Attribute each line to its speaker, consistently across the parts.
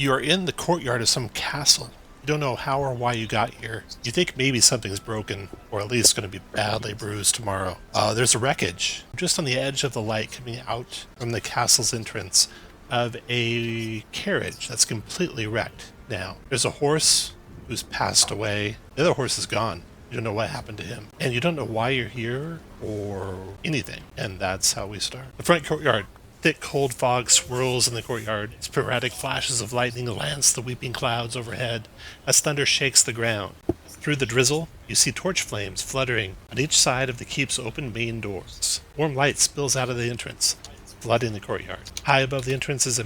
Speaker 1: You are in the courtyard of some castle. You don't know how or why you got here. You think maybe something's broken, or at least going to be badly bruised tomorrow. There's a wreckage just on the edge of the light coming out from the castle's entrance of a carriage that's completely wrecked now. There's a horse who's passed away. The other horse is gone. You don't know what happened to him. And you don't know why you're here or anything. And that's how we start. The front courtyard. Thick, cold fog swirls in the courtyard. Sporadic flashes of lightning lance the weeping clouds overhead as thunder shakes the ground. Through the drizzle, you see torch flames fluttering on each side of the keep's open main doors. Warm light spills out of the entrance, flooding the courtyard. High above the entrance is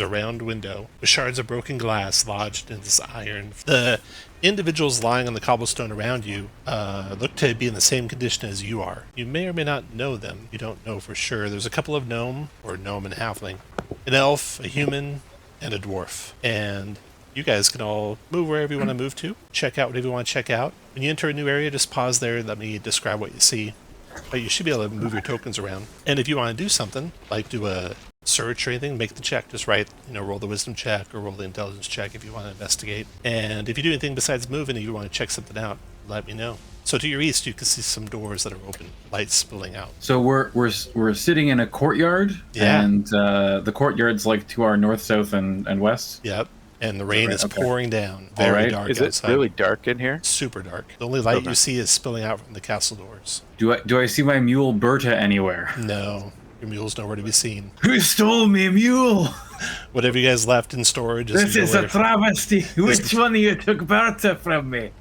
Speaker 1: a round window with shards of broken glass lodged in this iron. The individuals lying on the cobblestone around you look to be in the same condition as you are. You may or may not know them. You don't know for sure. There's a couple of gnome and halfling, an elf, a human, and a dwarf. And you guys can all move wherever you want to move to. Check out whatever you want to check out. When you enter a new area, just pause there and let me describe what you see. But you should be able to move your tokens around. And if you want to do something, like do a search or anything, make the check. Just roll the wisdom check or roll the intelligence check if you want to investigate. And if you do anything besides moving and you want to check something out, let me know. So to your east, you can see some doors that are open, lights spilling out.
Speaker 2: So we're sitting in a courtyard,
Speaker 1: yeah.
Speaker 2: And the courtyard's like to our north, south, and west.
Speaker 1: Yep. And the rain is pouring down. Very dark outside.
Speaker 3: Is it really dark in here?
Speaker 1: Super dark. The only light you see is spilling out from the castle doors.
Speaker 2: Do I see my mule Berta anywhere?
Speaker 1: No. Your mule's nowhere to be seen.
Speaker 2: Who stole me mule?
Speaker 1: Whatever you guys left in storage
Speaker 2: This is a travesty. Which one of you took Berta from me?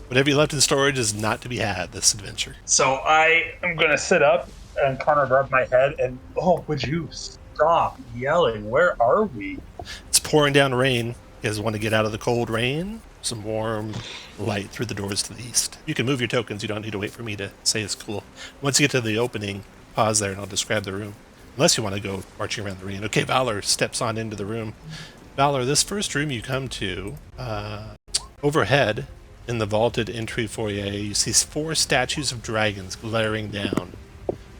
Speaker 1: Whatever you left in storage is not to be had this adventure.
Speaker 4: So I am going to sit up and kind of rub my head and, would you stop yelling? Where are we?
Speaker 1: It's pouring down rain. You guys want to get out of the cold rain? Some warm light through the doors to the east. You can move your tokens. You don't need to wait for me to say it's cool. Once you get to the opening, pause there and I'll describe the room. Unless you want to go marching around the rain. Okay, Valor steps on into the room. Valor, this first room you come to, overhead in the vaulted entry foyer, you see 4 statues of dragons glaring down,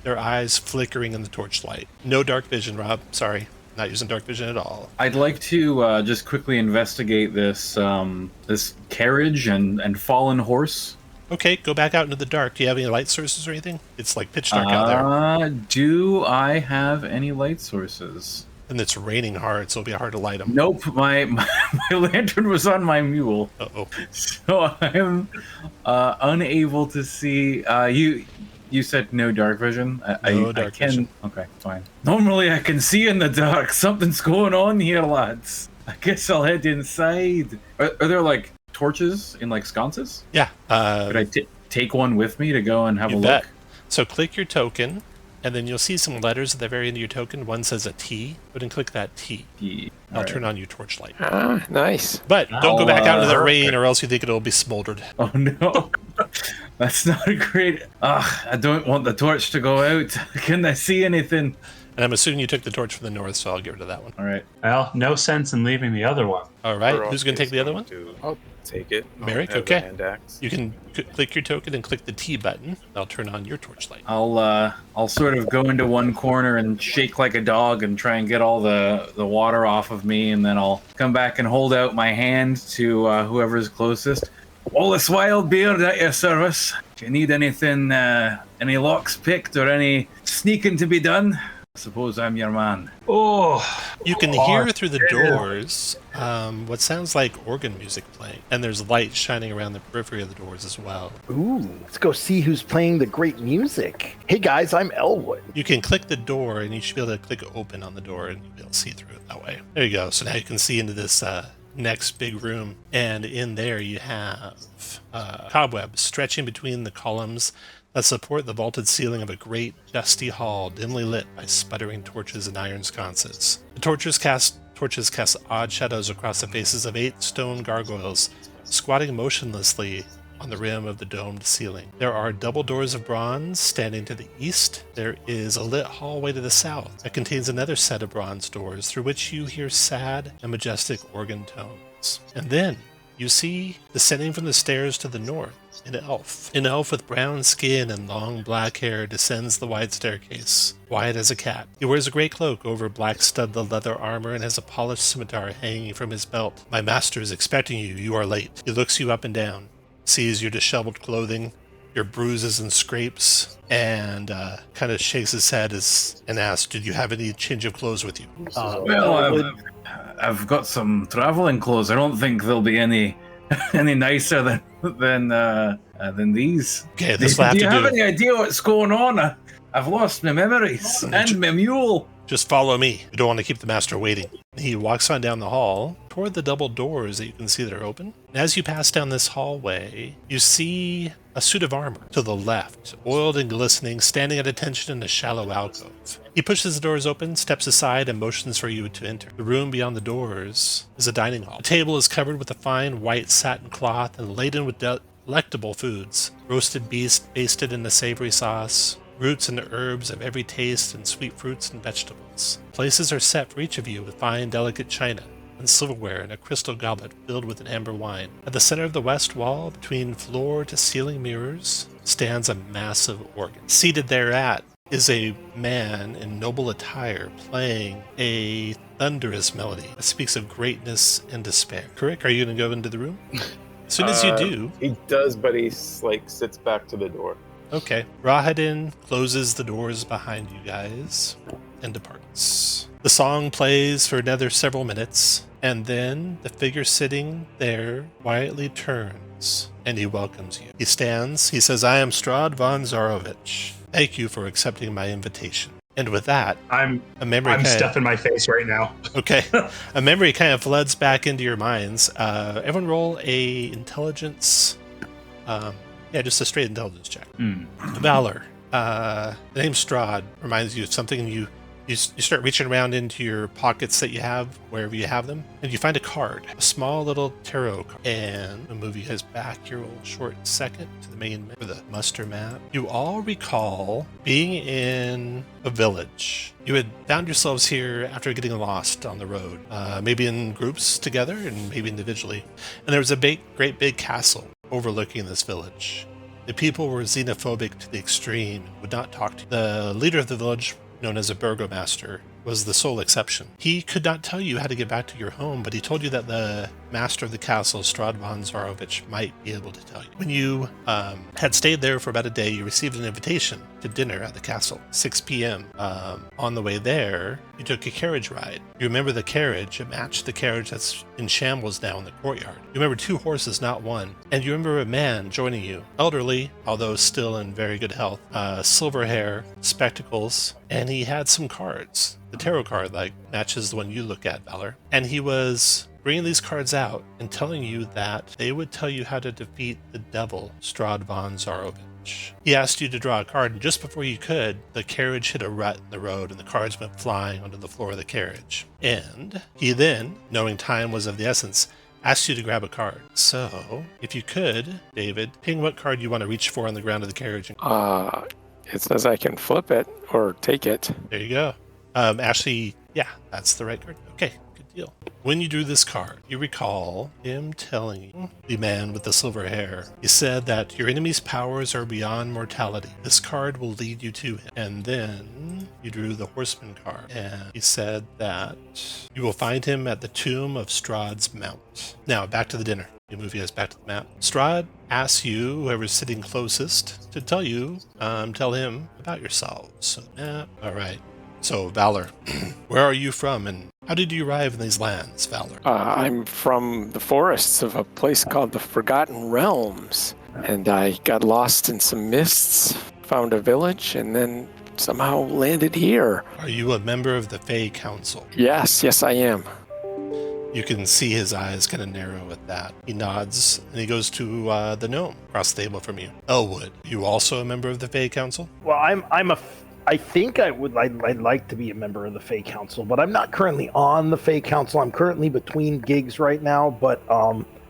Speaker 1: their eyes flickering in the torchlight. No dark vision, Rob. Sorry. Not using dark vision at all.
Speaker 2: I'd like to just quickly investigate this this carriage and fallen horse.
Speaker 1: Okay, go back out into the dark. Do you have any light sources or anything? It's like pitch dark out there.
Speaker 2: Do I have any light sources?
Speaker 1: And it's raining hard, so it'll be hard to light them.
Speaker 2: Nope, my lantern was on my mule.
Speaker 1: Uh-oh.
Speaker 2: So I'm unable to see. You said no dark vision?
Speaker 1: No dark vision.
Speaker 2: Okay, fine. Normally I can see in the dark. Something's going on here, lads. I guess I'll head inside. Are there like torches in like sconces?
Speaker 1: Yeah.
Speaker 2: Could I take one with me to go and have a
Speaker 1: bet.
Speaker 2: look?
Speaker 1: So click your token, and then you'll see some letters at the very end of your token. One says a T. Go ahead and click that T. I'll turn on your torchlight.
Speaker 3: Ah, nice.
Speaker 1: But don't go back out into the rain or else you think it'll be smoldered.
Speaker 2: Oh no. That's not a great... I don't want the torch to go out. Can I see anything?
Speaker 1: And I'm assuming you took the torch from the north, so I'll get rid of that one.
Speaker 2: All right.
Speaker 4: Well, no sense in leaving the other one.
Speaker 1: All right. Who's going to take the other one?
Speaker 3: I'll take it.
Speaker 1: Merrick,
Speaker 3: I'll have
Speaker 1: okay.
Speaker 3: the hand axe.
Speaker 1: You can click your token and click the T button. I'll turn on your torchlight.
Speaker 2: I'll sort of go into one corner and shake like a dog and try and get all the water off of me, and then I'll come back and hold out my hand to whoever's closest. Wallace Wildbeard at your service. Do you need anything, any locks picked or any sneaking to be done? I suppose I'm your man.
Speaker 4: Oh,
Speaker 1: You can hear through the doors what sounds like organ music playing, and there's light shining around the periphery of the doors as well.
Speaker 5: Ooh, let's go see who's playing the great music. Hey guys, I'm Elwood.
Speaker 1: You can click the door, and you should be able to click open on the door, and you'll be able to see through it that way. There you go. So now you can see into this next big room, and in there you have cobwebs stretching between the columns that support the vaulted ceiling of a great, dusty hall dimly lit by sputtering torches and iron sconces. The torches cast odd shadows across the faces of 8 stone gargoyles, squatting motionlessly on the rim of the domed ceiling. There are double doors of bronze standing to the east. There is a lit hallway to the south that contains another set of bronze doors through which you hear sad and majestic organ tones. And then you see descending from the stairs to the north an elf. An elf with brown skin and long black hair descends the wide staircase, white as a cat. He wears a gray cloak over black studded leather armor and has a polished scimitar hanging from his belt. My master is expecting you. You are late. He looks you up and down, sees your disheveled clothing, your bruises and scrapes, and kind of shakes his head and asks, did you have any change of clothes with you?
Speaker 2: Well, I've got some traveling clothes. I don't think they'll be any nicer than these.
Speaker 1: Okay, this will have
Speaker 2: do
Speaker 1: to
Speaker 2: you
Speaker 1: do.
Speaker 2: have any idea what's going on? I've lost my memories and my mule.
Speaker 1: Just follow me. We don't want to keep the master waiting. He walks on down the hall toward the double doors that you can see that are open. And as you pass down this hallway, you see a suit of armor to the left, oiled and glistening, standing at attention in a shallow alcove. He pushes the doors open, steps aside, and motions for you to enter. The room beyond the doors is a dining hall. The table is covered with a fine white satin cloth and laden with delectable foods. Roasted beef basted in a savory sauce, roots and herbs of every taste, and sweet fruits and vegetables. Places are set for each of you with fine, delicate china and silverware and a crystal goblet filled with an amber wine. At the center of the west wall, between floor-to-ceiling mirrors, stands a massive organ. Seated thereat is a man in noble attire playing a thunderous melody that speaks of greatness and despair. Kurik, are you going to go into the room? As soon as you do...
Speaker 3: He does, but he sits back to the door.
Speaker 1: Okay. Rahadin closes the doors behind you guys and departs. The song plays for another several minutes, and then the figure sitting there quietly turns, and he welcomes you. He stands. He says, I am Strahd von Zarovich. Thank you for accepting my invitation. And with that,
Speaker 4: I'm
Speaker 1: I'm
Speaker 4: stuffing my face right now.
Speaker 1: Okay. A memory kind of floods back into your minds. Everyone roll a intelligence... just a straight intelligence check. Valor. The name Strahd reminds you of something, and you start reaching around into your pockets that you have, wherever you have them, and you find a card, a small little tarot card. And I'll move you guys back here a little short second to the main map, the muster map. You all recall being in a village. You had found yourselves here after getting lost on the road, maybe in groups together and maybe individually. And there was a great big castle overlooking this village. The people were xenophobic to the extreme and would not talk to you. The leader of the village, known as a burgomaster, was the sole exception. He could not tell you how to get back to your home, but he told you that the master of the castle, Strahd von Zarovich, might be able to tell you. When you had stayed there for about a day, you received an invitation to dinner at the castle, 6 p.m. On the way there, you took a carriage ride. You remember the carriage. It matched the carriage that's in shambles now in the courtyard. You remember 2 horses, not 1. And you remember a man joining you, elderly, although still in very good health, silver hair, spectacles, and he had some cards. The tarot card, matches the one you look at, Valor. And he was bringing these cards out and telling you that they would tell you how to defeat the devil, Strahd von Zarovich. He asked you to draw a card, and just before you could, the carriage hit a rut in the road, and the cards went flying onto the floor of the carriage. And he then, knowing time was of the essence, asked you to grab a card. So, if you could, David, ping what card you want to reach for on the ground of the carriage.
Speaker 3: It says I can flip it or take it.
Speaker 1: There you go. Actually, yeah, that's the right card. Okay, good deal. When you drew this card, you recall him telling you, the man with the silver hair, he said that your enemy's powers are beyond mortality. This card will lead you to him. And then you drew the horseman card, and he said that you will find him at the tomb of Strahd's Mount. Now, back to the dinner. You move you guys back to the map. Strahd asks you, whoever's sitting closest, to tell him about yourselves. So, all right. So, Valor, where are you from, and how did you arrive in these lands, Valor?
Speaker 3: I'm from the forests of a place called the Forgotten Realms, and I got lost in some mists, found a village, and then somehow landed here.
Speaker 1: Are you a member of the Fey Council?
Speaker 3: Yes, I am.
Speaker 1: You can see his eyes kind of narrow at that. He nods, and he goes to the gnome across the table from you. Elwood, you also a member of the Fey Council?
Speaker 5: Well, I think I'd like to be a member of the Fey Council, but I'm not currently on the Fey Council. I'm currently between gigs right now, but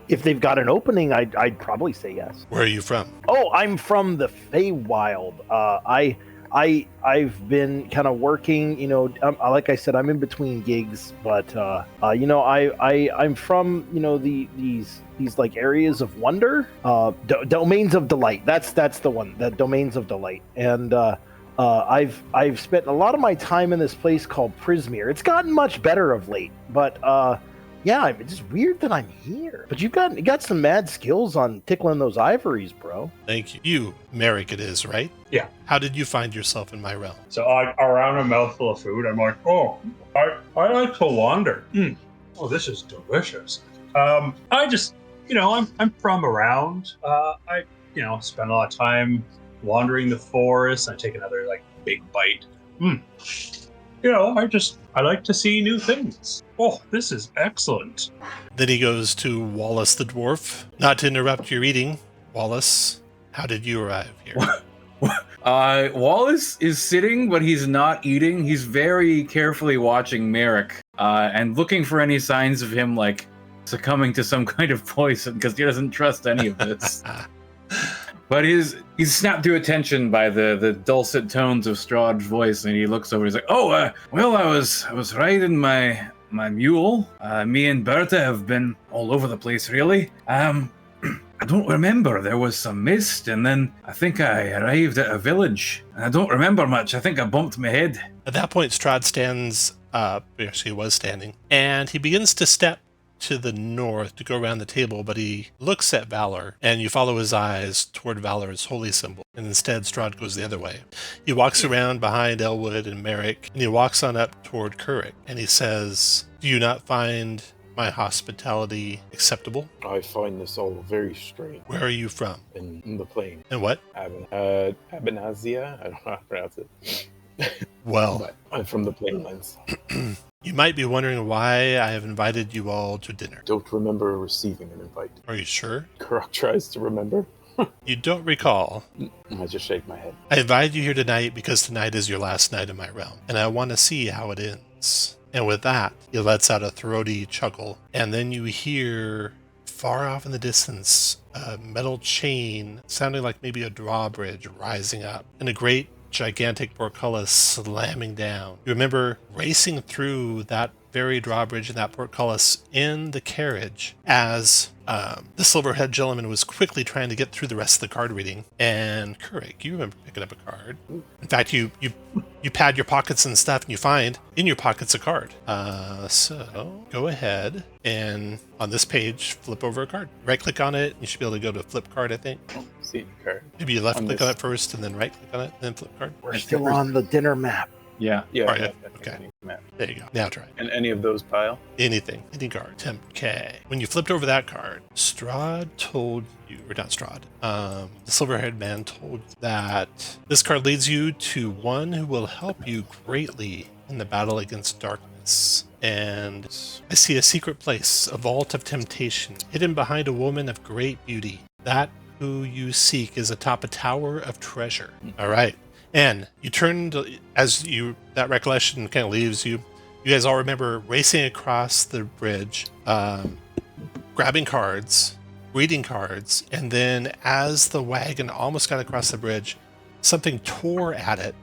Speaker 5: if they've got an opening, I'd probably say yes.
Speaker 1: Where are you from?
Speaker 5: Oh, I'm from the Feywild. I've been kind of working, like I said, I'm in between gigs, but I'm from these like areas of wonder, domains of delight. That's the one, the domains of delight, and I've spent a lot of my time in this place called Prismere. It's gotten much better of late, but yeah, it's just weird that I'm here. But you got some mad skills on tickling those ivories, bro.
Speaker 1: Thank you. You, Merrick, it is, right?
Speaker 4: Yeah.
Speaker 1: How did you find yourself in my realm?
Speaker 4: So around a mouthful of food, I'm like, oh, I like to wander. Oh, this is delicious. I just, I'm from around. I spend a lot of time wandering the forest. I take another like big bite. I like to see new things. Oh, this is excellent.
Speaker 1: Then he goes to Wallace the dwarf. Not to interrupt your eating, Wallace, how did you arrive here?
Speaker 2: Wallace is sitting, but he's not eating. He's very carefully watching Merrick and looking for any signs of him like succumbing to some kind of poison because he doesn't trust any of this. But he's snapped to attention by the dulcet tones of Strahd's voice, and he looks over. He's like, "Oh, well, I was riding my mule. Me and Berta have been all over the place, really. I don't remember. There was some mist, and then I think I arrived at a village. I don't remember much. I think I bumped my head."
Speaker 1: At that point, Strahd stands up. Actually, he was standing, and he begins to step to the north to go around the table, but he looks at Valor, and you follow his eyes toward Valor's holy symbol, and instead Strahd goes the other way. He walks around behind Elwood and Merrick, and he walks on up toward Currick, and he says, "Do you not find my hospitality acceptable?"
Speaker 6: I find this all very strange.
Speaker 1: Where are you from?
Speaker 6: In the plain.
Speaker 1: And what?
Speaker 6: Abinazia? I don't know how to pronounce it.
Speaker 1: Well,
Speaker 6: But I'm from the plainlands.
Speaker 1: you might be wondering why I have invited you all to dinner.
Speaker 6: Don't remember receiving an invite.
Speaker 1: Are you sure?
Speaker 6: Karak tries to remember.
Speaker 1: You don't recall.
Speaker 6: I just shake my head.
Speaker 1: I invited you here tonight because tonight is your last night in my realm, and I want to see how it ends. And with that, he lets out a throaty chuckle, and then you hear far off in the distance a metal chain sounding like maybe a drawbridge rising up, and a great gigantic portcullis slamming down. You remember racing through that very drawbridge and that portcullis in the carriage as the silver-haired gentleman was quickly trying to get through the rest of the card reading. And Currick, you remember picking up a card. In fact, you pad your pockets and stuff, and you find in your pockets a card. So go ahead and on this page, flip over a card. Right-click on it. You should be able to go to flip card, I think.
Speaker 6: See card.
Speaker 1: Maybe you left-click on it first, and then right-click on it, and then flip card.
Speaker 5: We're still on the dinner map.
Speaker 2: Yeah.
Speaker 6: Yeah,
Speaker 1: Right,
Speaker 6: yeah,
Speaker 1: okay.
Speaker 6: any map.
Speaker 1: There you go. Now try.
Speaker 6: And any of those pile?
Speaker 1: Anything. Any card. Temp K. When you flipped over that card, Strahd told you, or not Strahd, the silver-haired man told you that this card leads you to one who will help you greatly in the battle against darkness. And I see a secret place, a vault of temptation, hidden behind a woman of great beauty. That who you seek is atop a tower of treasure. All right. And you turned, that recollection kind of leaves you. You guys all remember racing across the bridge, grabbing cards, reading cards, and then as the wagon almost got across the bridge, something tore at it,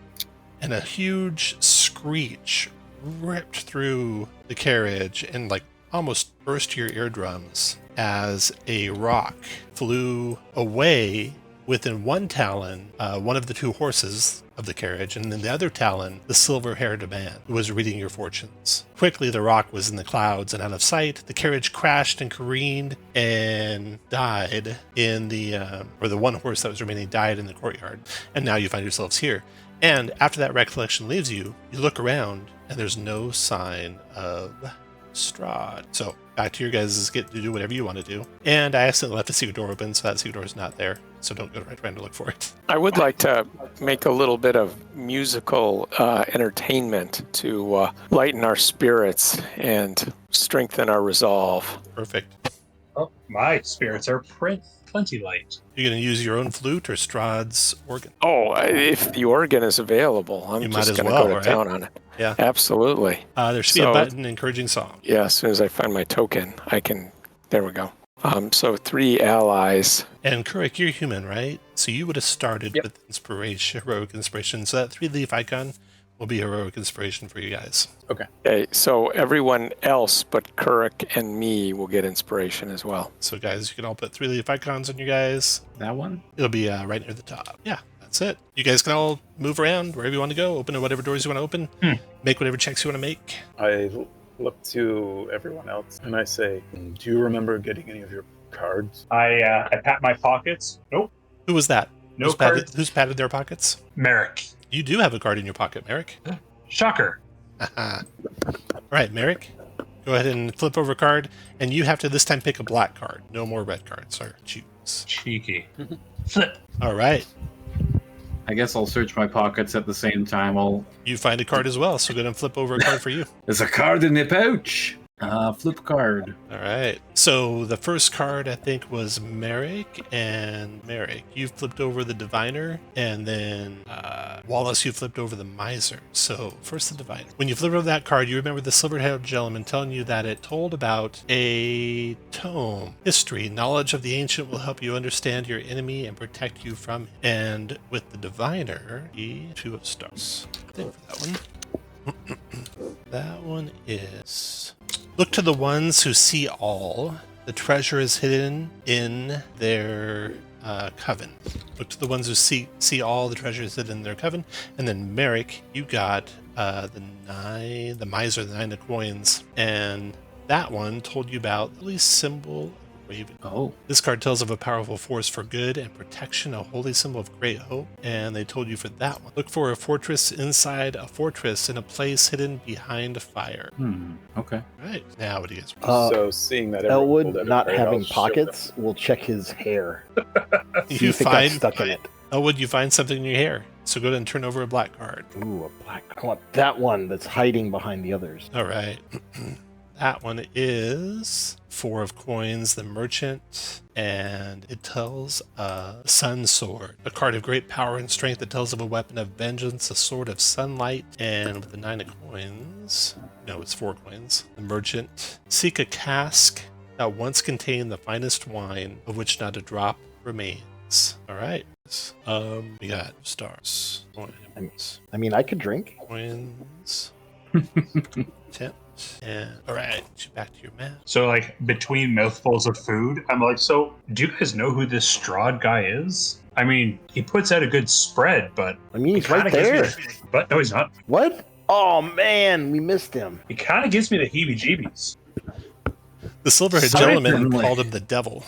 Speaker 1: and a huge screech ripped through the carriage and like almost burst your eardrums as a rock flew away within one talon, one of the two horses of the carriage, and in the other talon, the silver-haired man who was reading your fortunes. Quickly, the rock was in the clouds and out of sight. The carriage crashed and careened and died in the one horse that was remaining died in the courtyard. And now you find yourselves here. And after that recollection leaves you, you look around, and there's no sign of Strahd. So back to your guys' get to do whatever you want to do. And I accidentally left the secret door open, so that secret door is not there. So don't go trying to look for it.
Speaker 3: I would like to make a little bit of musical entertainment to lighten our spirits and strengthen our resolve.
Speaker 1: Perfect.
Speaker 4: Oh, my spirits are plenty light.
Speaker 1: You're going to use your own flute or Strahd's organ?
Speaker 3: Oh, if the organ is available, I'm
Speaker 1: You might
Speaker 3: just
Speaker 1: as
Speaker 3: going to
Speaker 1: well,
Speaker 3: go to
Speaker 1: right?
Speaker 3: town on it.
Speaker 1: Yeah.
Speaker 3: Absolutely.
Speaker 1: There should be a button encouraging song.
Speaker 3: Yeah, as soon as I find my token, I can... There we go. So 3 allies.
Speaker 1: And Kurek, you're human, right? So you would have started
Speaker 3: Yep.
Speaker 1: with inspiration, heroic inspiration. So that 3-leaf icon will be heroic inspiration for you guys.
Speaker 3: Okay, so everyone else but Kuruk and me will get inspiration as well.
Speaker 1: So guys, you can all put 3-leaf icons on you guys.
Speaker 2: That one?
Speaker 1: It'll be right near the top. Yeah, that's it. You guys can all move around wherever you want to go, open whatever doors you want to open, make whatever checks you want to make.
Speaker 6: I look to everyone else and I say, do you remember getting any of your cards?
Speaker 4: I pat my pockets. Nope.
Speaker 1: Who was that?
Speaker 4: No cards.
Speaker 1: Who's patted their pockets?
Speaker 4: Merrick.
Speaker 1: You do have a card in your pocket, Merrick.
Speaker 4: Shocker.
Speaker 1: All right, Merrick. Go ahead and flip over a card, and you have to this time pick a black card. No more red cards. Or choose.
Speaker 4: Cheeky. Flip.
Speaker 1: All right.
Speaker 2: I guess I'll search my pockets at the same time.
Speaker 1: You find a card as well, so go ahead and flip over a card for you.
Speaker 2: There's a card in the pouch. Flip card.
Speaker 1: All right. So the first card, I think, was Merrick. And Merrick, you flipped over the Diviner. And then Wallace, you flipped over the Miser. So first the Diviner. When you flip over that card, you remember the silver-haired gentleman telling you that it told about a tome. History. Knowledge of the ancient will help you understand your enemy and protect you from him. And with the Diviner, the 2 of Stars. I think for that one. That one is... Look to the ones who see all. The treasure is hidden in their coven. Look to the ones who see all. The treasure is hidden in their coven. And then Merrick, you got the Miser, the 9 of coins. And that one told you about the holy symbol of Raven.
Speaker 2: Oh.
Speaker 1: This card tells of a powerful force for good and protection, a holy symbol of great hope. And they told you for that one. Look for a fortress inside a fortress in a place hidden behind fire.
Speaker 2: Okay.
Speaker 1: All right. Now what do you guys
Speaker 6: So seeing that everyone pulled
Speaker 5: Elwood
Speaker 6: out a
Speaker 5: not
Speaker 6: card,
Speaker 5: having
Speaker 6: I'll show
Speaker 5: pockets will check his hair. See
Speaker 1: You
Speaker 5: if it got
Speaker 1: find
Speaker 5: stuck in it.
Speaker 1: Elwood, you find something in your hair. So go ahead and turn over a black card.
Speaker 5: Ooh, a black. I want that one that's hiding behind the others.
Speaker 1: All right. That one is 4 of coins, the merchant, and it tells a sun sword, a card of great power and strength that tells of a weapon of vengeance, a sword of sunlight, and with the 9 of coins, no, it's 4 coins, the merchant, seek a cask that once contained the finest wine, of which not a drop remains. All right. We got stars, coins,
Speaker 5: I mean, I could drink.
Speaker 1: coins, 10. And all right, back to your map.
Speaker 4: So, like, between mouthfuls of food, I'm like, so do you guys know who this Strahd guy is? I mean, he puts out a good spread, but
Speaker 5: I mean, he's
Speaker 4: he kinda
Speaker 5: right
Speaker 4: gives me
Speaker 5: there.
Speaker 4: the- but no, he's not.
Speaker 5: What? Oh man, we missed him.
Speaker 4: He kind of gives me the heebie-jeebies.
Speaker 1: The silver-haired
Speaker 2: Certainly.
Speaker 1: gentleman called him the devil.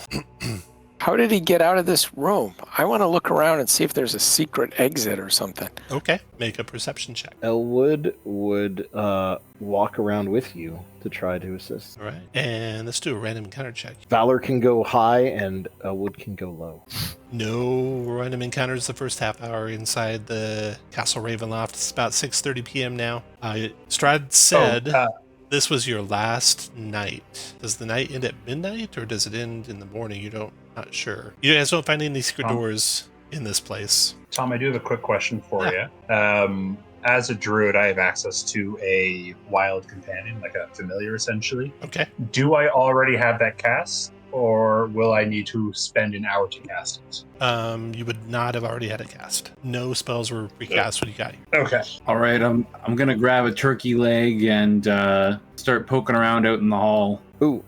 Speaker 3: How did he get out of this room? I want to look around and see if there's a secret exit or something.
Speaker 1: Okay, make a perception check.
Speaker 5: Elwood would walk around with you to try to assist.
Speaker 1: All right, and let's do a random encounter check.
Speaker 5: Valor can go high and Elwood can go low.
Speaker 1: No random encounters the first half hour inside the Castle Ravenloft. It's about 6:30 p.m. now. Strahd said this was your last night. Does the night end at midnight or does it end in the morning? Not sure. You guys don't find any secret doors in this place.
Speaker 4: Tom, I do have a quick question for you. As a druid, I have access to a wild companion, like a familiar, essentially.
Speaker 1: Okay.
Speaker 4: Do I already have that cast, or will I need to spend an hour to cast it?
Speaker 1: You would not have already had it cast. No spells were recast when you got here.
Speaker 4: Okay.
Speaker 2: All right, I'm gonna grab a turkey leg and start poking around out in the hall.
Speaker 5: Ooh,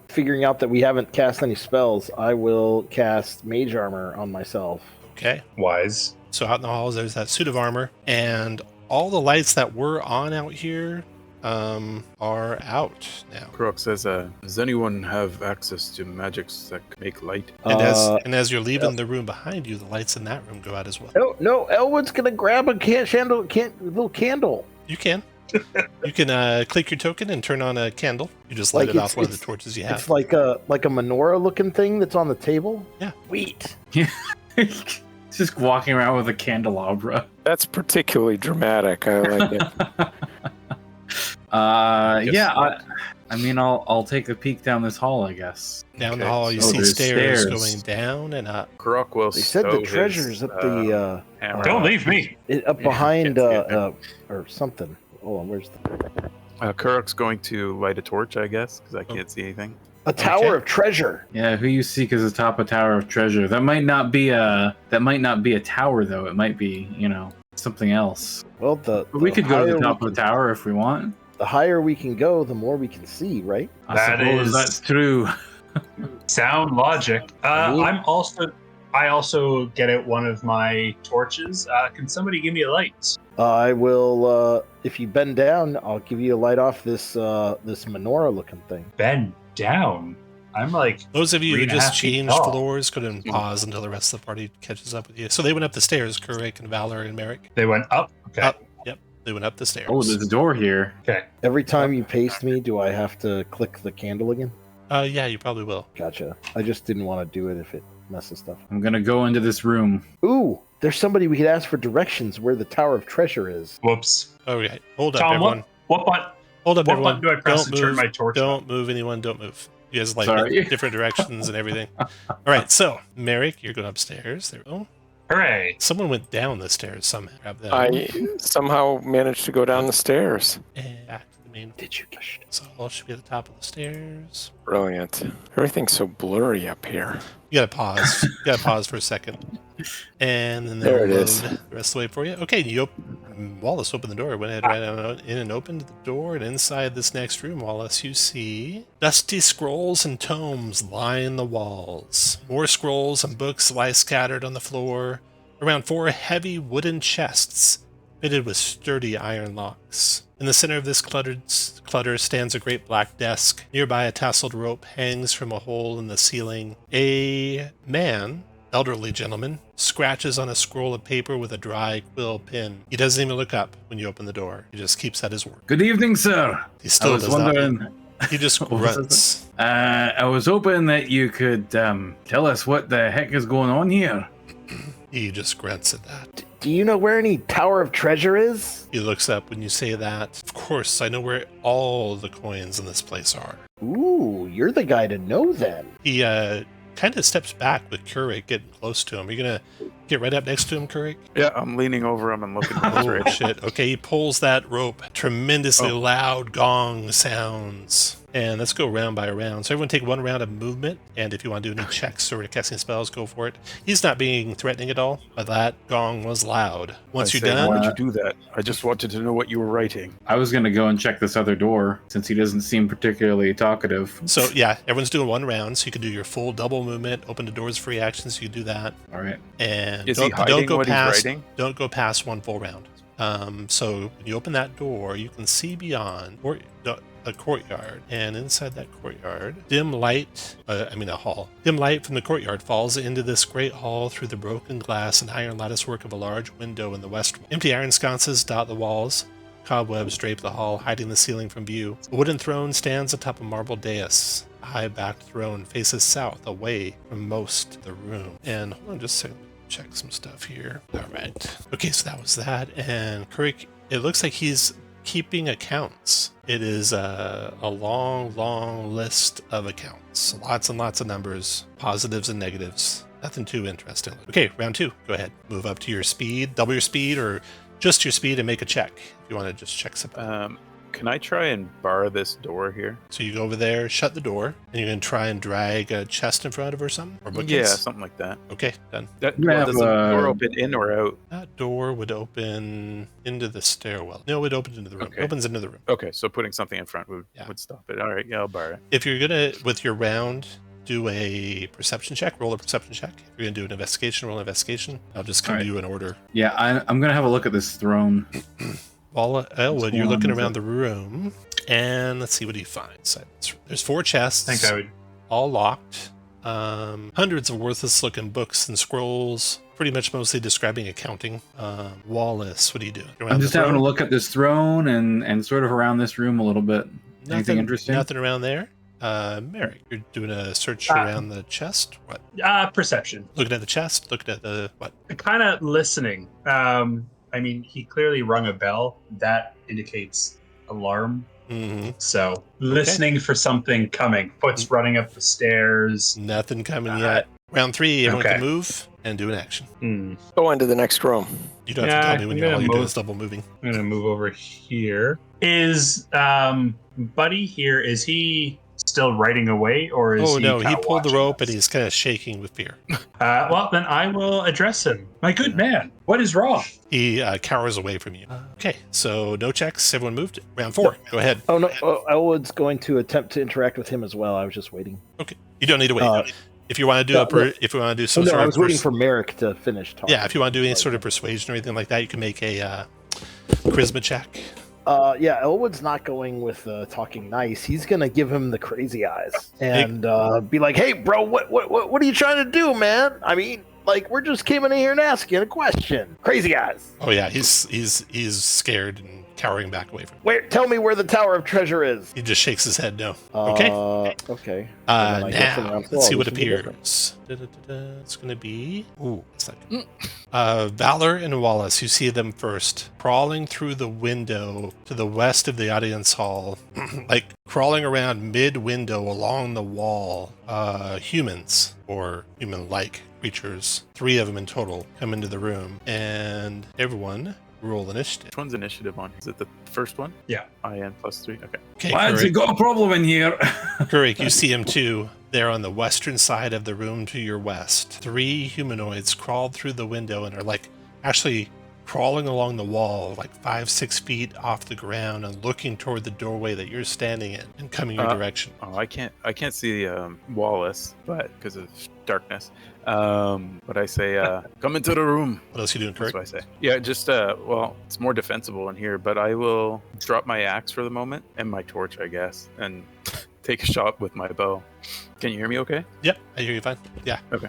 Speaker 5: figuring out that we haven't cast any spells, I will cast Mage Armor on myself.
Speaker 1: Okay.
Speaker 4: Wise.
Speaker 1: So out in the halls, there's that suit of armor, and all the lights that were on out here are out now.
Speaker 6: Croc says, does anyone have access to magics that make light?
Speaker 1: And as you're leaving the room behind you, the lights in that room go out as well.
Speaker 5: No, Elwood's gonna grab a little candle.
Speaker 1: You can. You can click your token and turn on a candle. You just light
Speaker 5: Like
Speaker 1: it off one of the torches you have.
Speaker 5: It's like a menorah looking thing that's on the table.
Speaker 1: Yeah.
Speaker 5: Sweet.
Speaker 2: Just walking around with a candelabra.
Speaker 3: That's particularly dramatic. I like it.
Speaker 2: I mean, I'll take a peek down this hall, I guess.
Speaker 1: Down the
Speaker 6: Okay,
Speaker 1: hall, you
Speaker 2: so
Speaker 1: see
Speaker 2: there's
Speaker 1: stairs
Speaker 2: stairs.
Speaker 1: going down and up.
Speaker 6: Croc will
Speaker 5: They said
Speaker 6: stow
Speaker 5: the treasures
Speaker 6: his,
Speaker 5: up the
Speaker 6: hammer
Speaker 4: Don't
Speaker 6: up.
Speaker 4: leave me.
Speaker 5: up
Speaker 6: Yeah,
Speaker 5: behind
Speaker 6: can't see it now.
Speaker 5: or something. Hold on, where's the?
Speaker 6: Kuruk's going to light a torch, I guess, because I can't see anything.
Speaker 5: A tower
Speaker 1: Okay.
Speaker 5: of treasure.
Speaker 2: Yeah, who you seek is atop a tower of treasure. That might not be a tower though. It might be, something else.
Speaker 5: Well,
Speaker 2: But we could go to the
Speaker 5: higher
Speaker 2: top
Speaker 5: we
Speaker 2: of the tower if we want.
Speaker 5: The higher we can go, the more we can see, right?
Speaker 2: I
Speaker 4: That
Speaker 2: suppose
Speaker 4: is-
Speaker 2: that's true.
Speaker 4: Sound logic. I also get out one of my torches. Can somebody give me a light?
Speaker 5: I will. If you bend down, I'll give you a light off this menorah-looking thing.
Speaker 4: Bend down. I'm like,
Speaker 1: Those of you who
Speaker 4: 3.5
Speaker 1: just
Speaker 4: feet
Speaker 1: changed
Speaker 4: tall.
Speaker 1: floors, go ahead and pause until the rest of the party catches up with you. So they went up the stairs, Kurik and Valor and Merrick.
Speaker 4: they went up. Okay.
Speaker 1: Up. Yep. They went up the stairs.
Speaker 2: Oh, there's a door here.
Speaker 4: Okay.
Speaker 5: Every time you paste me, do I have to click the candle again?
Speaker 1: Yeah, you probably will.
Speaker 5: Gotcha. I just didn't want to do it if it messes stuff.
Speaker 2: I'm gonna go into this room.
Speaker 5: Ooh, there's somebody we could ask for directions where the Tower of Treasure is.
Speaker 4: Whoops.
Speaker 1: Okay. Hold up,
Speaker 4: Tom,
Speaker 1: everyone.
Speaker 4: what button?
Speaker 1: Hold up,
Speaker 4: What
Speaker 1: everyone.
Speaker 4: button do I press
Speaker 1: Don't
Speaker 4: to turn
Speaker 1: move.
Speaker 4: my torch on?
Speaker 1: Don't move, anyone. Don't move. You guys like
Speaker 2: Sorry.
Speaker 1: different directions and everything. All right. So, Merrick, you're going upstairs. There we go.
Speaker 4: Hooray.
Speaker 1: Someone went down the stairs somehow. Grab that.
Speaker 3: I somehow managed to go down the stairs.
Speaker 1: And back to the main.
Speaker 5: Did you get
Speaker 1: So all should be at the top of the stairs.
Speaker 3: Brilliant. Everything's so blurry up here.
Speaker 1: You gotta pause. You gotta pause for a second. And then
Speaker 3: There
Speaker 1: they'll
Speaker 3: it
Speaker 1: load
Speaker 3: is.
Speaker 1: the rest of the way for you. Okay, Wallace opened the door. Went ahead right on in and opened the door. And inside this next room, Wallace, you see dusty scrolls and tomes line the walls. More scrolls and books lie scattered on the floor around 4 heavy wooden chests fitted with sturdy iron locks. In the center of this clutter stands a great black desk. Nearby, a tasseled rope hangs from a hole in the ceiling. A man, elderly gentleman, scratches on a scroll of paper with a dry quill pen. He doesn't even look up when you open the door. He just keeps at his work.
Speaker 2: Good evening, sir.
Speaker 1: He still
Speaker 2: I was
Speaker 1: does not
Speaker 2: wondering.
Speaker 1: move. He just
Speaker 2: What was
Speaker 1: grunts.
Speaker 2: I was hoping that you could tell us what the heck is going on here.
Speaker 1: He just grunts at that.
Speaker 5: Do you know where any Tower of Treasure is?
Speaker 1: He looks up when you say that. Of course, I know where all the coins in this place are.
Speaker 5: Ooh, you're the guy to know then.
Speaker 1: He kind of steps back with Kurik getting close to him. Are you going to get right up next to him, Kurik?
Speaker 6: Yeah, I'm leaning over him and looking at his
Speaker 1: Oh,
Speaker 6: right.
Speaker 1: shit. Okay, he pulls that rope. Tremendously
Speaker 6: Oh.
Speaker 1: loud gong sounds. And let's go round by round. So everyone take 1 round of movement. And if you want to do any checks or casting spells, go for it. He's not being threatening at all, but that gong was loud. Once
Speaker 6: I
Speaker 1: you're
Speaker 6: say,
Speaker 1: done,
Speaker 6: Why'd you do that? I just wanted to know what you were writing.
Speaker 2: I was gonna go and check this other door since he doesn't seem particularly talkative.
Speaker 1: so yeah, everyone's doing 1 round. So you can do your full double movement, open the doors, free actions. You can do that.
Speaker 2: All right.
Speaker 1: And
Speaker 6: Is he hiding what he's writing?
Speaker 1: Don't go past 1 full round. So when you open that door, you can see beyond a courtyard, and inside that courtyard, a hall. Dim light from the courtyard falls into this great hall through the broken glass and iron latticework of a large window in the west. Empty iron sconces dot the walls. Cobwebs drape the hall, hiding the ceiling from view. A wooden throne stands atop a marble dais. A high-backed throne faces south, away from most of the room. And hold on just a second. Check some stuff here. All right. Okay, so that was that. And Kurik, it looks like he's keeping accounts. It is a long list of accounts. Lots and lots of numbers, positives and negatives. Nothing too interesting. Okay, round 2. Go ahead. Move up to your speed, double your speed, or just your speed and make a check. If you want to just check something.
Speaker 6: Can I try and bar this door here?
Speaker 1: So you go over there, shut the door, and you're going to try and drag a chest in front of her or something? Or
Speaker 6: Yeah,
Speaker 1: bookcase?
Speaker 6: something like that.
Speaker 1: Okay, done.
Speaker 6: That
Speaker 2: You
Speaker 6: well,
Speaker 2: have,
Speaker 6: does the door open in or out?
Speaker 1: That door would open into the stairwell. No, it opens into the room.
Speaker 6: Okay.
Speaker 1: It opens into the room.
Speaker 6: Okay, so putting something in front would
Speaker 1: Yeah.
Speaker 6: stop it. All right, yeah, I'll bar it.
Speaker 1: If you're gonna, with your round, do a perception check, roll a perception check. If you're gonna do an investigation, roll an investigation. I'll just come
Speaker 2: All
Speaker 1: to
Speaker 2: right.
Speaker 1: you in order.
Speaker 2: Yeah, I'm gonna have a look at this throne.
Speaker 1: Elwood, you're
Speaker 2: going
Speaker 1: looking
Speaker 2: on with
Speaker 1: around
Speaker 2: it?
Speaker 1: the room, and let's see what he finds. So there's 4 chests,
Speaker 4: I think I would.
Speaker 1: all locked. Hundreds of worthless-looking books and scrolls, pretty much mostly describing accounting. Wallace, what do you do?
Speaker 2: I'm just having a look at this throne and sort of around this room a little bit. Anything interesting?
Speaker 1: Nothing around there. Merrick, you're doing a search around the chest. What?
Speaker 4: Perception.
Speaker 1: Looking at the chest. Looking at the what?
Speaker 4: Kind of listening. I mean, he clearly rung a bell. That indicates alarm.
Speaker 1: Mm-hmm.
Speaker 4: So listening for something coming. Foot's running up the stairs.
Speaker 1: Nothing coming yet. Round 3, everyone
Speaker 4: okay.
Speaker 1: can move and do an action.
Speaker 3: Go into the next room.
Speaker 1: You don't have to tell me when
Speaker 4: I'm
Speaker 1: you're all
Speaker 4: gonna
Speaker 1: you're doing
Speaker 4: move.
Speaker 1: is double moving.
Speaker 4: I'm gonna move over here. Is Buddy here? Is he still riding away, or is
Speaker 1: Oh
Speaker 4: he?
Speaker 1: no, he
Speaker 4: kinda
Speaker 1: pulled the
Speaker 4: watching
Speaker 1: rope
Speaker 4: us?
Speaker 1: and he's kind of shaking with fear.
Speaker 4: Well, then I will address him. My good man, what is wrong?
Speaker 1: He cowers away from you. Okay, so no checks. Everyone moved. Round 4. Go ahead.
Speaker 5: Oh no, Elwood's going to attempt to interact with him as well. I was just waiting.
Speaker 1: Okay, you don't need to wait. If you want to do if you want to do some
Speaker 5: no,
Speaker 1: sort
Speaker 5: I
Speaker 1: of
Speaker 5: was waiting for Merrick to finish talking.
Speaker 1: yeah, if you want to do any sort of persuasion or anything like that, you can make a charisma check.
Speaker 5: Yeah, Elwood's not going with talking nice. He's gonna give him the crazy eyes and be like, "Hey, bro, what are you trying to do, man? I mean, like, we're just came in here and asking a question. Crazy eyes.
Speaker 1: Oh yeah, he's scared and cowering back away from you.
Speaker 5: Tell me where the Tower of Treasure is."
Speaker 1: He just shakes his head no. Okay.
Speaker 5: Okay. Then I guess in
Speaker 1: Now
Speaker 5: round
Speaker 1: let's see
Speaker 5: 4
Speaker 1: what
Speaker 5: we can do different.
Speaker 1: appears. It's going to be Valor and Wallace. You see them first crawling through the window to the west of the audience hall, like crawling around mid-window along the wall. Humans or human-like creatures, 3 of them in total, come into the room, and everyone roll initiative.
Speaker 6: Which one's initiative on? Is it the first one?
Speaker 4: Yeah.
Speaker 6: IN +3. Okay.
Speaker 1: Okay,
Speaker 2: Lads, you got a problem in here.
Speaker 1: Kurik, you see him too. They're on the western side of the room to your west. 3 humanoids crawled through the window and are like actually crawling along the wall, like 5-6 feet off the ground and looking toward the doorway that you're standing in and coming your direction.
Speaker 6: Oh, I can't see Wallace, but because of darkness. But I say, come into the room.
Speaker 1: What else are you doing,
Speaker 6: That's
Speaker 1: Kurik?
Speaker 6: what I say. Yeah, just well, it's more defensible in here, but I will drop my axe for the moment and my torch, I guess, and take a shot with my bow. Can you hear me okay?
Speaker 1: Yep, I hear you fine. Yeah.
Speaker 6: Okay.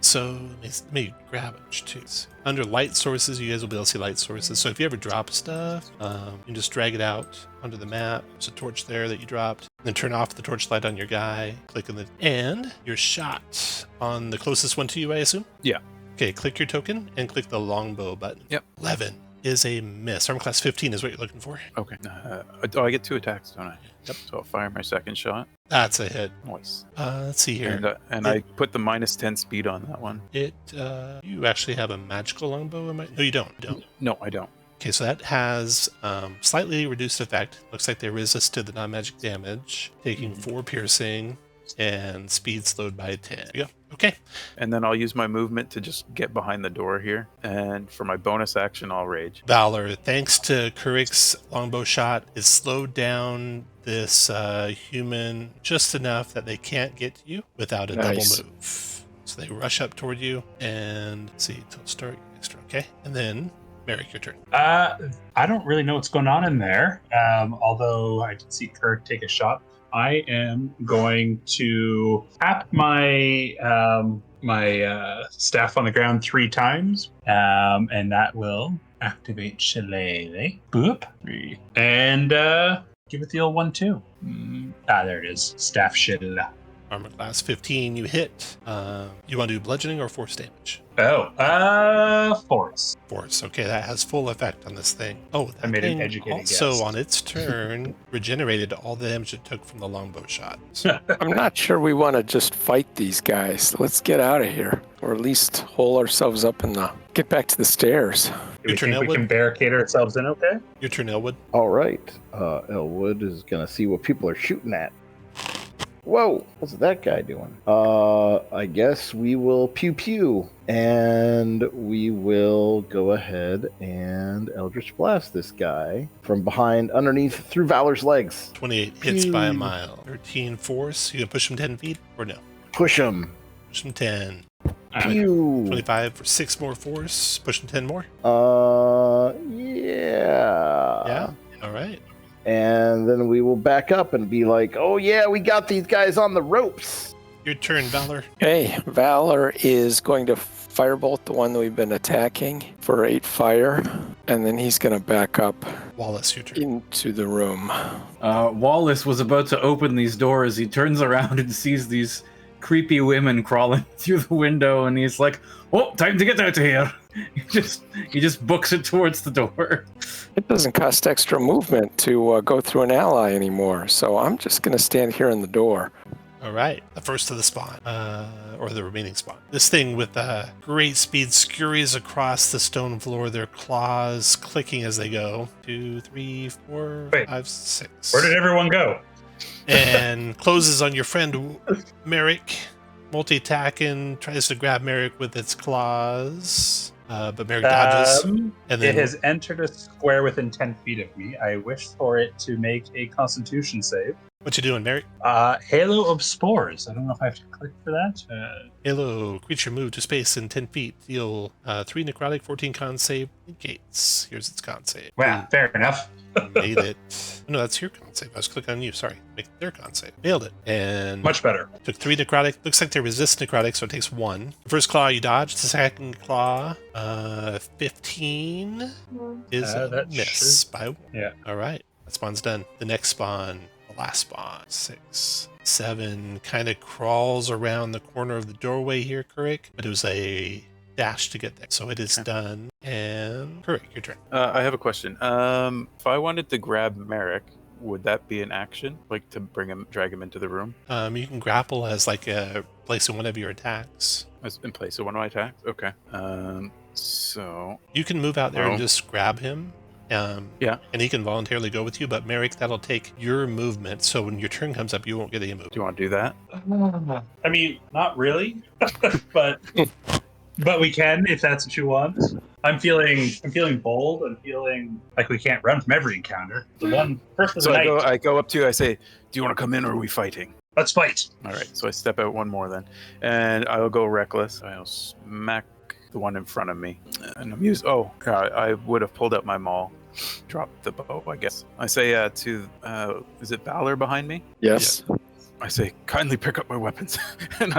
Speaker 1: So let me grab it too. Under light sources, you guys will be able to see light sources. So if you ever drop stuff, you can just drag it out onto the map. There's a torch there that you dropped. Then turn off the torchlight on your guy. Click on and your shot on the closest one to you, I assume?
Speaker 6: Yeah.
Speaker 1: Okay, click your token and click the longbow button.
Speaker 6: Yep.
Speaker 1: 11 is a miss. Armor class 15 is what you're looking for.
Speaker 6: Okay. I get 2 attacks, don't I? Yep. So I'll fire my second shot.
Speaker 1: That's a hit.
Speaker 6: Nice.
Speaker 1: Let's see here.
Speaker 6: And I put the -10 speed on that one.
Speaker 1: You actually have a magical longbow? No, you don't.
Speaker 6: No, I don't.
Speaker 1: Okay, so that has slightly reduced effect. Looks like they resist to the non-magic damage, taking 4 piercing and speed slowed by 10. There you go. Okay.
Speaker 6: And then I'll use my movement to just get behind the door here. And for my bonus action, I'll rage.
Speaker 1: Valor, thanks to Kurik's longbow shot, is slowed down this human just enough that they can't get to you without a
Speaker 3: Nice.
Speaker 1: double move. So they rush up toward you and let's see, till start your next turn. Okay. And then Merrick, your turn.
Speaker 4: I don't really know what's going on in there. Although I did see Kirk take a shot. I am going to tap my staff on the ground 3 times, and that will activate Shillelagh. Boop. 3. And give it the old 1 too. There it is. Staff Shillelagh.
Speaker 1: Armor class 15, you hit. You want to do bludgeoning or force damage?
Speaker 4: Force.
Speaker 1: Force. Okay, that has full effect on this thing. Oh, that
Speaker 4: I made an
Speaker 1: thing
Speaker 4: educated
Speaker 1: also
Speaker 4: guess.
Speaker 1: on its turn regenerated all the damage it took from the longbow shot.
Speaker 3: I'm not sure we want to just fight these guys. Let's get out of here, or at least hole ourselves up in the. Get back to the stairs.
Speaker 4: Do we
Speaker 1: Your turn,
Speaker 4: think we
Speaker 1: Elwood?
Speaker 4: can barricade ourselves in? Okay.
Speaker 1: Your turn, Elwood.
Speaker 5: All right. Elwood is gonna see what people are shooting at. Whoa! What's that guy doing? I guess we will pew pew, and we will go ahead and Eldritch Blast this guy from behind, underneath, through Valor's legs.
Speaker 1: 28 hits by a
Speaker 5: Pew.
Speaker 1: mile. 13 force. You can push him 10 feet or no?
Speaker 5: Push him.
Speaker 1: Push him 10.
Speaker 5: Pew.
Speaker 1: 25 for 6 more force. Push him 10 more.
Speaker 5: Yeah.
Speaker 1: Yeah. All right.
Speaker 5: And then we will back up and be like, oh yeah, we got these guys on the ropes.
Speaker 1: Your turn, Valor.
Speaker 3: Okay, Valor is going to firebolt the one that we've been attacking for 8 fire, and then he's going to back up
Speaker 1: Wallace, your turn.
Speaker 3: into the room.
Speaker 2: Wallace was about to open these doors. He turns around and sees these creepy women crawling through the window, and he's like, "Oh, time to get out of here!" He just books it towards the door.
Speaker 3: It doesn't cost extra movement to go through an ally anymore, so I'm just going to stand here in the door.
Speaker 1: All right, the first of the spawn, or the remaining spawn. This thing with great speed scurries across the stone floor, their claws clicking as they go. 2, 3, 4,
Speaker 4: Wait,
Speaker 1: 5, 6.
Speaker 4: Where did everyone go?
Speaker 1: And closes on your friend Merrick. Multi-attacking, tries to grab Merrick with its claws, but Merrick dodges. And
Speaker 4: It
Speaker 1: then
Speaker 4: has entered a square within 10 feet of me. I wish for it to make a Constitution save.
Speaker 1: what you doing, Merrick?
Speaker 4: Halo of Spores. I don't know if I have to click for that.
Speaker 1: Hello, creature move to space in 10 feet. Deal 3 necrotic, 14 con save. Negates. Here's its con save.
Speaker 4: Well, fair enough.
Speaker 1: Made it. No, that's your con save. I was clicking on you. Sorry. Make their con save. Failed it. And
Speaker 4: Much better.
Speaker 1: took 3 necrotic. Looks like they resist necrotic, so it takes 1. The first claw you dodge. The second claw, 15 is a
Speaker 4: that
Speaker 1: miss by 1.
Speaker 4: Yeah.
Speaker 1: All right. That spawn's done. The next spawn, the last spawn, 6, 7, kind of crawls around the corner of the doorway here, Kurik, but it was a dash to get there. So it is done. And Kurik, your turn.
Speaker 6: I have a question. If I wanted to grab Merrick, would that be an action, like to drag him into the room
Speaker 1: You can grapple as like a place in one of your attacks.
Speaker 6: as in place of one of my attacks? Okay. So
Speaker 1: You can move out there
Speaker 6: Oh.
Speaker 1: and just grab him.
Speaker 6: Yeah.
Speaker 1: And he can voluntarily go with you, but Merrick, that'll take your movement. So when your turn comes up, you won't get any movement.
Speaker 6: do you want to do that?
Speaker 4: I mean, not really, but we can if that's what you want. I'm feeling bold. I'm feeling like we can't run from every encounter. The one first of the
Speaker 6: So
Speaker 4: night.
Speaker 6: I go up to you. I say, "Do you want to come in, or are we fighting?"
Speaker 4: Let's fight.
Speaker 6: All right. So I step out one more then, and I'll go reckless. I'll smack the one in front of me, and I'm used. Oh, God, I would have pulled out my maul, dropped the bow. I guess I say to is it Valor behind me?
Speaker 3: Yes.
Speaker 6: I say, kindly pick up my weapons. And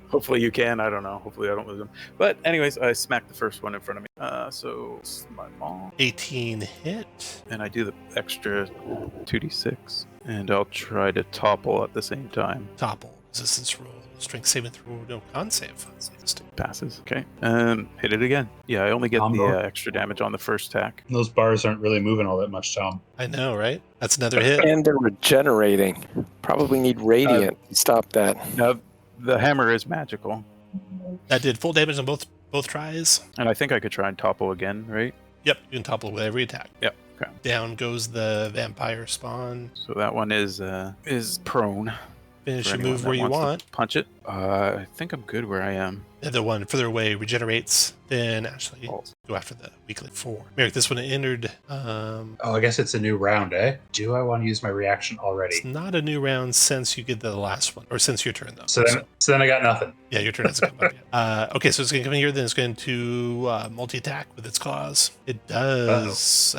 Speaker 6: hopefully you can. I don't know. Hopefully I don't lose them. But anyways, I smack the first one in front of me. So it's my maul.
Speaker 1: 18 hit.
Speaker 6: And I do the extra 2d6. And I'll try to topple at the same time.
Speaker 1: Topple. Resistance roll. Strength saving throw. No, con save.
Speaker 6: Passes. Okay. Hit it again. Yeah, I only get
Speaker 4: Combo.
Speaker 6: the extra damage on the first attack.
Speaker 4: Those bars aren't really moving all that much, Tom.
Speaker 1: I know, right? That's another hit.
Speaker 3: And they're regenerating. Probably need radiant to stop that.
Speaker 6: The hammer is magical.
Speaker 1: That did full damage on both tries.
Speaker 6: And I think I could try and topple again, right?
Speaker 1: Yep, you can topple with every attack.
Speaker 6: Yep. Okay.
Speaker 1: Down goes the vampire spawn.
Speaker 6: So that one is prone.
Speaker 1: Finish
Speaker 6: For
Speaker 1: your
Speaker 6: anyone
Speaker 1: move
Speaker 6: that
Speaker 1: where you
Speaker 6: wants to
Speaker 1: want.
Speaker 6: Punch it. I think I'm good where I am.
Speaker 1: The other one further away regenerates. Then actually
Speaker 6: Oh.
Speaker 1: go after the weakling 4. Merrick, this one entered.
Speaker 4: Oh, I guess it's a new round, eh? Do I want to use my reaction already?
Speaker 1: It's not a new round since you did the last one, or since your turn though.
Speaker 4: So then I got nothing.
Speaker 1: Yeah, your turn hasn't come up yet. Okay, so it's going to come in here, then it's going to multi-attack with its claws. It does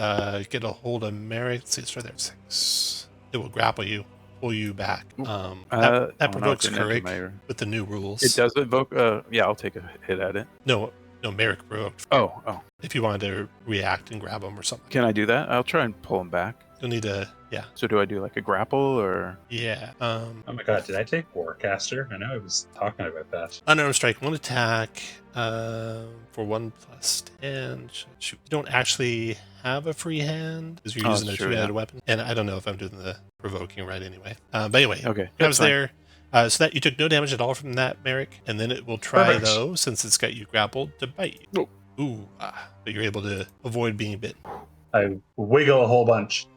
Speaker 1: get a hold of Merrick. Let's see, it's right there, 6. It will grapple you, pull you back. That provokes Kurik with the new rules.
Speaker 6: It does evoke. Yeah, I'll take a hit at it.
Speaker 1: No, Merrick provoked.
Speaker 6: Oh.
Speaker 1: If you wanted to react and grab him or something.
Speaker 6: Can I do that? I'll try and pull him back.
Speaker 1: You'll need to, yeah.
Speaker 6: So do I do like a grapple or?
Speaker 1: Yeah.
Speaker 4: Oh my god, did I take Warcaster? I know I was talking about that.
Speaker 1: Unarmed strike, 1 attack for 1 plus 10. Shoot. You don't actually have a free hand because you're using a
Speaker 6: true,
Speaker 1: two-handed
Speaker 6: yeah.
Speaker 1: weapon. And I don't know if I'm doing the provoking right anyway. But anyway,
Speaker 6: Okay.
Speaker 1: I was
Speaker 6: that's fine.
Speaker 1: there. So that you took no damage at all from that, Merrick. And then it will try,
Speaker 4: Perfect.
Speaker 1: though, since it's got you grappled, to bite you. Ooh. But you're able to avoid being bit.
Speaker 4: I wiggle a whole bunch.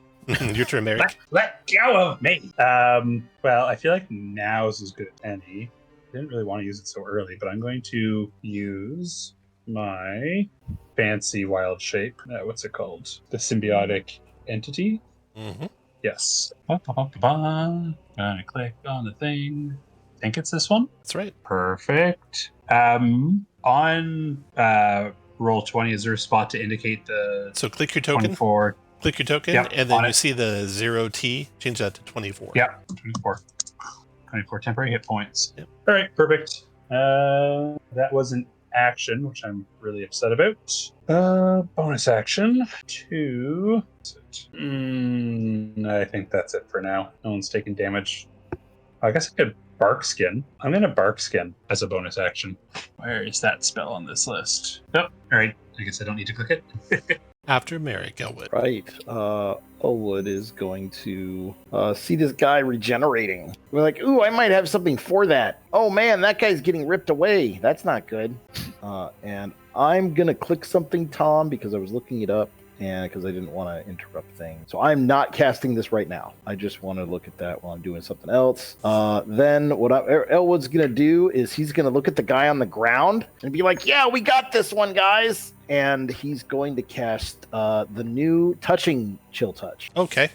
Speaker 1: Your turn, Merrick.
Speaker 4: Let go of me. Well, I feel like now's as good as any. I didn't really want to use it so early, but I'm going to use my fancy wild shape. What's it called? The symbiotic entity.
Speaker 1: Mm-hmm.
Speaker 4: Yes. Gonna click on the thing. I think it's this one.
Speaker 1: That's right.
Speaker 4: Perfect. On roll 20, is there a spot to indicate the
Speaker 1: So click your token.
Speaker 4: 24?
Speaker 1: Click your token,
Speaker 4: Yep,
Speaker 1: and then
Speaker 4: on
Speaker 1: you
Speaker 4: it.
Speaker 1: see the 0T. Change that to 24.
Speaker 4: Yeah, 24. 24 temporary hit points.
Speaker 1: Yep.
Speaker 4: All right, perfect. That was an action, which I'm really upset about. Bonus action to... I think that's it for now. No one's taking damage. I guess I could bark skin. I'm going to bark skin as a bonus action. Where is that spell on this list? Oh, all right. I guess I don't need to click it.
Speaker 1: After Merrick, Elwood.
Speaker 5: Right. Elwood is going to see this guy regenerating. We're like, ooh, I might have something for that. Oh man, that guy's getting ripped away. That's not good. And I'm gonna click something, Tom, because I was looking it up and because I didn't want to interrupt things. So I'm not casting this right now. I just want to look at that while I'm doing something else. Then what Elwood's gonna do is he's gonna look at the guy on the ground and be like, yeah, we got this one, guys. And he's going to cast the new touching chill touch.
Speaker 1: Okay.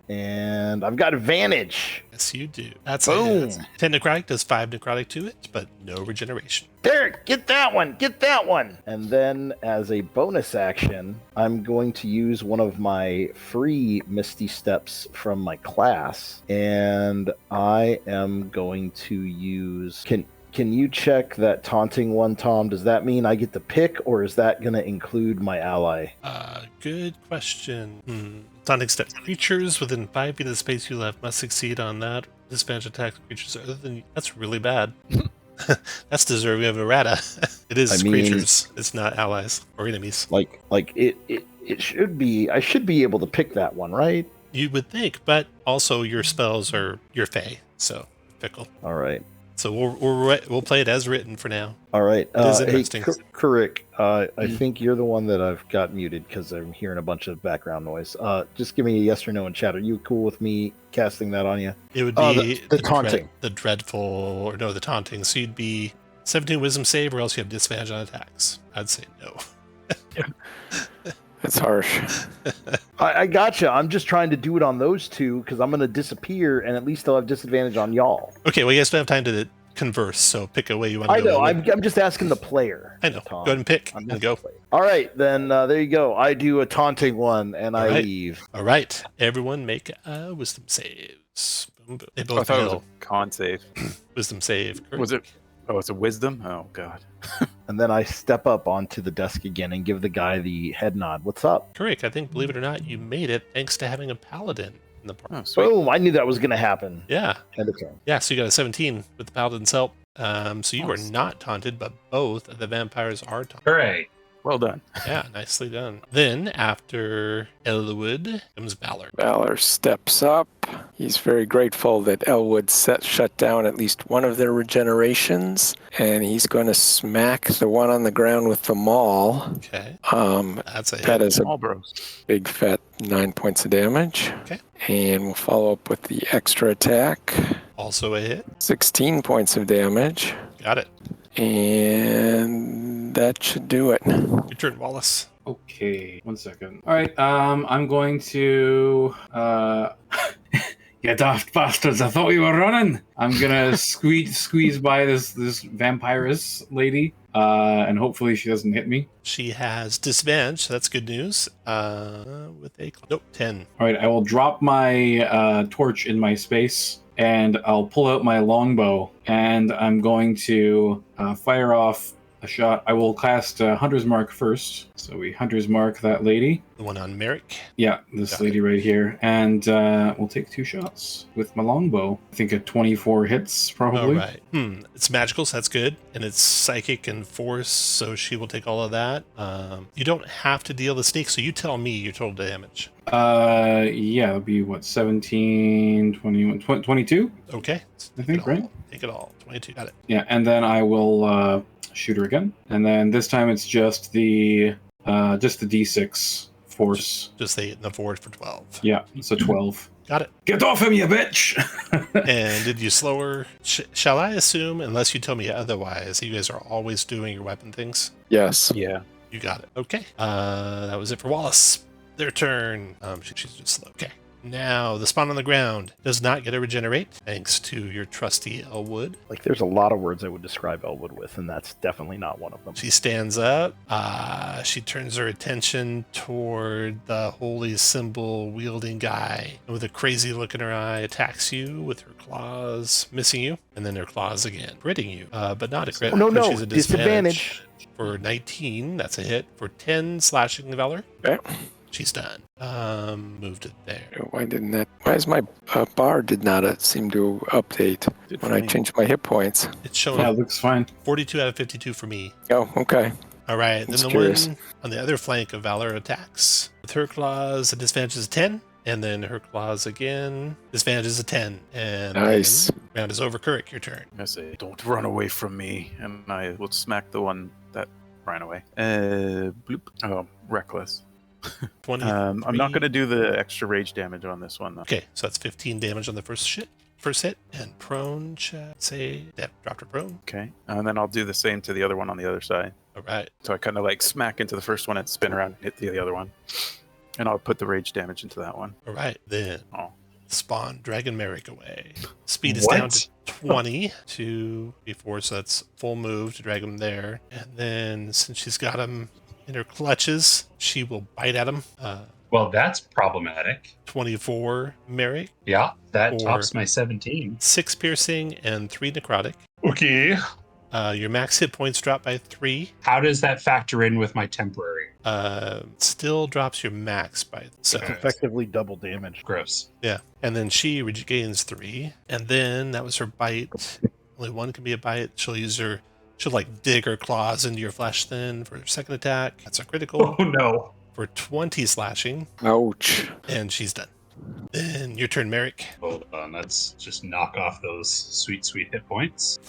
Speaker 5: And I've got advantage.
Speaker 1: Yes, you do. That's
Speaker 5: Boom.
Speaker 1: 10 necrotic, does 5 necrotic to it, but no regeneration.
Speaker 5: Derek, get that one. Get that one. And then as a bonus action, I'm going to use one of my free Misty Steps from my class. And I am going to use... Can you check that taunting one, Tom? Does that mean I get to pick, or is that going to include my ally?
Speaker 1: Good question. Taunting step. Creatures within 5 feet of the space you left must succeed on that. Disadvantage attacks creatures other than you. That's really bad. That's deserving of errata. It is creatures. It's not allies or enemies.
Speaker 5: Like it should be. I should be able to pick that one, right?
Speaker 1: You would think, but also your spells are your fey, so fickle.
Speaker 5: All right.
Speaker 1: So we'll play it as written for now.
Speaker 5: All right.
Speaker 1: It is interesting.
Speaker 5: Hey, Kurik, I think you're the one that I've got muted because I'm hearing a bunch of background noise. Just give me a yes or no in chat. Are you cool with me casting that on you?
Speaker 1: It would be
Speaker 5: the taunting.
Speaker 1: The taunting. So you'd be 17 wisdom save, or else you have disadvantage on attacks. I'd say no.
Speaker 3: That's harsh.
Speaker 5: I gotcha. I'm just trying to do it on those two because I'm going to disappear, and at least I'll have disadvantage on y'all.
Speaker 1: Okay, well, you guys don't have time to converse, so pick a way you want to
Speaker 5: I
Speaker 1: go.
Speaker 5: know. I'm just asking the player.
Speaker 1: I know.
Speaker 5: Tom.
Speaker 1: Go ahead and pick and go.
Speaker 5: All right, then there you go. I do a taunting one, and I leave.
Speaker 1: All right. Everyone make wisdom saves. Boom, boom. They
Speaker 6: I
Speaker 1: both
Speaker 6: thought it was
Speaker 1: fail.
Speaker 6: a con save.
Speaker 1: Wisdom save.
Speaker 6: Was it? Oh, it's a wisdom? Oh, God.
Speaker 5: And then I step up onto the desk again and give the guy the head nod. What's up?
Speaker 1: Correct. I think, believe it or not, you made it thanks to having a paladin in the party.
Speaker 6: Oh, sweet.
Speaker 5: Boom! I knew that was going to happen.
Speaker 1: Yeah.
Speaker 5: End of turn.
Speaker 1: Yeah, so you got a 17 with the paladin's help. So you are not taunted, but both of the vampires are taunted.
Speaker 4: Hooray.
Speaker 6: Well done.
Speaker 1: Yeah, nicely done. Then, after Elwood, comes Valor.
Speaker 3: Valor steps up. He's very grateful that Elwood shut down at least one of their regenerations, and he's going to smack the one on the ground with the maul.
Speaker 1: Okay. That's a
Speaker 3: That
Speaker 1: hit.
Speaker 3: is a
Speaker 6: All bros.
Speaker 3: big fat 9 points of damage.
Speaker 1: Okay.
Speaker 3: And we'll follow up with the extra attack.
Speaker 1: Also a hit.
Speaker 3: 16 points of damage.
Speaker 1: Got it.
Speaker 3: And that should do it.
Speaker 1: Your turn, Wallace.
Speaker 2: Okay, 1 second. All right, I'm going to. You daft bastards! I thought we were running. I'm gonna squeeze by this vampiress lady, and hopefully she doesn't hit me.
Speaker 1: She has disadvantage, so that's good news. With a nope, 10.
Speaker 2: All right, I will drop my torch in my space, and I'll pull out my longbow, and I'm going to fire off a shot. I will cast Hunter's Mark first. So we Hunter's Mark that lady.
Speaker 1: The one on Merrick.
Speaker 2: Yeah, this
Speaker 1: Got
Speaker 2: lady right here. And we'll take 2 shots with my longbow. I think a 24 hits, probably.
Speaker 1: All right. It's magical, so that's good. And it's psychic and force, so she will take all of that. You don't have to deal the sneak, so you tell me your total damage.
Speaker 2: Yeah, it'll be, 17, 21, 22?
Speaker 1: Okay.
Speaker 2: I think, right?
Speaker 1: Take it all. 22. Got it.
Speaker 2: Yeah, and then I will shoot her again. And then this time it's just the D6 force.
Speaker 1: Just the forward for 12.
Speaker 2: Yeah, so 12.
Speaker 1: Got it.
Speaker 2: Get off him, you bitch!
Speaker 1: And did you slow her? Shall I assume, unless you tell me otherwise, that you guys are always doing your weapon things?
Speaker 3: Yes.
Speaker 6: Yeah.
Speaker 1: You got it. Okay. That was it for Wallace. Their turn. She's just slow. Okay. Now, the spawn on the ground does not get a regenerate, thanks to your trusty Elwood.
Speaker 5: Like, there's a lot of words I would describe Elwood with, and that's definitely not one of them.
Speaker 1: She stands up. She turns her attention toward the holy symbol wielding guy, and with a crazy look in her eye, attacks you with her claws, missing you, and then her claws again, critting you, but not a crit.
Speaker 5: Oh, no,
Speaker 1: because
Speaker 5: no,
Speaker 1: she's a
Speaker 5: disadvantage.
Speaker 1: For 19, that's a hit. For 10 slashing Valor,
Speaker 3: Okay.
Speaker 1: she's done. Moved it there.
Speaker 3: Why is my bar did not seem to update when I changed my hit points?
Speaker 1: It's showing
Speaker 2: Yeah, looks fine.
Speaker 1: 42 out of 52 for me.
Speaker 3: Oh, okay.
Speaker 1: All right, then
Speaker 3: Just
Speaker 1: the
Speaker 3: curious.
Speaker 1: one on the other flank of Valor attacks. With her claws, the disadvantage is 10. And then her claws again. Disadvantage is a 10. And
Speaker 3: Nice.
Speaker 1: then round is over. Kuruk, your turn.
Speaker 6: I say, don't run away from me, and I will smack the one that ran away. Bloop. Oh, reckless.
Speaker 1: 20.
Speaker 6: I'm not going to do the extra rage damage on this one, though.
Speaker 1: Okay, so that's 15 damage on the first hit. And prone check. Say, yep, dropped her prone.
Speaker 6: Okay, and then I'll do the same to the other one on the other side.
Speaker 1: All right.
Speaker 6: So I kind of like smack into the first one and spin around and hit the other one. And I'll put the rage damage into that one.
Speaker 1: All right. Then
Speaker 6: Oh.
Speaker 1: spawn Dragon Merrick away. Speed is
Speaker 4: What?
Speaker 1: down to 20 to before, so that's full move to drag him there. And then since she's got him in her clutches, she will bite at him.
Speaker 4: Well, that's problematic.
Speaker 1: 24 Merrick,
Speaker 4: Yeah, that
Speaker 1: Or-
Speaker 4: tops my 17.
Speaker 1: 6 piercing, and 3 necrotic.
Speaker 4: Okay.
Speaker 1: Your max hit points drop by 3.
Speaker 4: How does that factor in with my temporary?
Speaker 1: Still drops your max by so
Speaker 4: Okay.
Speaker 5: Effectively double damage.
Speaker 4: Gross.
Speaker 1: yeah. And then she regains 3. And then that was her bite. Only one can be a bite. She'll like dig her claws into your flesh then for her second attack. That's a critical
Speaker 4: Oh no.
Speaker 1: for 20 slashing,
Speaker 3: Ouch.
Speaker 1: and she's done. Then your turn, Merrick.
Speaker 4: Hold on. Let's just knock off those sweet, sweet hit points.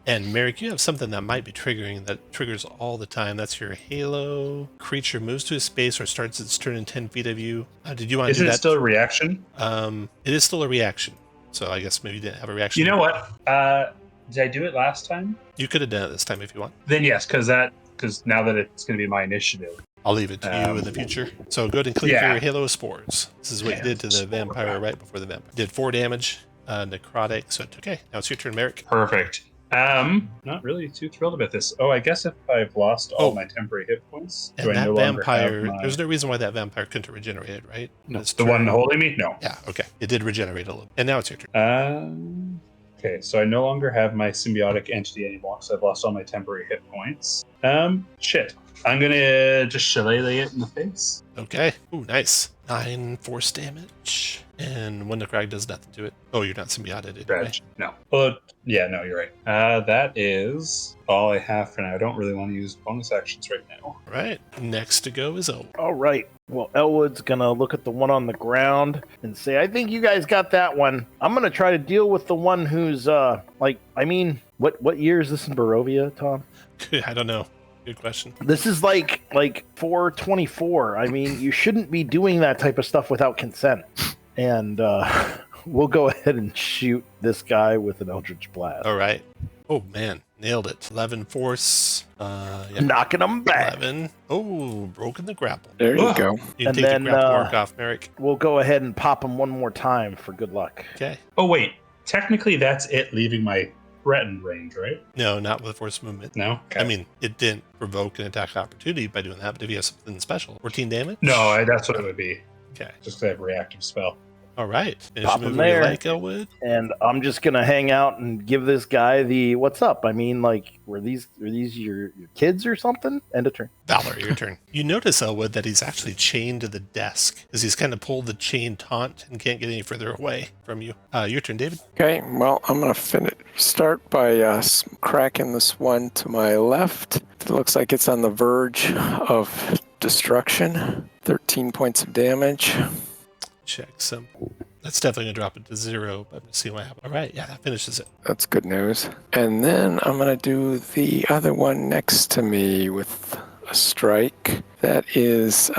Speaker 1: And Merrick, you have something that might be triggering that triggers all the time. That's your halo. Creature moves to a space or starts its turn in 10 feet of you. Did you want to
Speaker 4: Isn't
Speaker 1: do
Speaker 4: it
Speaker 1: that?
Speaker 4: still a reaction?
Speaker 1: It is still a reaction. So I guess maybe you didn't have a reaction.
Speaker 4: You know what? Did I do it last time?
Speaker 1: You could have done it this time if you want.
Speaker 4: Then yes, because now that it's going to be my initiative.
Speaker 1: I'll leave it to you in the future. So go ahead and click
Speaker 4: Yeah.
Speaker 1: your Halo of Spores. This is what you did to the vampire right before the vampire. Did 4 damage, necrotic, so it's okay. Now it's your turn, Merrick.
Speaker 4: Perfect. Not really too thrilled about this. Oh, I guess if I've lost all my temporary hit points,
Speaker 1: And
Speaker 4: do I
Speaker 1: that
Speaker 4: no longer
Speaker 1: vampire,
Speaker 4: have my...
Speaker 1: there's no reason why that vampire couldn't have regenerated, right?
Speaker 6: No.
Speaker 1: It's
Speaker 4: The one holding me? No.
Speaker 1: Yeah, okay. It did regenerate a little. And now it's your turn.
Speaker 4: Okay, so I no longer have my symbiotic entity anymore, so I've lost all my temporary hit points. Shit. I'm gonna just shillelagh it in the face.
Speaker 1: Okay. Ooh, nice. 9 force damage. And when the crag does nothing to it. Oh, you're not symbioted anyway.
Speaker 4: Reg. No. Well, yeah, no, you're right. That is all I have for now. I don't really want to use bonus actions right now.
Speaker 1: All right. Next to go is El.
Speaker 5: All right. Well, Elwood's gonna look at the one on the ground and say, "I think you guys got that one. I'm gonna try to deal with the one who's what year is this in Barovia, Tom?
Speaker 1: I don't know. Good question.
Speaker 5: This is like 424. I mean, you shouldn't be doing that type of stuff without consent." And we'll go ahead and shoot this guy with an Eldritch Blast.
Speaker 1: All right. Oh, man. Nailed it. 11 force. Yeah.
Speaker 5: Knocking him back.
Speaker 1: 11. Oh, broken the grapple.
Speaker 3: There you
Speaker 4: Ugh.
Speaker 3: go.
Speaker 1: You can
Speaker 5: And
Speaker 1: take
Speaker 5: then,
Speaker 1: the grapple mark off, Merrick.
Speaker 5: We'll go ahead and pop him one more time for good luck.
Speaker 1: Okay.
Speaker 4: Oh, wait. Technically, that's it leaving my threatened range, right?
Speaker 1: No, not with force movement.
Speaker 4: No? Okay.
Speaker 1: I mean, it didn't provoke an attack opportunity by doing that, but if you have something special, 14 damage?
Speaker 4: No, that's what it would be.
Speaker 1: Okay.
Speaker 4: Just because I have a reactive spell.
Speaker 1: All right. Finish
Speaker 5: Pop
Speaker 1: your
Speaker 5: him
Speaker 1: move where you
Speaker 5: there.
Speaker 1: like, Elwood.
Speaker 5: And I'm just gonna hang out and give this guy the what's up. I mean, like, were these your kids or something? End of turn.
Speaker 1: Valor, your turn. You notice, Elwood, that he's actually chained to the desk because he's kind of pulled the chain taut and can't get any further away from you. Your turn, David.
Speaker 3: Okay, well, I'm going to start by cracking this one to my left. It looks like it's on the verge of destruction. 13 points of damage.
Speaker 1: Check some. That's definitely going to drop it to 0, but let's see what happens. All right, yeah, that finishes it.
Speaker 3: That's good news. And then I'm going to do the other one next to me with a strike. That is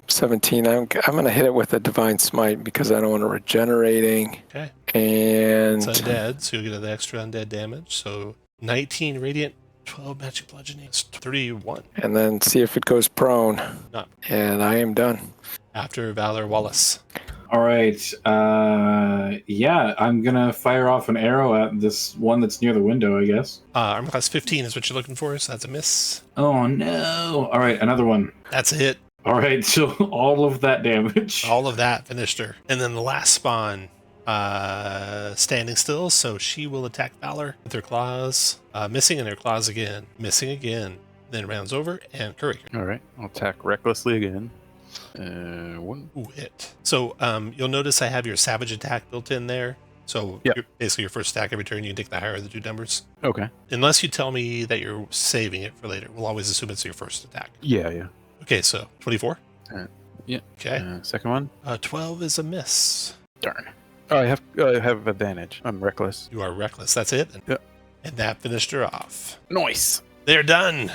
Speaker 3: 17. I'm going to hit it with a Divine Smite because I don't want it regenerating.
Speaker 1: Okay.
Speaker 3: And
Speaker 1: It's undead, so you'll get the extra undead damage. So 19 radiant, 12 magic bludgeoning, it's 31.
Speaker 3: and then see if it goes prone.
Speaker 1: Not
Speaker 3: And I am done.
Speaker 1: after Valor Wallace.
Speaker 2: All right. Yeah, I'm gonna fire off an arrow at this one that's near the window, I guess.
Speaker 1: Armor class 15 is what you're looking for, so that's a miss.
Speaker 2: Oh no! All right, another one.
Speaker 1: That's a hit.
Speaker 2: All right, so all of that damage.
Speaker 1: All of that finished her. And then the last spawn, standing still, so she will attack Valor with her claws. Missing in her claws again. Missing again. Then rounds over, and Curry.
Speaker 6: All right, I'll attack recklessly again. One.
Speaker 1: Ooh, hit. So you'll notice I have your savage attack built in there. So
Speaker 6: Yep.
Speaker 1: basically your first attack every turn, you can take the higher of the two numbers.
Speaker 6: Okay.
Speaker 1: Unless you tell me that you're saving it for later. We'll always assume it's your first attack.
Speaker 6: Yeah.
Speaker 1: Okay, so 24.
Speaker 6: Yeah.
Speaker 1: Okay.
Speaker 6: Second one.
Speaker 1: 12 is a miss.
Speaker 6: Darn. Oh, I have advantage. I'm reckless.
Speaker 1: You are reckless. That's it.
Speaker 6: Yeah.
Speaker 1: And that finished her off.
Speaker 6: Nice.
Speaker 1: They're done.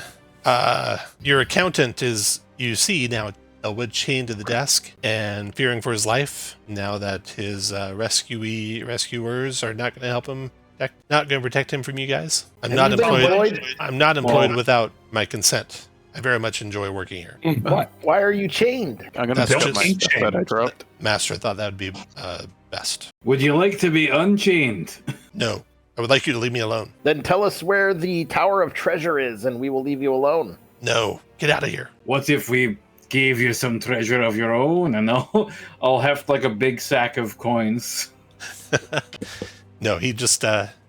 Speaker 1: Your accountant is, you see now, Elwood chained to the desk and fearing for his life now that his rescuers are not going to help him, not going to protect him from you guys. I'm not employed without my consent. I very much enjoy working here.
Speaker 5: Why are you chained?
Speaker 6: I'm gonna
Speaker 1: That's
Speaker 6: pick up
Speaker 1: just-
Speaker 6: my stuff that I dropped.
Speaker 1: Master thought that would be best.
Speaker 2: Would you like to be unchained?
Speaker 1: No, I would like you to leave me alone.
Speaker 5: Then tell us where the Tower of Treasure is, and we will leave you alone.
Speaker 1: No, get out of here.
Speaker 2: What if we gave you some treasure of your own, and I'll have like a big sack of coins?
Speaker 1: No, he just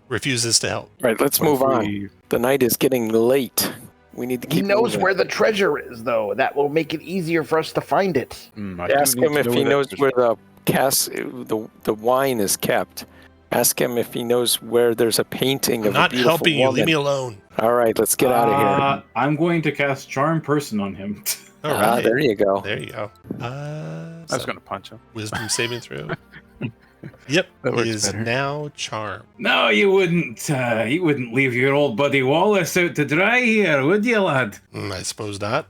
Speaker 1: refuses to help.
Speaker 3: Right, let's move on. The night is getting late. We need to keep
Speaker 5: He knows
Speaker 3: moving.
Speaker 5: where the treasure is, though. That will make it easier for us to find it.
Speaker 3: Ask him if he knows where the wine is kept. Ask him if he knows where there's a painting
Speaker 1: I'm
Speaker 3: of
Speaker 1: not
Speaker 3: a beautiful
Speaker 1: helping you.
Speaker 3: woman.
Speaker 1: Leave me alone.
Speaker 3: All right, let's get out of here.
Speaker 2: I'm going to cast Charm Person on him.
Speaker 1: All right.
Speaker 3: There you go.
Speaker 1: There you go.
Speaker 6: I was gonna punch him.
Speaker 1: Wisdom saving throw. Yep,
Speaker 6: That
Speaker 1: he
Speaker 6: works
Speaker 1: is
Speaker 6: better.
Speaker 1: now charmed.
Speaker 2: No, you wouldn't. You wouldn't leave your old buddy Wallace out to dry here, would you, lad?
Speaker 1: I suppose not.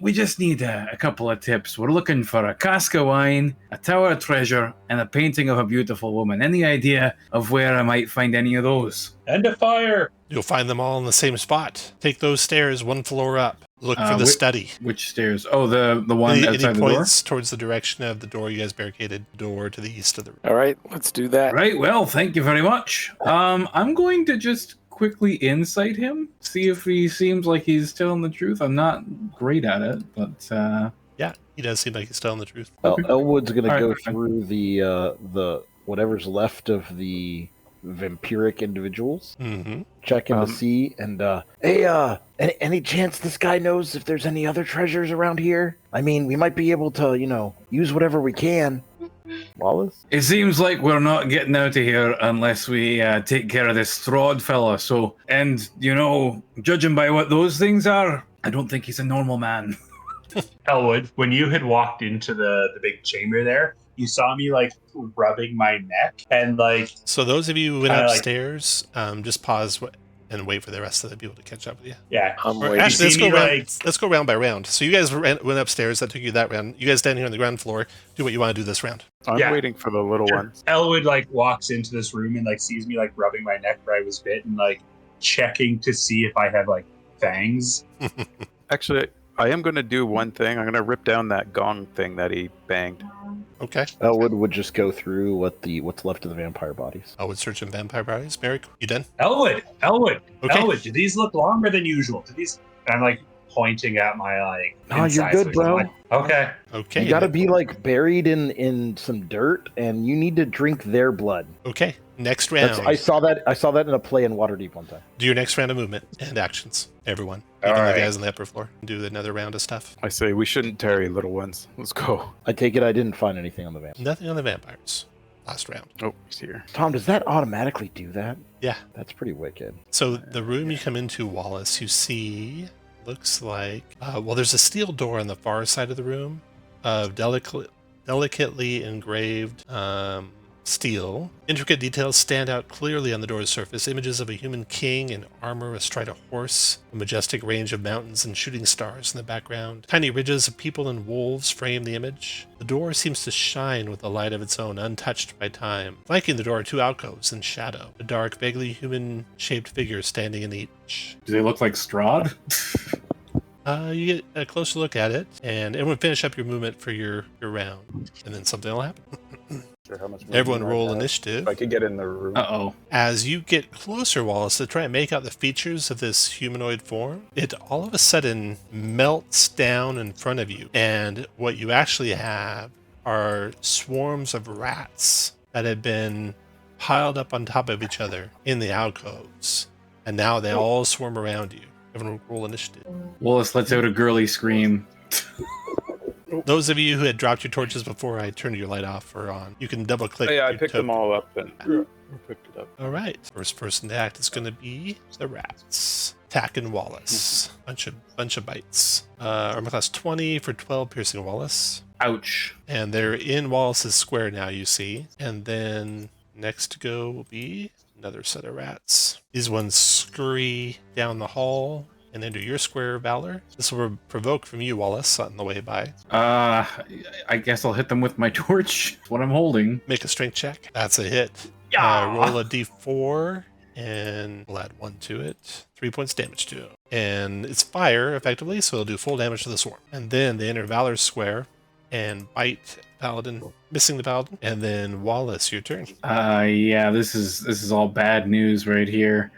Speaker 2: We just need a couple of tips. We're looking for a cask of wine, a tower of treasure, and a painting of a beautiful woman. Any idea of where I might find any of those?
Speaker 4: And a fire.
Speaker 1: You'll find them all in the same spot. Take those stairs one floor up. Look for the study.
Speaker 2: Which stairs? Oh, the one
Speaker 1: And
Speaker 2: outside
Speaker 1: he
Speaker 2: the door?
Speaker 1: points towards the direction of the door you guys barricaded. Door to the east of the room.
Speaker 3: All right, let's do that.
Speaker 2: Right, well, thank you very much. I'm going to just quickly insight him, see if he seems like he's telling the truth. I'm not great at it, but
Speaker 1: Yeah, he does seem like he's telling the truth.
Speaker 5: Elwood's going to
Speaker 2: All
Speaker 5: go
Speaker 2: right, fine.
Speaker 5: through the whatever's left of the vampiric individuals,
Speaker 1: Mm-hmm.
Speaker 5: check in to see, and any chance this guy knows if there's any other treasures around here? I mean, we might be able to, use whatever we can. Wallace?
Speaker 2: it seems like we're not getting out of here unless we take care of this Strahd fella. So, and judging by what those things are, I don't think he's a normal man.
Speaker 4: Elwood, when you had walked into the big chamber there, you saw me like rubbing my neck and like
Speaker 1: So those of you who went
Speaker 4: Kinda like-
Speaker 1: upstairs, just pause and wait for the rest of the people to catch up with you.
Speaker 4: yeah.
Speaker 3: I'm
Speaker 1: Or
Speaker 3: waiting.
Speaker 1: actually,
Speaker 4: see me,
Speaker 1: let's go round by round. So you guys went upstairs. That took you that round. You guys down here on the ground floor. Do what you want to do this round.
Speaker 6: I'm
Speaker 4: Yeah.
Speaker 6: waiting for the little ones.
Speaker 4: Elwood like walks into this room and like sees me like rubbing my neck where I was bit and like checking to see if I have like fangs.
Speaker 6: Actually, I am going to do one thing. I'm going to rip down that gong thing that he banged.
Speaker 1: Okay.
Speaker 5: Elwood would just go through what's left of the vampire bodies.
Speaker 1: I would search in vampire bodies. Merrick, you done?
Speaker 4: Elwood,
Speaker 1: Okay.
Speaker 4: Elwood, do these look longer than usual? Do these? And I'm like pointing at my like.
Speaker 5: No, you're
Speaker 4: insides,
Speaker 5: good,
Speaker 4: like,
Speaker 5: bro.
Speaker 4: I'm like, okay.
Speaker 1: Okay.
Speaker 5: You gotta be like buried in some dirt, and you need to drink their blood.
Speaker 1: Okay. Next round.
Speaker 5: I saw that in a play in Waterdeep one time.
Speaker 1: Do your next round of movement and actions. Everyone.
Speaker 4: All
Speaker 1: Even
Speaker 4: right.
Speaker 1: the guys on the upper floor. Do another round of stuff.
Speaker 6: I say we shouldn't tarry, little ones. Let's go.
Speaker 5: I take it I didn't find anything on the vampire.
Speaker 1: Nothing on the vampires. Last round.
Speaker 6: Oh, he's here.
Speaker 5: Tom, does that automatically do that?
Speaker 1: Yeah.
Speaker 5: That's pretty wicked.
Speaker 1: So the room you come into, Wallace, you see looks like there's a steel door on the far side of the room of delicately engraved steel. Intricate details stand out clearly on the door's surface. Images of a human king in armor astride a horse, a majestic range of mountains and shooting stars in the background. Tiny ridges of people and wolves frame the image. The door seems to shine with a light of its own, untouched by time. Flanking the door are two alcoves in shadow, a dark, vaguely human-shaped figure standing in each.
Speaker 2: Do they look like Strahd?
Speaker 1: You get a closer look at it, and everyone finish up your movement for your round, and then something will happen.
Speaker 6: Sure, how much
Speaker 1: Everyone
Speaker 6: movement
Speaker 1: roll
Speaker 6: I have.
Speaker 1: initiative.
Speaker 6: If I could get in the room.
Speaker 2: Uh-oh.
Speaker 1: As you get closer, Wallace, to try and make out the features of this humanoid form, it all of a sudden melts down in front of you, and what you actually have are swarms of rats that had been piled up on top of each other in the alcoves, and now they all swarm around you. Everyone roll initiative.
Speaker 2: Wallace lets out a girly scream.
Speaker 1: Those of you who had dropped your torches before I turned your light off or on, you can double click.
Speaker 6: Oh, yeah, I
Speaker 1: your
Speaker 6: picked them
Speaker 1: token.
Speaker 6: all up and picked it up.
Speaker 1: All right. First person to act is going to be the rats. Attacking Wallace. Bunch of bites. Armor class 20 for 12 piercing Wallace.
Speaker 2: Ouch.
Speaker 1: And they're in Wallace's square now, you see. And then next to go will be another set of rats. These ones scurry down the hall and into your square, Valor. This will provoke from you, Wallace, on the way by.
Speaker 2: I guess I'll hit them with my torch. That's what I'm holding.
Speaker 1: Make a strength check. That's a hit.
Speaker 2: Yeah.
Speaker 1: Roll a d4, and we'll add 1 to it. 3 points damage to it. And it's fire, effectively, so it'll do full damage to the swarm. And then they enter Valor's square and bite Paladin, missing the Paladin. And then Wallace, your turn.
Speaker 2: Yeah, this is all bad news right here.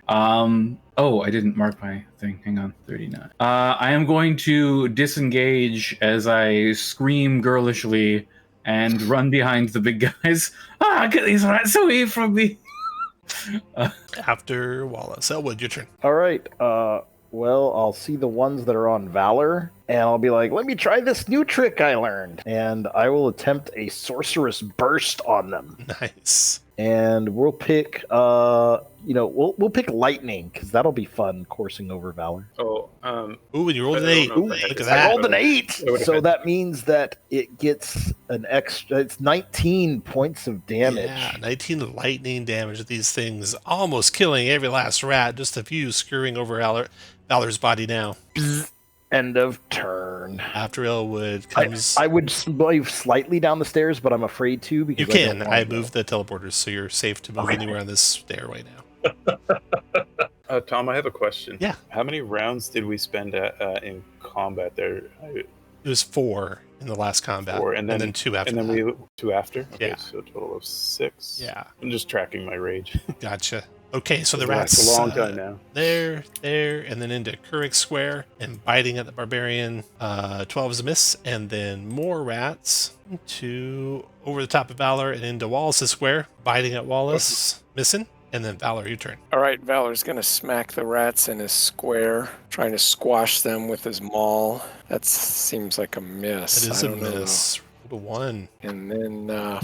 Speaker 2: Oh, I didn't mark my thing. Hang on, 39. I am going to disengage as I scream girlishly and run behind the big guys. Get these rats away from me!
Speaker 1: After Wallace. Elwood, your turn.
Speaker 5: All right. Well, I'll see the ones that are on Valor, and I'll be like, let me try this new trick I learned. And I will attempt a Sorcerous Burst on them.
Speaker 1: Nice.
Speaker 5: And we'll pick, we'll pick Lightning, because that'll be fun, coursing over Valor.
Speaker 6: Oh,
Speaker 1: Ooh, and you rolled
Speaker 6: I
Speaker 1: an
Speaker 6: don't
Speaker 1: 8.
Speaker 6: know
Speaker 1: Ooh,
Speaker 6: if I had
Speaker 1: look
Speaker 6: to
Speaker 1: at
Speaker 6: say
Speaker 1: that.
Speaker 5: I rolled an 8!
Speaker 6: would've
Speaker 5: So
Speaker 6: had-
Speaker 5: that means that it gets an extra, it's 19 points of damage.
Speaker 1: Yeah, 19 lightning damage. These things almost killing every last rat. Just a few scurrying over Valor's body now.
Speaker 5: End of turn.
Speaker 1: After Elwood comes...
Speaker 5: I would move slightly down the stairs, but I'm afraid to because
Speaker 1: You
Speaker 5: I don't
Speaker 1: can.
Speaker 5: want
Speaker 1: I
Speaker 5: to.
Speaker 1: moved the teleporters, so you're safe to move
Speaker 5: Okay.
Speaker 1: anywhere on this stairway now.
Speaker 6: Tom, I have a question.
Speaker 1: Yeah.
Speaker 6: How many rounds did we spend in combat there?
Speaker 1: It was 4 in the last combat,
Speaker 6: 4,
Speaker 1: and then 2 after
Speaker 6: and then
Speaker 1: that.
Speaker 6: we 2 after. Okay,
Speaker 1: Yeah.
Speaker 6: so a total of 6.
Speaker 1: Yeah,
Speaker 6: I'm just tracking my rage.
Speaker 1: gotcha. Okay, so the
Speaker 6: It's
Speaker 1: rats...
Speaker 6: a long time now.
Speaker 1: There, and then into Kurik Square and biting at the barbarian. 12 is a miss, and then more rats to over the top of Valor and into Wallace's Square, biting at Wallace, missing, and then Valor, your turn.
Speaker 3: All right, Valor's going to smack the rats in his square, trying to squash them with his maul. That seems like a miss.
Speaker 1: It is
Speaker 3: I
Speaker 1: a
Speaker 3: don't know.
Speaker 1: miss. Roll a 1.
Speaker 3: And then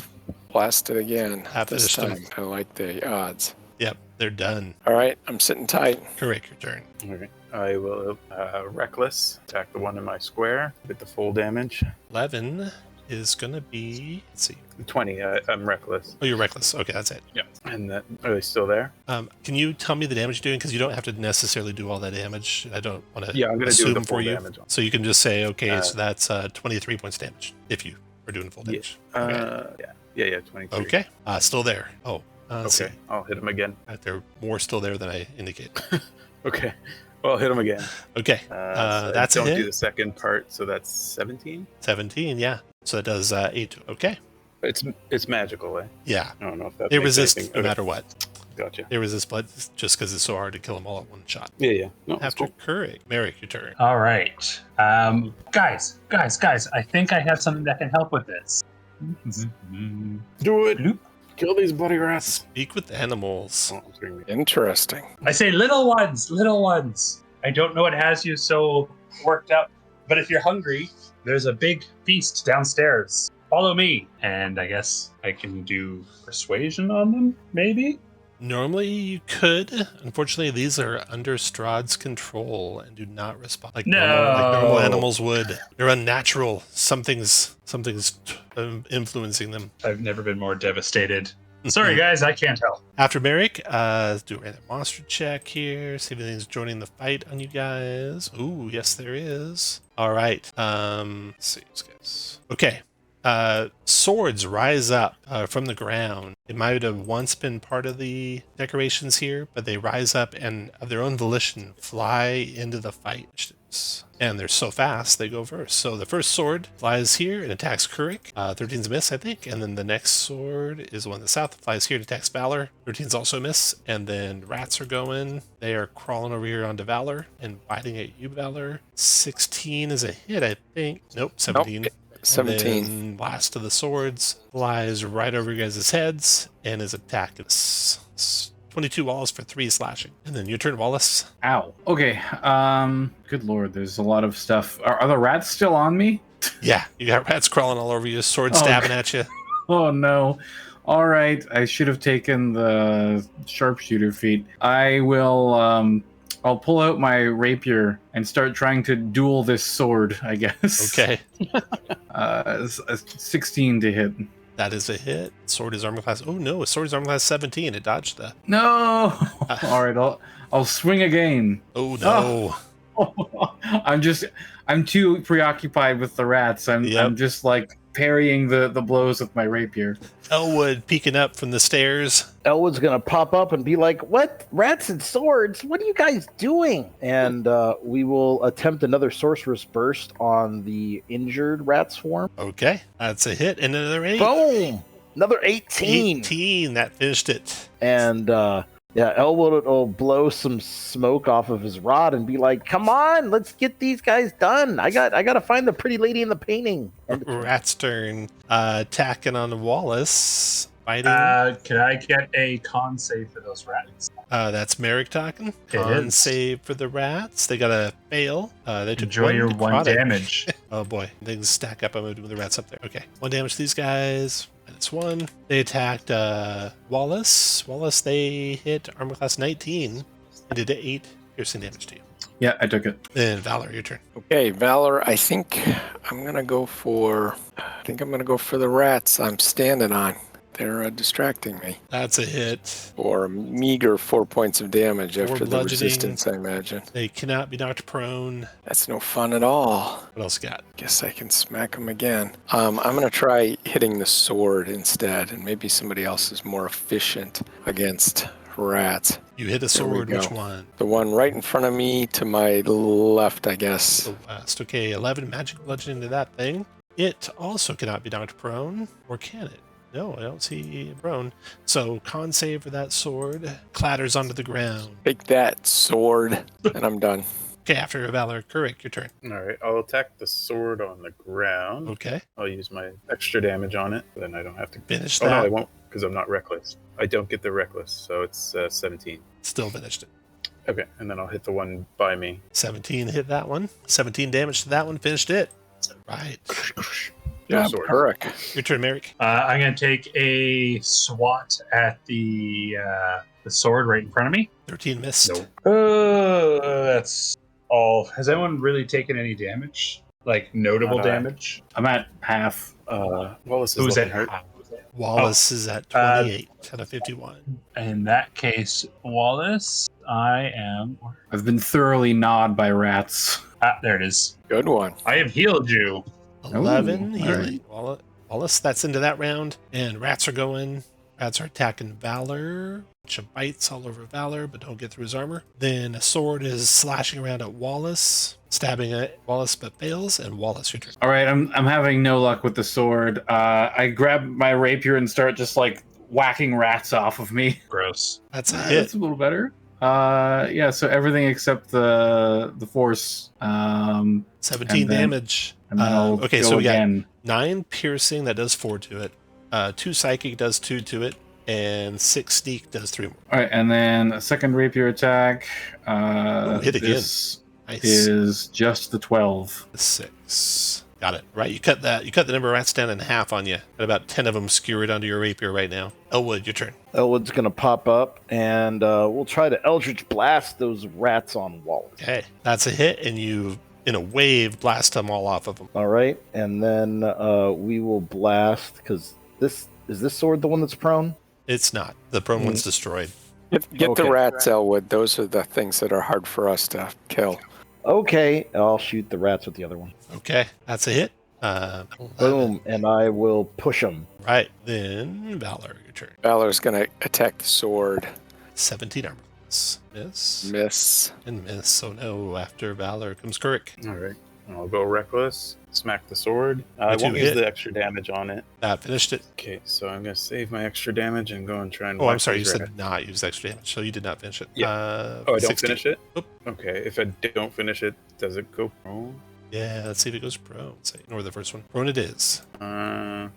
Speaker 3: blast it again.
Speaker 1: After
Speaker 3: this
Speaker 1: this time.
Speaker 3: time. I like the odds.
Speaker 1: Yep, they're done.
Speaker 3: All right, I'm sitting tight.
Speaker 1: Kurik, your turn.
Speaker 6: All right. I will reckless attack the one in my square with the full damage.
Speaker 1: 11 is going to be... Let's see.
Speaker 6: 20. I'm reckless.
Speaker 1: Oh, you're reckless. Okay, that's it.
Speaker 6: Yeah. And that, are they still there?
Speaker 1: Can you tell me the damage you're doing? Because you don't have to necessarily do all that damage. I don't want to
Speaker 6: Yeah, I'm gonna do
Speaker 1: assume
Speaker 6: the
Speaker 1: for
Speaker 6: full
Speaker 1: you.
Speaker 6: damage.
Speaker 1: So you can just say, okay, so that's 23 points damage if you are doing full damage.
Speaker 6: Yeah, 23.
Speaker 1: Okay. Still there. Oh, let's
Speaker 6: Okay,
Speaker 1: see.
Speaker 6: I'll hit him again.
Speaker 1: They're more still there than I indicated.
Speaker 6: Okay, well, hit him again.
Speaker 1: Okay.
Speaker 6: So
Speaker 1: That's a
Speaker 6: don't do
Speaker 1: hit.
Speaker 6: the second part, so that's 17.
Speaker 1: 17, yeah. So that does 8. Okay.
Speaker 6: It's magical, eh?
Speaker 1: Yeah.
Speaker 6: I don't know if that.
Speaker 1: They
Speaker 6: makes
Speaker 1: resist
Speaker 6: anything-
Speaker 1: no
Speaker 6: okay,
Speaker 1: matter what.
Speaker 6: Gotcha.
Speaker 1: They resist blood just because it's so hard to kill them all at one shot.
Speaker 6: Yeah. No, that's
Speaker 1: After
Speaker 6: cool.
Speaker 1: Kurik, Merrick, your turn.
Speaker 4: All right. Guys, I think I have something that can help with this.
Speaker 6: Do it.
Speaker 4: Bloop.
Speaker 6: Kill these bloody rats.
Speaker 1: Speak with animals.
Speaker 6: Oh, I'm screaming.
Speaker 3: Interesting.
Speaker 4: I say little ones, little ones. I don't know what has you so worked up, but if you're hungry, there's a big feast downstairs. Follow me. And I guess I can do persuasion on them, maybe?
Speaker 1: Normally you could. Unfortunately, these are under Strahd's control and do not respond like normal animals would. They're unnatural. Something's influencing them.
Speaker 4: I've never been more devastated. Sorry, guys, I can't help.
Speaker 1: After Merrick, let's do a random monster check here. See if anything's joining the fight on you guys. Ooh, yes, there is. All right. Let's see these guys. Okay. Swords rise up from the ground. It might have once been part of the decorations here, but they rise up and of their own volition fly into the fight. And they're so fast, they go first. So the first sword flies here and attacks Kurik. 13's a miss, I think. And then the next sword is the one in the south, flies here and attacks Valor. 13's also a miss. And then rats are going. They are crawling over here onto Valor and biting at you, Valor. 16 is a hit, I think. Nope, 17.
Speaker 3: Nope. 17.
Speaker 1: And then last of the swords flies right over you guys' heads and is attacking us. 22 walls for 3 slashing. And then your turn, Wallace.
Speaker 2: Ow. Okay. Good lord, there's a lot of stuff. Are the rats still on me?
Speaker 1: Yeah, you got rats crawling all over you, sword
Speaker 2: Oh,
Speaker 1: stabbing at you.
Speaker 2: Oh no. All right, I should have taken the sharpshooter feat. I will I'll pull out my rapier and start trying to duel this sword, I guess.
Speaker 1: Okay,
Speaker 2: It's a 16 to hit.
Speaker 1: that is a hit. Sword is armor class. Oh no, a sword is armor class 17. It dodged the.
Speaker 2: No. All right, I'll swing again.
Speaker 1: Oh no.
Speaker 2: I'm too preoccupied with the rats. I'm
Speaker 1: Yep.
Speaker 2: just like parrying the blows with my rapier.
Speaker 1: Elwood peeking up from the stairs.
Speaker 5: Elwood's gonna pop up and be like, "What? Rats and swords? What are you guys doing?" And we will attempt another sorcerer's burst on the injured rat swarm.
Speaker 1: Okay, that's a hit. And another 8.
Speaker 5: Boom! Another 18.
Speaker 1: 18. That finished it.
Speaker 5: And yeah, Elwood will blow some smoke off of his rod and be like, "Come on, let's get these guys done. I got to find the pretty lady in the painting." And
Speaker 1: Rat's turn. Attacking on Wallace. Fighting.
Speaker 4: Can I get a con save for those rats?
Speaker 1: That's Merrick talking.
Speaker 4: It
Speaker 1: Con
Speaker 4: is.
Speaker 1: save for the rats. They got to fail. They took
Speaker 4: Enjoy your one
Speaker 1: necrotic.
Speaker 4: damage.
Speaker 1: Oh boy, things stack up. I'm gonna do the rats up there. Okay, 1 damage to these guys. Minus 1. They attacked Wallace. Wallace, they hit armor class 19 and did 8 piercing damage to you.
Speaker 2: Yeah, I took it.
Speaker 1: Then Valor, your turn.
Speaker 3: Okay, Valor, I think I'm going to go for the rats I'm standing on. They're distracting me.
Speaker 1: That's a hit.
Speaker 3: For a meager 4 points of damage
Speaker 1: Four
Speaker 3: after the
Speaker 1: bludgeoning.
Speaker 3: resistance, I imagine.
Speaker 1: They cannot be knocked prone.
Speaker 3: That's no fun at all.
Speaker 1: What else you got?
Speaker 3: Guess I can smack them again. I'm going to try hitting the sword instead, and maybe somebody else is more efficient against rats.
Speaker 1: You hit a
Speaker 3: There we
Speaker 1: sword. Which
Speaker 3: go.
Speaker 1: one?
Speaker 3: The one right in front of me to my left, I guess.
Speaker 1: The west. Okay, 11 magic bludgeoning to that thing. It also cannot be knocked prone, or can it? No, I don't see prone. So con save for that sword. Clatters onto the ground.
Speaker 3: Take that, sword, and I'm done.
Speaker 1: Okay, after Valor, Kurik, your turn.
Speaker 6: All right, I'll attack the sword on the ground.
Speaker 1: Okay,
Speaker 6: I'll use my extra damage on it. Then I don't have to.
Speaker 1: finish
Speaker 6: Oh no, I
Speaker 1: that.
Speaker 6: won't because I'm not reckless. I don't get the reckless, so it's 17.
Speaker 1: Still finished it.
Speaker 6: Okay, and then I'll hit the one by me.
Speaker 1: 17 hit that one. 17 damage to that one. Finished it. Right.
Speaker 3: Yeah,
Speaker 6: sword.
Speaker 3: Perk.
Speaker 1: Your turn, Merrick.
Speaker 4: I'm going to take a swat at the sword right in front of me.
Speaker 1: 13 missed.
Speaker 4: That's all. Has anyone really taken any damage? Like notable
Speaker 6: Not I.
Speaker 4: damage?
Speaker 2: I'm at half.
Speaker 6: Wallace is
Speaker 4: Who's
Speaker 6: looking
Speaker 4: at
Speaker 6: hurt.
Speaker 1: Wallace is at 28 out of 51.
Speaker 4: In that case, Wallace, I am.
Speaker 2: I've been thoroughly gnawed by rats.
Speaker 4: There it is.
Speaker 3: Good one.
Speaker 4: I have healed you.
Speaker 1: 11
Speaker 2: Ooh,
Speaker 1: healing. Wallace, that's into that round. And rats are going. Rats are attacking Valor. Bunch of bites all over Valor, but don't get through his armor. Then a sword is slashing around at Wallace, stabbing at Wallace, but fails. And Wallace, your turn.
Speaker 2: All right, I'm having no luck with the sword. I grab my rapier and start just like whacking rats off of me.
Speaker 4: Gross.
Speaker 1: That's a
Speaker 2: That's
Speaker 1: hit.
Speaker 2: a little better. Yeah, so everything except the force.
Speaker 1: 17
Speaker 2: and then-
Speaker 1: damage.
Speaker 2: And then I'll
Speaker 1: Okay,
Speaker 2: go
Speaker 1: so we got
Speaker 2: again.
Speaker 1: 9 piercing, that does 4 to it. 2 psychic does 2 to it. And 6 sneak does 3 more.
Speaker 2: All right, and then a second rapier attack.
Speaker 1: Hit again.
Speaker 2: This
Speaker 1: Nice.
Speaker 2: is just the 12.
Speaker 1: 6. Got it. Right, you cut the number of rats down in half on you. Got about 10 of them skewered onto your rapier right now. Elwood, your turn.
Speaker 5: Elwood's gonna pop up, and we'll try to Eldritch Blast those rats on Wallace.
Speaker 1: Okay, that's a hit, and you, in a wave, blast them all off of them.
Speaker 5: All right, and then we will blast because this sword the one that's prone.
Speaker 1: It's not. The prone one's destroyed.
Speaker 3: Get
Speaker 5: Okay.
Speaker 3: the rats, Elwood. Those are the things that are hard for us to kill.
Speaker 5: Okay, I'll shoot the rats with the other one.
Speaker 1: Okay, that's a hit. 11.
Speaker 5: Boom, and I will push them.
Speaker 1: Right, then Valor, your turn.
Speaker 3: Valor's gonna attack the sword.
Speaker 1: 17 armor. Miss.
Speaker 3: Miss.
Speaker 1: And miss. So no, after Valor comes Kurik.
Speaker 6: All right, I'll go reckless. Smack the sword. I
Speaker 1: That's
Speaker 6: won't
Speaker 1: you
Speaker 6: use
Speaker 1: hit.
Speaker 6: the extra damage on it.
Speaker 1: That finished it.
Speaker 6: Okay, so I'm gonna save my extra damage and go and try and.
Speaker 1: Oh, I'm
Speaker 6: whack
Speaker 1: sorry, you
Speaker 6: these
Speaker 1: said
Speaker 6: rats.
Speaker 1: not use extra damage, so you did not finish it.
Speaker 6: Yeah. Oh, I don't
Speaker 1: 16.
Speaker 6: finish it.
Speaker 1: Oop.
Speaker 6: Okay, if I don't finish it, does it go prone?
Speaker 1: Yeah, let's see if it goes prone. Say, ignore the first one. Prone it is.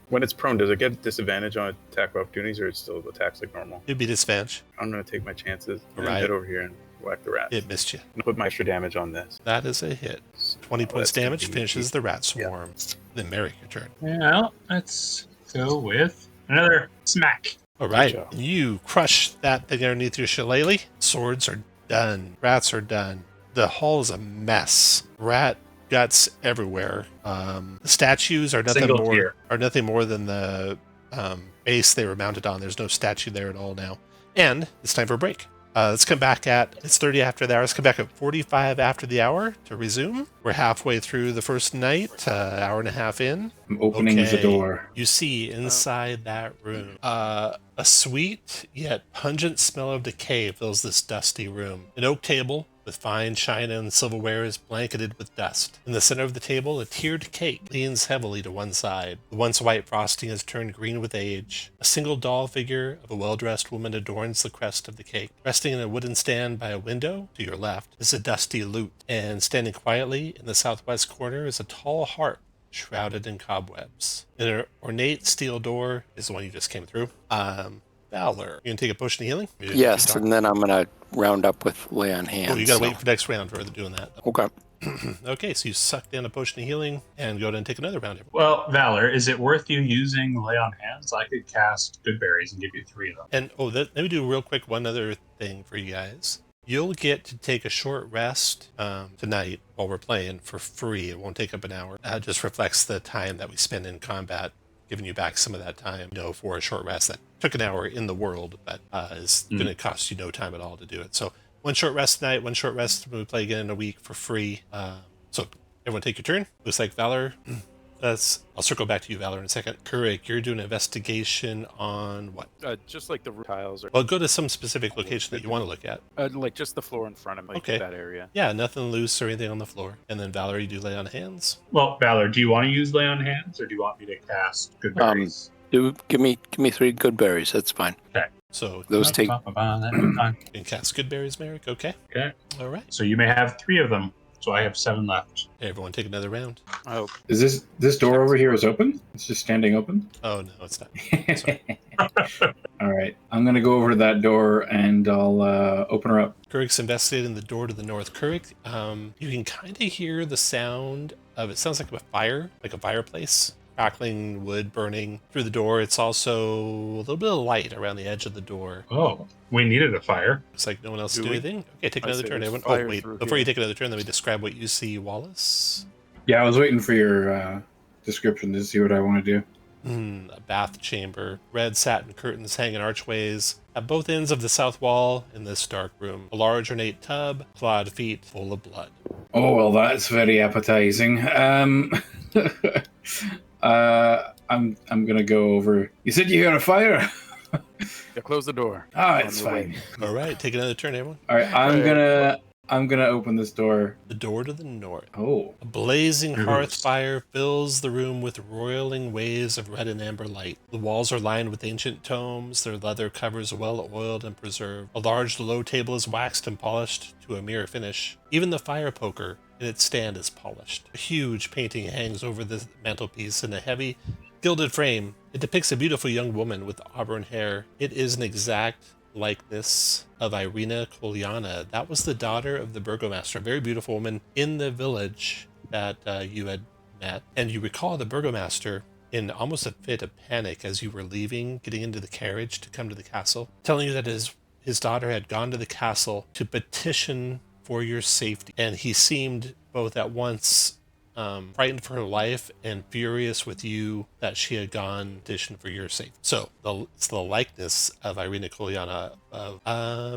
Speaker 6: When it's prone, does it get disadvantage on attack opportunities, or it still attacks like normal?
Speaker 1: It'd be disadvantage.
Speaker 6: I'm gonna take my chances and
Speaker 1: Right.
Speaker 6: head over here and whack the rat.
Speaker 1: It missed you.
Speaker 6: Put my extra damage on this.
Speaker 1: That is a hit. 20 points
Speaker 4: that's gonna
Speaker 1: damage
Speaker 4: be-
Speaker 1: finishes the rat swarm. Then Merrick, your turn.
Speaker 4: Well, let's go with another smack.
Speaker 1: All right,
Speaker 6: job.
Speaker 1: you crush that thing underneath your shillelagh. Swords are done. Rats are done. The hall is a mess. Rat guts everywhere. The statues are nothing
Speaker 4: Single
Speaker 1: more
Speaker 4: tier.
Speaker 1: than the base they were mounted on. There's no statue there at all now. And it's time for a break. Let's come back it's 30 after the hour. Let's come back at 45 after the hour to resume. We're halfway through the first night, hour and a half in.
Speaker 2: I'm opening the door.
Speaker 1: You see inside that room a sweet yet pungent smell of decay fills this dusty room. An oak table with fine china and silverware is blanketed with dust. In the center of the table, a tiered cake leans heavily to one side. The once white frosting has turned green with age. A single doll figure of a well-dressed woman adorns the crest of the cake. Resting in a wooden stand by a window to your left is a dusty lute, and standing quietly in the southwest corner is a tall harp shrouded in cobwebs. An ornate steel door is the one you just came through. Valor, you gonna take a potion of healing?
Speaker 3: Yes, and then I'm going to round up with lay on hands.
Speaker 1: Oh, you gotta wait for next round for doing that.
Speaker 3: Okay.
Speaker 1: Okay, so you suck down a potion of healing and go ahead and take another round.
Speaker 4: Well, Valor, is it worth you using Lay on Hands? I could cast Good Berries and give you 3 of them.
Speaker 1: And let me do real quick one other thing for you guys. You'll get to take a short rest tonight while we're playing for free. It won't take up an hour. That just reflects the time that we spend in combat, giving you back some of that time, for a short rest that took an hour in the world, but is going to cost you no time at all to do it. So one short rest tonight, one short rest when we play again in a week for free. So everyone take your turn. Looks like Valor. I'll circle back to you, Valor, in a second. Kurik, you're doing an investigation on what?
Speaker 6: Just like the roof tiles, or
Speaker 1: Well, go to some specific location that you want to look at.
Speaker 6: like just the floor in front of me,
Speaker 1: Okay.
Speaker 6: that area.
Speaker 1: Yeah, nothing loose or anything on the floor. And then Valor, you do lay on hands.
Speaker 4: Well, Valor, do you want to use Lay on Hands, or do you want me to cast Good Berries?
Speaker 3: Give me 3 good berries. That's fine.
Speaker 1: So
Speaker 3: Those take.
Speaker 4: That'd be fine.
Speaker 1: you can cast good berries, Merrick. Okay.
Speaker 4: Okay.
Speaker 1: All right.
Speaker 4: So you may have 3 of them. So I have 7 left.
Speaker 1: Hey, everyone, take another round.
Speaker 6: I hope.
Speaker 2: Is this door over here is open? It's just standing open?
Speaker 1: Oh no, it's not. Sorry.
Speaker 2: All right. I'm going to go over to that door and I'll open her up.
Speaker 1: Kurik's investigating the door to the north. Kurik, you can kind of hear the sound of, it sounds like a fire, like a fireplace. Crackling wood burning through the door. It's also a little bit of light around the edge of the door.
Speaker 4: Oh, we needed a fire.
Speaker 1: Looks like no one else
Speaker 6: Do
Speaker 1: do
Speaker 6: we?
Speaker 1: anything. Okay, take
Speaker 6: I
Speaker 1: another
Speaker 6: say
Speaker 1: turn,
Speaker 6: there's
Speaker 1: everyone.
Speaker 6: fire
Speaker 1: Oh, wait.
Speaker 6: through
Speaker 1: Before
Speaker 6: here.
Speaker 1: you take another turn, let me describe what you see, Wallace.
Speaker 2: Yeah, I was waiting for your description to see what I want to do.
Speaker 1: A bath chamber. Red satin curtains hang in archways at both ends of the south wall in this dark room. A large ornate tub, clawed feet full of blood.
Speaker 2: Oh, well, that's very appetizing. I'm going to go over. You said you had a fire?
Speaker 6: Yeah, close the door.
Speaker 2: Ah, it's fine.
Speaker 1: All right, take another turn, everyone.
Speaker 2: All right, I'm gonna open this door.
Speaker 1: The door to the north.
Speaker 2: Oh,
Speaker 1: A blazing hearth fire fills the room with roiling waves of red and amber light. The walls are lined with ancient tomes, their leather covers well oiled and preserved. A large low table is waxed and polished to a mirror finish. Even the fire poker in its stand is polished. A huge painting hangs over the mantelpiece in a heavy, gilded frame. It depicts a beautiful young woman with auburn hair. It is an exact likeness of Irena Kolyana. That was the daughter of the burgomaster, a very beautiful woman in the village that you had met. And you recall the burgomaster in almost a fit of panic as you were leaving, getting into the carriage to come to the castle, telling you that his daughter had gone to the castle to petition for your safety. And he seemed both at once frightened for her life and furious with you that she had gone petition for your safety. So it's the likeness of Irena Kolyana.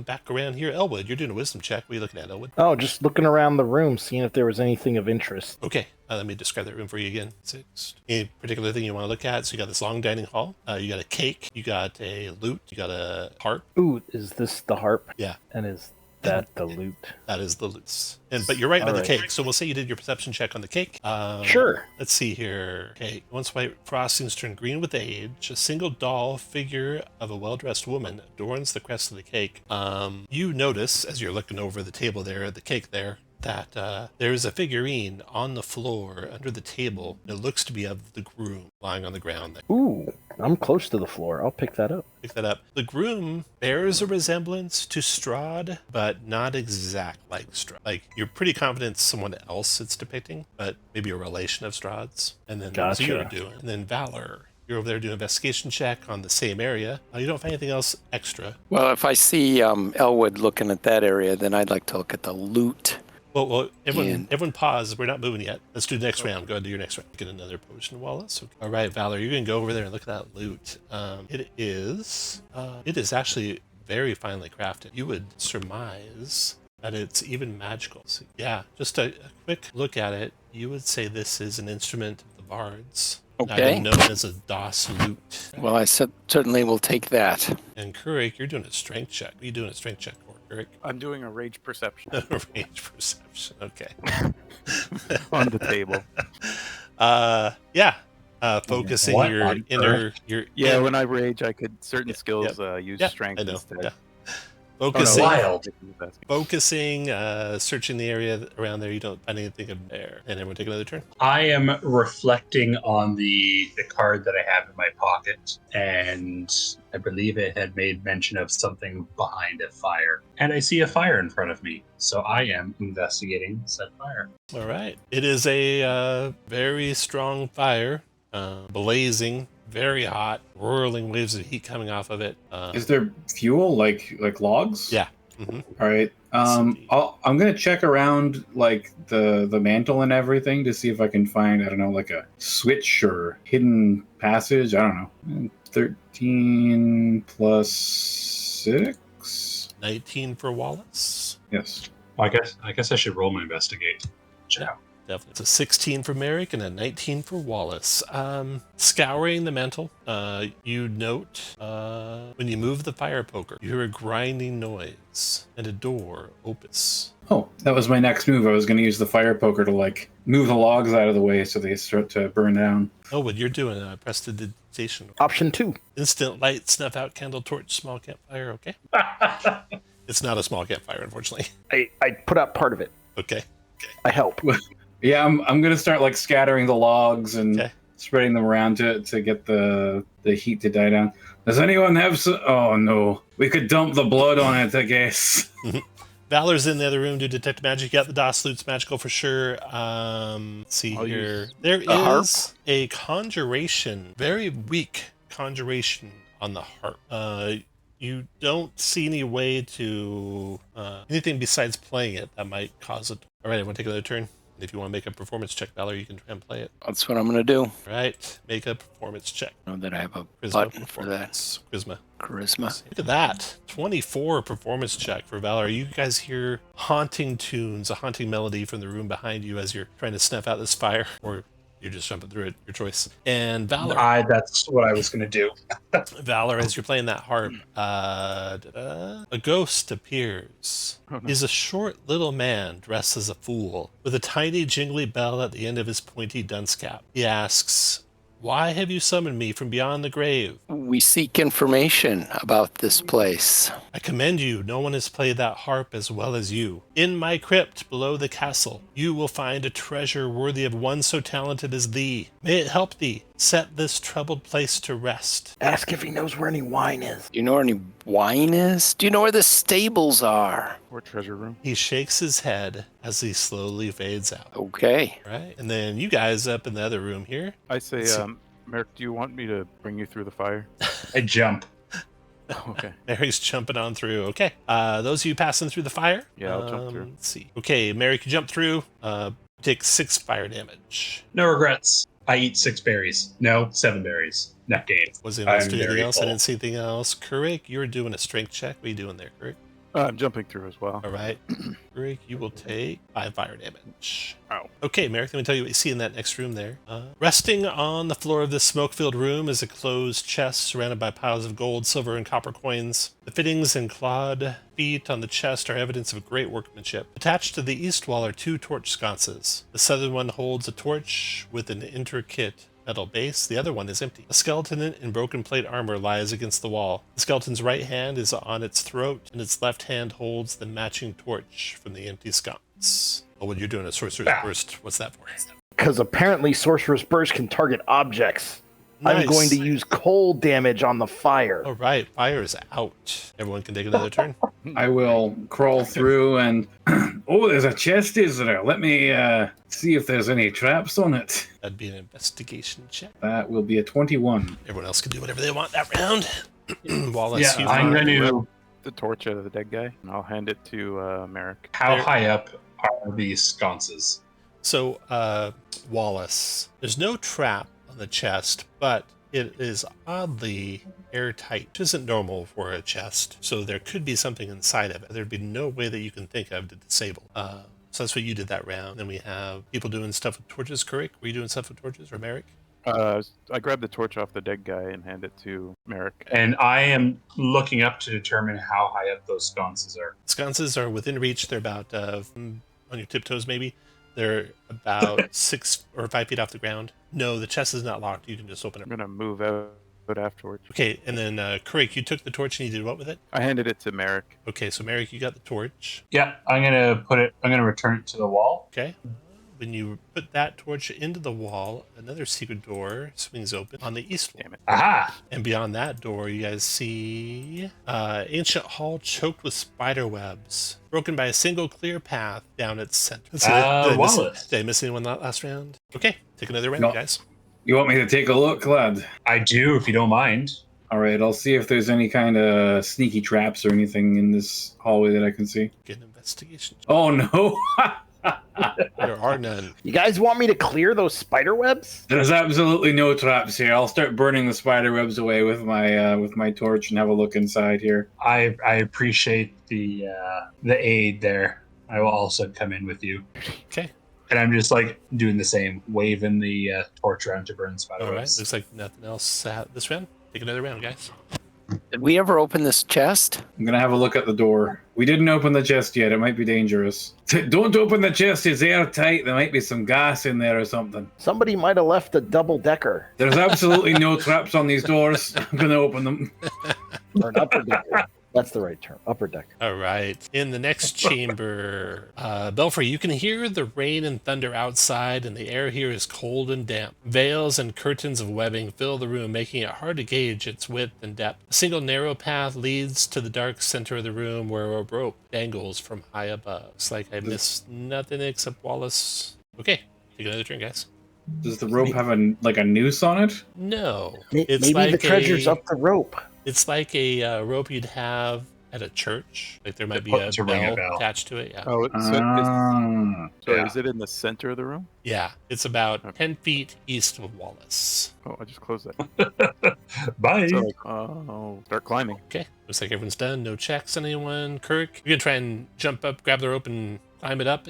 Speaker 1: Back around here, Elwood, you're doing a wisdom check. What are you looking at, Elwood?
Speaker 5: Oh, just looking around the room, seeing if there was anything of interest.
Speaker 1: Okay, let me describe that room for you again. Any particular thing you want to look at? So you got this long dining hall. You got a cake. You got a lute. You got a harp.
Speaker 5: Ooh, is this the harp?
Speaker 1: Yeah.
Speaker 5: And is that the loot?
Speaker 1: That is the loot. But you're right about the
Speaker 5: All
Speaker 1: cake.
Speaker 5: right.
Speaker 1: So we'll say you did your perception check on the cake.
Speaker 5: Sure.
Speaker 1: Let's see here. Okay. Once white frostings turn green with age, a single doll figure of a well-dressed woman adorns the crest of the cake. You notice, as you're looking over the table there, at the cake there, that there is a figurine on the floor under the table. It looks to be of the groom lying on the ground there.
Speaker 5: Ooh, I'm close to the floor. I'll pick that up.
Speaker 1: Pick that up. The groom bears a resemblance to Strahd, but not exact like Strahd. Like, you're pretty confident it's someone else it's depicting, but maybe a relation of Strahd's. And then
Speaker 5: Gotcha.
Speaker 1: Zero doing. And then Valor. You're over there doing an investigation check on the same area. You don't find anything else extra.
Speaker 3: Well, if I see Elwood looking at that area, then I'd like to look at the loot.
Speaker 1: Well, everyone pause. We're not moving yet. Let's do the next round. Go ahead and do your next round. Get another potion, Wallace. Okay. All right, Valor, you're going to go over there and look at that loot. It is actually very finely crafted. You would surmise that it's even magical. So, yeah, just a quick look at it. You would say this is an instrument of the bards.
Speaker 3: Okay.
Speaker 1: Known as a DOS loot.
Speaker 3: Well, I certainly will take that.
Speaker 1: And Kurik, you're doing a strength check. What are you doing a strength check for, Kurik?
Speaker 6: I'm doing a rage perception
Speaker 1: Range perception. Okay.
Speaker 6: on the table.
Speaker 1: Focusing
Speaker 4: What
Speaker 1: your
Speaker 4: on
Speaker 1: inner,
Speaker 6: Yeah, when I rage, I could certain skills use
Speaker 1: Yeah,
Speaker 6: strength
Speaker 1: I know.
Speaker 6: instead.
Speaker 1: Yeah.
Speaker 6: Oh, no,
Speaker 1: Focusing,
Speaker 4: Wild.
Speaker 1: focusing, searching the area around there. You don't find anything in there. And everyone take another turn.
Speaker 4: I am reflecting on the card that I have in my pocket, and I believe it had made mention of something behind a fire. And I see a fire in front of me, so I am investigating said fire.
Speaker 1: All right. It is a very strong fire, blazing, very hot, whirling waves of heat coming off of it.
Speaker 2: Is there fuel, like logs?
Speaker 1: Yeah. Mm-hmm.
Speaker 2: All right. I'm gonna check around like the mantle and everything to see if I can find, I don't know, like a switch or hidden passage. I don't know. 13 plus 6.
Speaker 1: 19 for Wallace.
Speaker 2: Yes.
Speaker 4: Well, I guess I should roll my investigate. Ciao.
Speaker 1: Definitely. It's a 16 for Merrick and a 19 for Wallace. Scouring the mantle, you note when you move the fire poker, you hear a grinding noise and a door opens.
Speaker 2: Oh, that was my next move. I was gonna use the fire poker to like move the logs out of the way so they start to burn down.
Speaker 1: Oh, what you're doing, prestidigitation.
Speaker 5: Option 2.
Speaker 1: Instant light, snuff out, candle, torch, small campfire, okay? It's not a small campfire, unfortunately.
Speaker 5: I put out part of it.
Speaker 1: Okay.
Speaker 5: I help.
Speaker 2: Yeah, I'm gonna start like scattering the logs and
Speaker 1: Okay.
Speaker 2: spreading them around to get the heat to die down. Does anyone have some? Oh no, we could dump the blood on it, I guess.
Speaker 1: Valor's in the other room to detect magic. Yeah, the DOS loot's magical for sure. Let's see
Speaker 6: I'll
Speaker 1: here.
Speaker 6: use
Speaker 1: There
Speaker 3: a harp.
Speaker 1: is a conjuration, very weak conjuration on the harp. You don't see any way to anything besides playing it that might cause it. All right, everyone take another turn. If you want to make a performance check, Valor, you can try and play it.
Speaker 3: That's what I'm going to do.
Speaker 1: All right, make a performance check.
Speaker 3: Know that I have a
Speaker 1: Charisma
Speaker 3: button for that.
Speaker 1: performance. Charisma.
Speaker 3: Charisma.
Speaker 1: Look at that. 24 performance check for Valor. You guys hear haunting tunes, a haunting melody from the room behind you as you're trying to snuff out this fire, or you're just jumping through it, your choice. And Valor,
Speaker 4: That's what I was going to do.
Speaker 1: Valor, as you're playing that harp, a ghost appears.
Speaker 6: Oh, no.
Speaker 1: He's a short little man dressed as a fool, with a tiny jingly bell at the end of his pointy dunce cap. He asks, "Why have you summoned me from beyond the grave?
Speaker 3: We seek information about this place.
Speaker 1: I commend you. No one has played that harp as well as you. In my crypt below the castle, you will find a treasure worthy of one so talented as thee. May it help thee set this troubled place to rest."
Speaker 5: Ask if he knows where any wine is.
Speaker 3: Do you know where any wine is? Do you know where the stables are?
Speaker 6: Or treasure room.
Speaker 1: He shakes his head as he slowly fades out.
Speaker 3: Okay.
Speaker 1: Right? And then you guys up in the other room here.
Speaker 6: I say,
Speaker 1: So-
Speaker 6: Merrick, do you want me to bring you through the fire?
Speaker 4: I jump.
Speaker 6: Oh, okay.
Speaker 1: Mary's jumping on through. Okay. Those of you passing through the fire?
Speaker 6: Yeah, I'll jump through.
Speaker 1: Let's see. Okay, Mary can jump through. Take 6 fire damage.
Speaker 4: No regrets. I eat 6 berries. No, 7 berries. Net gain.
Speaker 1: Was anyone else
Speaker 4: I'm
Speaker 1: doing anything
Speaker 4: very
Speaker 1: else? I
Speaker 4: full.
Speaker 1: didn't see anything else. Kurik, you were doing a strength check. What are you doing there, Kurik?
Speaker 6: I'm jumping through as well.
Speaker 1: All right. Kurik, you will take 5 fire damage.
Speaker 6: Ow.
Speaker 1: Okay, Merrick, let me tell you what you see in that next room there. Resting on the floor of this smoke-filled room is a closed chest surrounded by piles of gold, silver, and copper coins. The fittings and clawed feet on the chest are evidence of great workmanship. Attached to the east wall are 2 torch sconces. The southern one holds a torch with an intricate metal base. The other one is empty. A skeleton in broken plate armor lies against the wall. The skeleton's right hand is on its throat, and its left hand holds the matching torch from the empty sconce. Oh, when you're doing a sorcerer's burst, what's that for?
Speaker 5: Because apparently Sorcerer's Burst can target objects. I'm going to
Speaker 1: Nice.
Speaker 5: use cold damage on the fire.
Speaker 1: All right, fire is out. Everyone can take another turn.
Speaker 2: I will crawl through and oh, there's a chest, is there? Let me see if there's any traps on it.
Speaker 1: That'd be an investigation check.
Speaker 2: That will be a 21.
Speaker 1: Everyone else can do whatever they want that round. Wallace,
Speaker 4: Yeah,
Speaker 1: you
Speaker 4: I'm
Speaker 1: find-
Speaker 4: going to.
Speaker 6: The torch out of the dead guy, and I'll hand it to Merrick.
Speaker 4: How
Speaker 1: There-
Speaker 4: high up are these sconces?
Speaker 1: So, Wallace, there's no trap on the chest, but it is oddly airtight, which isn't normal for a chest. So there could be something inside of it. There'd be no way that you can think of to disable. So that's what you did that round. Then we have people doing stuff with torches. Kurik, were you doing stuff with torches, or Merrick?
Speaker 6: I grabbed the torch off the dead guy and hand it to Merrick.
Speaker 4: And I am looking up to determine how high up those sconces are.
Speaker 1: Sconces are within reach. They're about on your tiptoes, maybe. They're about 6 or 5 feet off the ground. No, the chest is not locked. You can just open it.
Speaker 6: I'm gonna move out afterwards.
Speaker 1: Okay, and then Kurik, you took the torch and you did what with it?
Speaker 6: I handed it to Merrick.
Speaker 1: Okay, so Merrick, you got the torch.
Speaker 4: Yeah, I'm gonna return it to the wall.
Speaker 1: Okay. When you put that torch into the wall, another secret door swings open on the east wall.
Speaker 6: Damn it.
Speaker 4: Aha!
Speaker 1: And beyond that door, you guys see ancient hall choked with spider webs, broken by a single clear path down its center.
Speaker 4: Wallace.
Speaker 1: Did I miss anyone that last round? Okay, take another round,
Speaker 2: No.
Speaker 1: guys.
Speaker 2: You want me to take a look, lad?
Speaker 4: I do, if you don't mind.
Speaker 2: All right, I'll see if there's any kind of sneaky traps or anything in this hallway that I can see.
Speaker 1: Get an investigation.
Speaker 2: Oh no!
Speaker 1: There are none.
Speaker 5: You guys want me to clear those spider webs?
Speaker 2: There's absolutely no traps here. I'll start burning the spider webs away with my torch and have a look inside here.
Speaker 4: I appreciate the aid there. I will also come in with you.
Speaker 1: Okay.
Speaker 4: And I'm just like doing the same, waving the torch around to burn spider
Speaker 1: All right.
Speaker 4: webs.
Speaker 1: Looks like nothing else this round. Take another round, guys.
Speaker 3: Did we ever open this chest?
Speaker 2: I'm gonna have a look at the door. We didn't open the chest yet. It might be dangerous. Don't open the chest. It's airtight. There might be some gas in there or something.
Speaker 5: Somebody might have left a double decker
Speaker 2: There's absolutely no traps on these doors. I'm gonna open them.
Speaker 5: or an upper decker. That's the right term. Upper decker.
Speaker 1: All right. In the next chamber, Belfry, you can hear the rain and thunder outside, and the air here is cold and damp. Veils and curtains of webbing fill the room, making it hard to gauge its width and depth. A single narrow path leads to the dark center of the room where a rope dangles from high above. It's like I missed nothing except Wallace. Okay. Take another turn, guys.
Speaker 2: Does the rope have a noose on it?
Speaker 1: No.
Speaker 5: Maybe the treasure's up the rope.
Speaker 1: It's like a rope you'd have at a church. Like there might be a
Speaker 4: To ring a
Speaker 1: bell
Speaker 4: bell.
Speaker 1: attached to it. Yeah.
Speaker 6: Oh,
Speaker 2: Ah.
Speaker 4: Yeah.
Speaker 6: is it in the center of the room?
Speaker 1: Yeah. It's about 10 feet east of Wallace.
Speaker 6: Oh, I just closed that.
Speaker 4: Bye.
Speaker 6: Oh, start climbing.
Speaker 1: Okay. Looks like everyone's done. No checks on anyone. Kirk, you're going to try and jump up, grab the rope, and climb it up.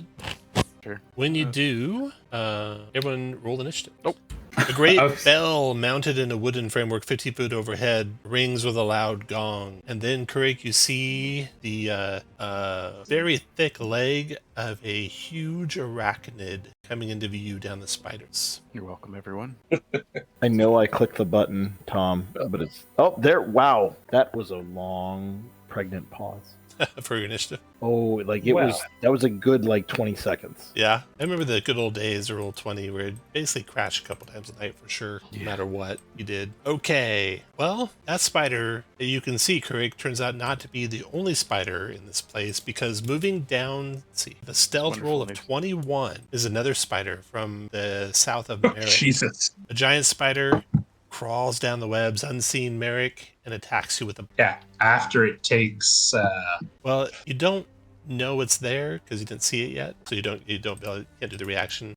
Speaker 6: Sure.
Speaker 1: When you do, everyone roll initiative.
Speaker 6: Nope.
Speaker 1: A great
Speaker 2: Oh.
Speaker 1: bell mounted in a wooden framework 50 foot overhead rings with a loud gong. And then, Kurik, you see the very thick leg of a huge arachnid coming into view down the spiders.
Speaker 6: You're welcome, everyone.
Speaker 5: I know I clicked the button, Tom, but it's... Oh, there. Wow. That was a long, pregnant pause.
Speaker 1: For your initiative.
Speaker 5: Oh, like it was... That was a good, 20 seconds.
Speaker 1: Yeah. I remember the good old days of Roll20 where it basically crashed a couple times a night for sure, no matter what you did. Okay. Well, that spider that you can see, Kurik, turns out not to be the only spider in this place because moving down, let's see, the stealth roll of
Speaker 6: Wonderful.
Speaker 1: 21 is another spider from the south of Merrick.
Speaker 4: Jesus.
Speaker 1: A giant spider crawls down the webs, unseen Merrick, and attacks you with a...
Speaker 4: Yeah. After it takes.
Speaker 1: Well, you don't know it's there because you didn't see it yet, so you can't do the reaction.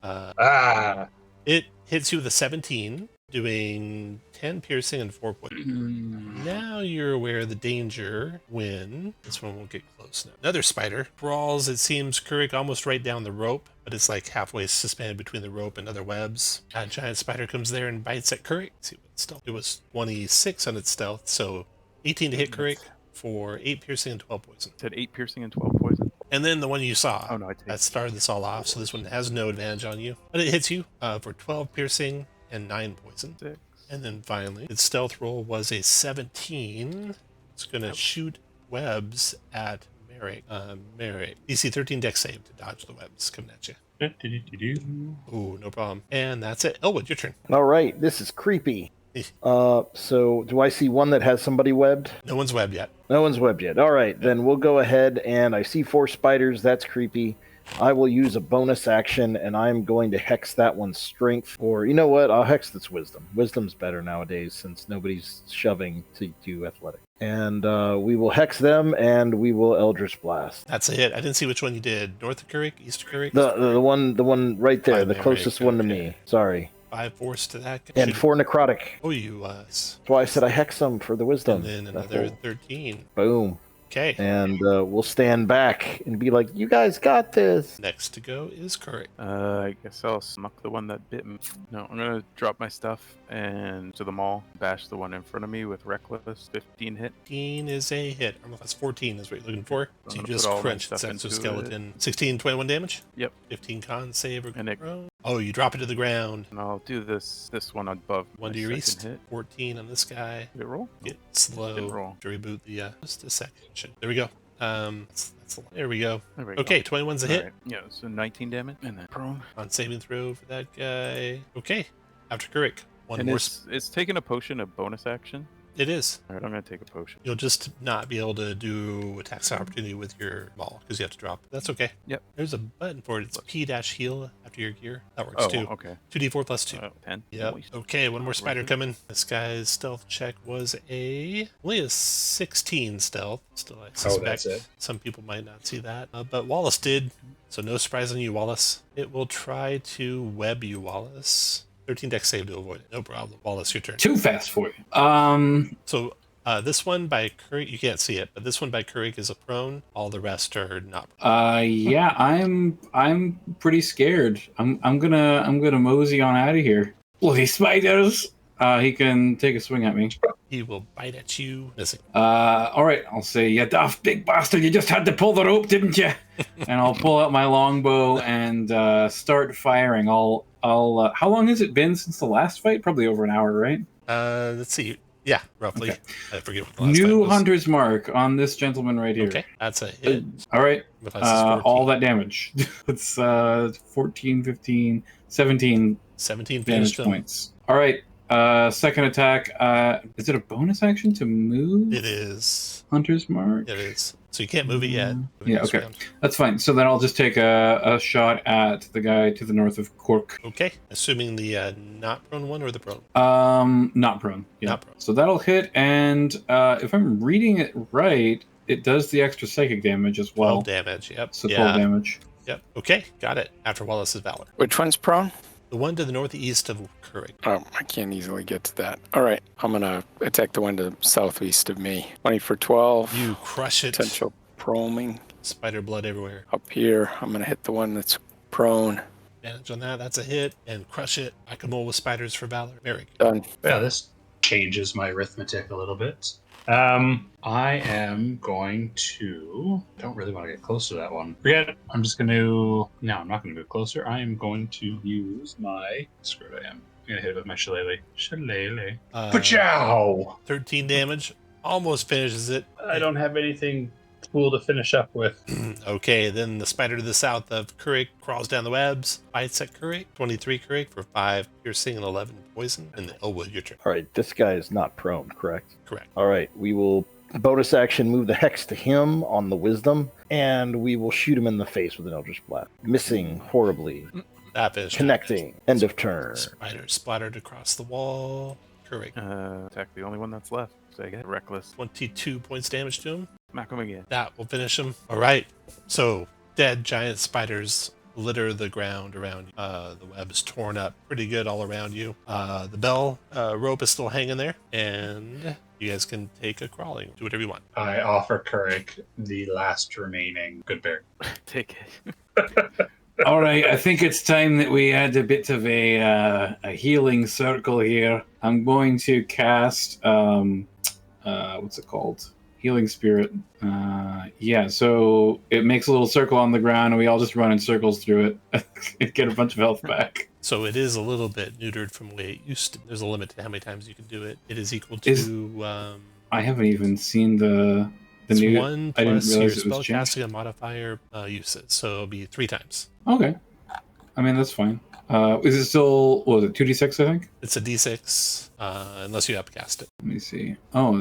Speaker 1: It hits you with a 17, doing 10 piercing and 4 poison. Now you're aware of the danger when this one won't get close now. Another spider crawls, it seems, Kurik, almost right down the rope, but it's like halfway suspended between the rope and other webs. A giant spider comes there and bites at Kurik. See what stealth. It was 26 on its stealth, so 18 to hit Kurik for 8 piercing and 12 poison.
Speaker 6: It said 8 piercing and 12 poison.
Speaker 1: And then the one you saw.
Speaker 6: Oh, no, I take
Speaker 1: That started this all off, so this one has no advantage on you. But it hits you for 12 piercing and 9 poison.
Speaker 6: 6.
Speaker 1: And then finally, its stealth roll was a 17. It's going to shoot webs at Merrick. Merrick. DC 13 dex save to dodge the webs coming at you. Ooh, no problem. And that's it. Elwood, your turn.
Speaker 5: All right, this is creepy. So do I see one that has somebody webbed?
Speaker 1: No one's webbed yet.
Speaker 5: No one's webbed yet. All right, then we'll go ahead, and I see 4 spiders. That's creepy. I will use a bonus action, and I'm going to hex that one's strength. Or, you know what? I'll hex its wisdom. Wisdom's better nowadays since nobody's shoving to do athletic. And we will hex them, and we will Eldritch Blast.
Speaker 1: That's a hit. I didn't see which one you did. North of Currick, East of Currick?
Speaker 5: The one right there, the
Speaker 1: Primary,
Speaker 5: closest one to
Speaker 1: okay.
Speaker 5: me. Sorry.
Speaker 1: 5 force to that.
Speaker 5: And
Speaker 1: Should-
Speaker 5: 4 necrotic.
Speaker 1: Oh, you
Speaker 5: That's why I said I hex them for the wisdom.
Speaker 1: and then
Speaker 5: That's
Speaker 1: another
Speaker 5: all.
Speaker 1: 13.
Speaker 5: Boom.
Speaker 1: Okay.
Speaker 5: And we'll stand back and be like, you guys got this.
Speaker 1: Next to go is Currick.
Speaker 6: I guess I'll smuck the one that bit me. No, I'm gonna drop my stuff and to the mall, bash the one in front of me with reckless 15 hit.
Speaker 1: 15 is a hit. Armor class 14 is what you're looking for.
Speaker 6: I'm
Speaker 1: So you
Speaker 6: gonna
Speaker 1: just
Speaker 6: put all my
Speaker 1: crunched
Speaker 6: stuff
Speaker 1: its
Speaker 6: into
Speaker 1: exoskeleton. 16, 21 damage?
Speaker 6: Yep.
Speaker 1: 15 con save or
Speaker 6: And it-
Speaker 1: throw. Oh, you drop it to the ground.
Speaker 6: And I'll do this one above.
Speaker 1: 1
Speaker 6: my
Speaker 1: to your
Speaker 6: second
Speaker 1: east.
Speaker 6: Hit.
Speaker 1: 14 on this guy.
Speaker 6: Did it roll?
Speaker 1: Get slow
Speaker 6: Didn't roll.
Speaker 1: to reboot the just a second. There we go. There we go.
Speaker 6: There we
Speaker 1: Okay,
Speaker 6: go.
Speaker 1: 21's a hit.
Speaker 6: Alright, yeah, so 19 damage and then prone.
Speaker 1: On saving throw for that guy. Okay. After Currick. One
Speaker 6: And
Speaker 1: more.
Speaker 6: it's taking a potion a bonus action.
Speaker 1: It is.
Speaker 6: Alright, I'm gonna take a potion.
Speaker 1: You'll just not be able to do attacks of opportunity with your ball because you have to drop. That's okay.
Speaker 6: Yep.
Speaker 1: There's a button for it. It's P-heal after your gear. That works
Speaker 6: Oh,
Speaker 1: too.
Speaker 6: okay.
Speaker 1: 2d4 plus 2.
Speaker 6: 10.
Speaker 1: Yep.
Speaker 6: Nice.
Speaker 1: Okay, one more spider
Speaker 6: Right.
Speaker 1: coming. This guy's stealth check was only a 16 stealth. Still, I suspect
Speaker 4: that's it.
Speaker 1: some people might not see that. But Wallace did, so no surprise on you, Wallace. It will try to web you, Wallace. 13 dex save to avoid it. No problem. Wallace, your turn.
Speaker 2: Too fast for you.
Speaker 1: So this one by Currick, you can't see it, but this one by Currick is a prone. All the rest are not.
Speaker 2: Yeah, I'm pretty scared. I'm gonna mosey on out of here. Bloody spiders! He can take a swing at me.
Speaker 1: He will bite at you, missing.
Speaker 2: All right, I'll say, you daft big bastard, you just had to pull the rope, didn't you? And I'll pull out my longbow and start firing. I'll. How long has it been since the last fight? Probably over an hour, right?
Speaker 1: Let's see. Yeah, roughly.
Speaker 2: Okay.
Speaker 1: I forget what the last fight
Speaker 2: New
Speaker 1: was.
Speaker 2: hunter's mark on this gentleman right here.
Speaker 1: Okay, that's a hit.
Speaker 2: All right.
Speaker 1: With us is 14.
Speaker 2: All that damage. It's 14, 15, 17
Speaker 1: 17
Speaker 2: damage
Speaker 1: finished them.
Speaker 2: points. All right. Second attack. Is it a bonus action to move?
Speaker 1: It is.
Speaker 2: Hunter's mark.
Speaker 1: It is. So you can't move it yet.
Speaker 2: Yeah, okay. That's fine. So then I'll just take a shot at the guy to the north of Cork.
Speaker 1: Okay. Assuming the not prone one or the prone.
Speaker 2: Not prone. Yeah.
Speaker 1: Not prone.
Speaker 2: So that'll hit, and if I'm reading it right, it does the extra psychic damage as well.
Speaker 1: 12 damage. Yep.
Speaker 2: So 12
Speaker 1: yeah.
Speaker 2: damage.
Speaker 1: Yep. Okay. Got it. After Wallace's Valor.
Speaker 3: Which one's prone?
Speaker 1: The one to the northeast of Currick.
Speaker 3: Oh, I can't easily get to that. All right, I'm going to attack the one to southeast of me. 20 for 12.
Speaker 1: You crush it.
Speaker 3: Potential proming.
Speaker 1: Spider blood everywhere.
Speaker 3: Up here, I'm going to hit the one that's prone.
Speaker 1: Advantage on that. That's a hit. And crush it. Whack-a-mole with spiders for Valor. Merrick.
Speaker 3: Done.
Speaker 4: Yeah, this changes my arithmetic a little bit. I am going to. Don't really want to get close to that one. Forget it. I'm just going to. No, I'm not going to move closer. I am going to use my. Screw it, I am. I'm going to hit it with my shillelagh. Shillelagh. Pachow!
Speaker 1: 13 damage. Almost finishes it.
Speaker 4: I don't have anything cool to finish up with.
Speaker 1: Okay, then the spider to the south of Currick crawls down the webs, bites at Currick. 23 Currick for 5 piercing and 11 poison. And then Elwood, your turn.
Speaker 5: All right, this guy is not prone, correct?
Speaker 1: Correct.
Speaker 5: All right, we will bonus action move the hex to him on the wisdom, and we will shoot him in the face with an Eldritch Blast. Missing horribly.
Speaker 1: That finished.
Speaker 5: Connecting. End of turn.
Speaker 1: Spider splattered across the wall. Currick.
Speaker 6: Attack the only one that's left. So I get reckless.
Speaker 1: 22 points damage to him.
Speaker 6: Smack him again.
Speaker 1: That will finish him. All right. So, dead giant spiders litter the ground around you. The web is torn up pretty good all around you. The bell rope is still hanging there, and you guys can take a crawling. Do whatever you want.
Speaker 4: I offer Currick the last remaining good bear.
Speaker 6: Take it.
Speaker 2: All right, I think it's time that we had a bit of a healing circle here. I'm going to cast, what's it called? Healing Spirit. Yeah, so it makes a little circle on the ground, and we all just run in circles through it and get a bunch of health back.
Speaker 1: So it is a little bit neutered from the way it used to. There's a limit to how many times you can do it. It is equal to...
Speaker 2: I haven't even seen the
Speaker 1: it's
Speaker 2: new...
Speaker 1: 1
Speaker 2: I didn't
Speaker 1: plus your
Speaker 2: realize it was changed.
Speaker 1: spellcasting and modifier uses. So it'll be 3 times.
Speaker 2: Okay. I mean, that's fine. Is it still, what was it, 2d6, I think?
Speaker 1: It's a d6, unless you upcast it.
Speaker 2: Let me see. Oh,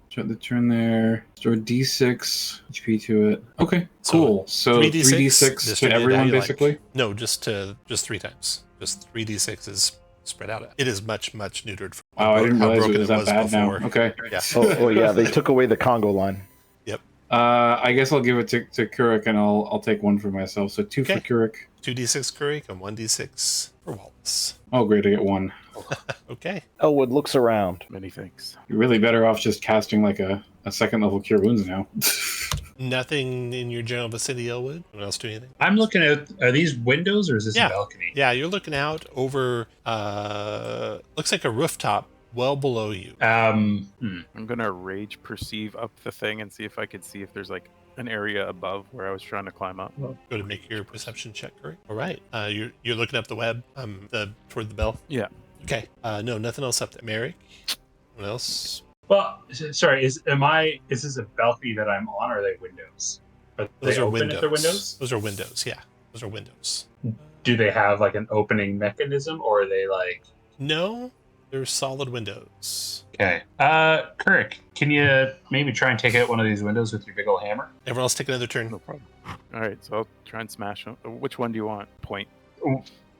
Speaker 2: start the turn there. Store d6 HP to it. Okay, cool. So 3d6 to everyone, basically?
Speaker 1: No, just 3 times. Just 3d6 is spread out. It is much, much neutered from
Speaker 2: Wow, I didn't realize it was that bad
Speaker 1: before.
Speaker 2: now. Okay.
Speaker 1: Yeah.
Speaker 5: Oh, yeah, they took away the Congo line.
Speaker 1: Yep.
Speaker 2: I guess I'll give it to Kurik, and I'll take 1 for myself. So 2 for Kurik.
Speaker 1: 2d6 Kurik and 1d6 for Wallace.
Speaker 2: Oh, great, I get 1.
Speaker 1: Okay.
Speaker 5: Elwood looks around.
Speaker 6: Many thanks.
Speaker 2: You're really better off just casting like a second level Cure Wounds now.
Speaker 1: Nothing in your general vicinity, Elwood? Anyone else do anything?
Speaker 4: I'm looking at, are these windows or is this a balcony?
Speaker 1: Yeah, you're looking out over, looks like a rooftop well below you.
Speaker 6: I'm gonna rage perceive up the thing and see if I could see if there's like an area above where I was trying to climb up.
Speaker 1: Go to make your perception check, Curry. All right. You're looking up the web, toward the bell.
Speaker 6: Yeah.
Speaker 1: Okay. No, nothing else up there. Merrick? What else?
Speaker 4: Well, sorry, is this a balcony that I'm on, or are they windows?
Speaker 1: Those are
Speaker 4: open
Speaker 1: windows.
Speaker 4: if they're windows?
Speaker 1: Those are windows, yeah. Those are windows.
Speaker 4: Do they have like an opening mechanism, or are they like...
Speaker 1: No, they're solid windows.
Speaker 4: Okay. Kirk, can you maybe try and take out one of these windows with your big old hammer?
Speaker 1: Everyone else take another turn.
Speaker 6: No problem. All right, so I'll try and smash them. Which one do you want? Point.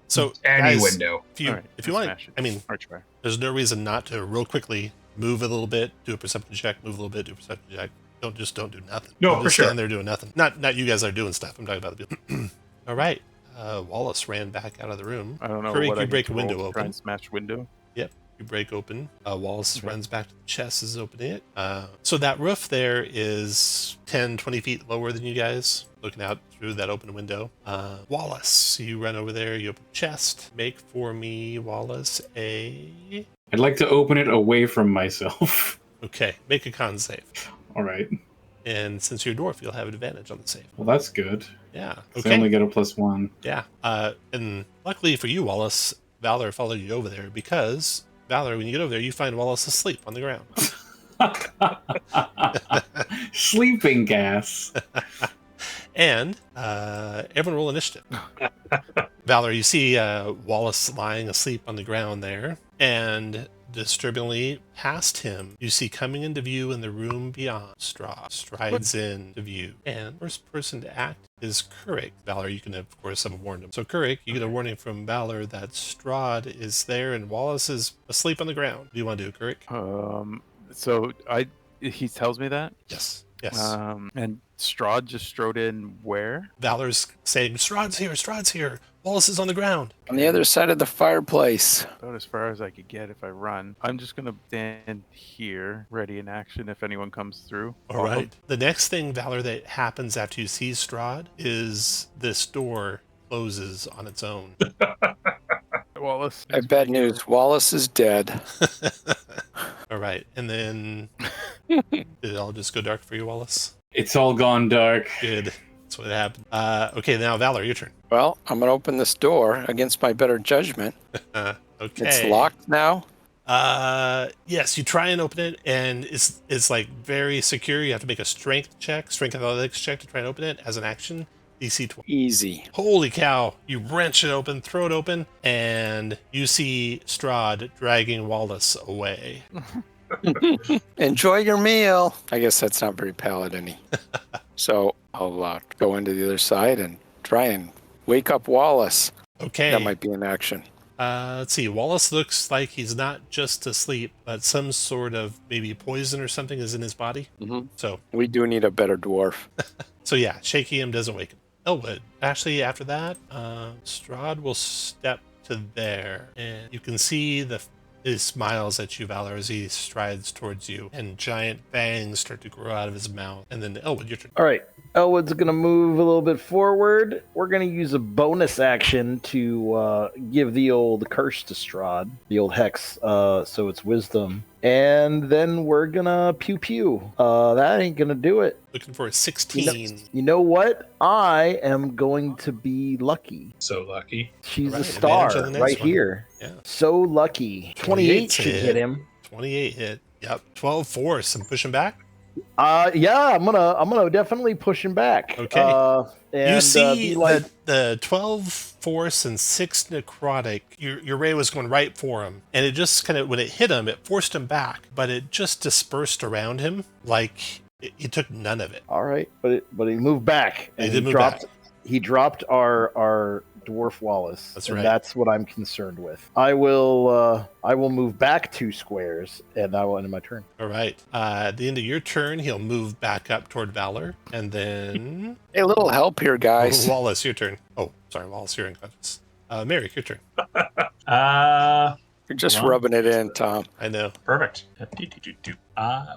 Speaker 1: So
Speaker 4: Any
Speaker 1: guys,
Speaker 4: window.
Speaker 1: If you
Speaker 6: All right,
Speaker 1: if you
Speaker 6: I'll
Speaker 1: want,
Speaker 6: smash it.
Speaker 1: I mean,
Speaker 6: Or try.
Speaker 1: there's no reason not to real quickly move a little bit, do a perception check, move a little bit, do a perception check. Don't do nothing.
Speaker 4: No,
Speaker 1: Don't
Speaker 4: for
Speaker 1: just
Speaker 4: sure.
Speaker 1: stand there doing nothing. Not you guys are doing stuff. I'm talking about the people. All right. Wallace ran back out of the room.
Speaker 6: I don't know
Speaker 1: Curry,
Speaker 6: what
Speaker 1: you
Speaker 6: I
Speaker 1: break
Speaker 6: need
Speaker 1: a
Speaker 6: to roll
Speaker 1: window
Speaker 6: to
Speaker 1: open.
Speaker 6: Try and smash window.
Speaker 1: Yep. You break open. Wallace
Speaker 6: Okay.
Speaker 1: runs back to the chest, is opening it. So that roof there is 10, 20 feet lower than you guys, looking out through that open window. Wallace, you run over there, you open the chest. Make for me, Wallace, a...
Speaker 2: I'd like to open it away from myself.
Speaker 1: Okay, make a con save.
Speaker 2: All right.
Speaker 1: And since you're a dwarf, you'll have an advantage on the save.
Speaker 2: Well, that's good.
Speaker 1: Yeah.
Speaker 2: 'Cause I only get a +1.
Speaker 1: Yeah. And luckily for you, Wallace, Valor followed you over there because, Valor, when you get over there, you find Wallace asleep on the ground.
Speaker 2: Sleeping gas.
Speaker 1: And everyone roll initiative. Valor, you see Wallace lying asleep on the ground there, and disturbingly past him, you see coming into view in the room beyond Strahd. Strides into view. And first person to act is Kurik. Valor, you can of course have warned him. So Kurik, you get a warning from Valor that Strahd is there and Wallace is asleep on the ground. What do you want to do, Kurik?
Speaker 6: So he tells me that.
Speaker 1: Yes. Yes.
Speaker 6: And Strahd just strode in where?
Speaker 1: Valor's saying, Strahd's here, Strahd's here. Wallace is on the ground.
Speaker 3: On the other side of the fireplace.
Speaker 6: About as far as I could get if I run. I'm just gonna stand here, ready in action if anyone comes through.
Speaker 1: All right. The next thing, Valor, that happens after you see Strahd is this door closes on its own.
Speaker 6: Wallace.
Speaker 3: I have bad news. Wallace is dead.
Speaker 1: All right. And then did it all just go dark for you, Wallace?
Speaker 2: It's all gone dark.
Speaker 1: Good. That's what happened. Okay, now Valor, your turn.
Speaker 3: Well, I'm going to open this door against my better judgment.
Speaker 1: Okay.
Speaker 3: It's locked now.
Speaker 1: Yes, you try and open it, and it's like very secure. You have to make a strength athletics check to try and open it as an action. DC 20.
Speaker 3: Easy.
Speaker 1: Holy cow. You wrench it open, throw it open, and you see Strahd dragging Wallace away.
Speaker 3: Enjoy your meal. I guess that's not very paladin-y. So I'll go into the other side and try and wake up Wallace.
Speaker 1: Okay.
Speaker 3: That might be an action.
Speaker 1: Let's see. Wallace looks like he's not just asleep, but some sort of maybe poison or something is in his body.
Speaker 3: Mm-hmm.
Speaker 1: So
Speaker 3: We do need a better dwarf.
Speaker 1: yeah, shaking him doesn't wake him. Elwood. Actually, after that, Strahd will step to there, and you can see he smiles at you, Valor, as he strides towards you, and giant fangs start to grow out of his mouth. And then Elwood, your turn.
Speaker 5: All right. Elwood's going to move a little bit forward. We're going to use a bonus action to give the old curse to Strahd, the old hex, so it's wisdom. And then we're going to pew-pew. That ain't going to do it.
Speaker 1: Looking for a 16.
Speaker 5: You know what? I am going to be lucky.
Speaker 4: So lucky.
Speaker 5: She's
Speaker 1: All
Speaker 5: a
Speaker 1: right,
Speaker 5: star
Speaker 1: advantage on the next
Speaker 5: right
Speaker 1: one.
Speaker 5: here.
Speaker 1: Yeah.
Speaker 5: So lucky. 28 should
Speaker 1: hit.
Speaker 5: hit him.
Speaker 1: 28 hit. Yep. 12 force. And push him back.
Speaker 5: Yeah, I'm gonna definitely push him back.
Speaker 1: Okay.
Speaker 5: And
Speaker 1: You see
Speaker 5: be like,
Speaker 1: the 12 force and 6 necrotic, your ray was going right for him. And it just kind of, when it hit him, it forced him back, but it just dispersed around him like he took none of it.
Speaker 5: all right, but he moved back,
Speaker 1: He
Speaker 5: and
Speaker 1: did move
Speaker 5: dropped.
Speaker 1: back.
Speaker 5: He dropped our dwarf Wallace.
Speaker 1: That's
Speaker 5: and
Speaker 1: right.
Speaker 5: That's what I'm concerned with. I will move back 2 squares, and I will end my turn.
Speaker 1: All right. At the end of your turn, he'll move back up toward Valor. And then
Speaker 3: Hey, a little help here, guys.
Speaker 1: Wallace, your turn. Oh, sorry, Wallace, you're unconscious. Merrick, your turn.
Speaker 3: You're just
Speaker 4: Hold on.
Speaker 3: rubbing it in, Tom.
Speaker 1: I know.
Speaker 4: Perfect. I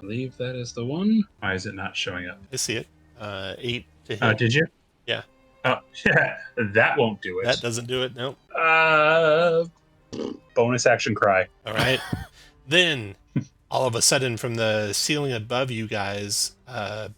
Speaker 4: believe that is the one. Why is it not showing up?
Speaker 1: I see it. 8 to hit.
Speaker 4: Oh, did you?
Speaker 1: Yeah.
Speaker 4: Oh, yeah. That won't do it.
Speaker 1: That doesn't do it. Nope.
Speaker 4: Bonus action cry.
Speaker 1: All right. Then, all of a sudden, from the ceiling above you guys,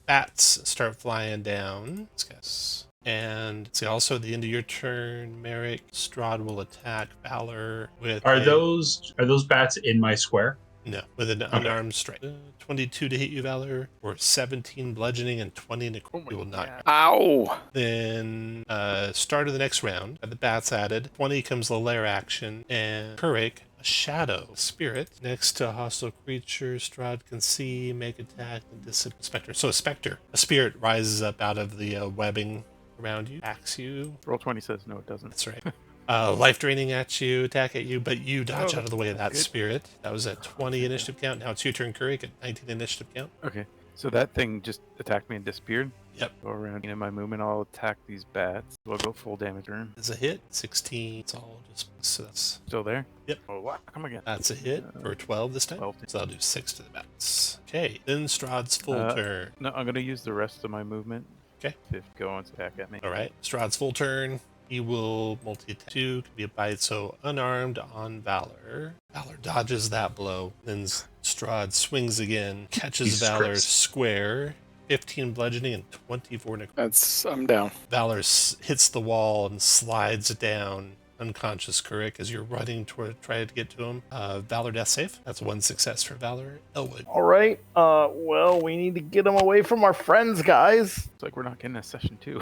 Speaker 1: bats start flying down. Let's guess. And see, also at the end of your turn, Merrick, Strahd will attack Valor with.
Speaker 4: Are those bats in my square?
Speaker 1: No, with an unarmed strike. 22 to hit you, Valor, or 17 bludgeoning and 20 necrotic. You will not.
Speaker 3: Ow!
Speaker 1: Then, start of the next round, the bats added. 20 comes the lair action, and Kurik, a shadow, a spirit, next to a hostile creature. Strahd can see, make attack, and disable specter. So a specter, a spirit rises up out of the webbing around you, attacks you.
Speaker 6: Roll 20 says no, it doesn't.
Speaker 1: That's right. Life draining at you, attack at you, but you dodge
Speaker 6: Oh,
Speaker 1: out of the way of that
Speaker 6: good.
Speaker 1: spirit. That was a 20 initiative count. Now it's your turn, Kurik, at 19 initiative count.
Speaker 6: Okay. So that thing just attacked me and disappeared.
Speaker 1: Yep.
Speaker 6: Go around in my movement, I'll attack these bats. So I'll go full damage turn.
Speaker 1: Is a hit. 16. It's all just so that's
Speaker 6: Still there?
Speaker 1: Yep.
Speaker 6: Oh, what? Come again.
Speaker 1: That's a hit for 12 this time.
Speaker 6: 12.
Speaker 1: So I'll do 6 to the bats. Okay. Then Strahd's full turn.
Speaker 6: No, I'm going to use the rest of my movement.
Speaker 1: Okay.
Speaker 6: To go and attack at me.
Speaker 1: All right. Strahd's full turn. He will multi-attack 2, could be a bite, so unarmed on Valor. Valor dodges that blow. Then Strahd swings again, catches
Speaker 4: Jesus
Speaker 1: Valor
Speaker 4: Christ.
Speaker 1: square. 15 bludgeoning and 24 necrotic.
Speaker 3: I'm down.
Speaker 1: Valor hits the wall and slides down, unconscious Kurik, as you're running toward trying to get to him. Valor death save. That's 1 success for Valor. Elwood.
Speaker 5: All right. Well, we need to get him away from our friends, guys.
Speaker 6: It's like we're not getting a session 2.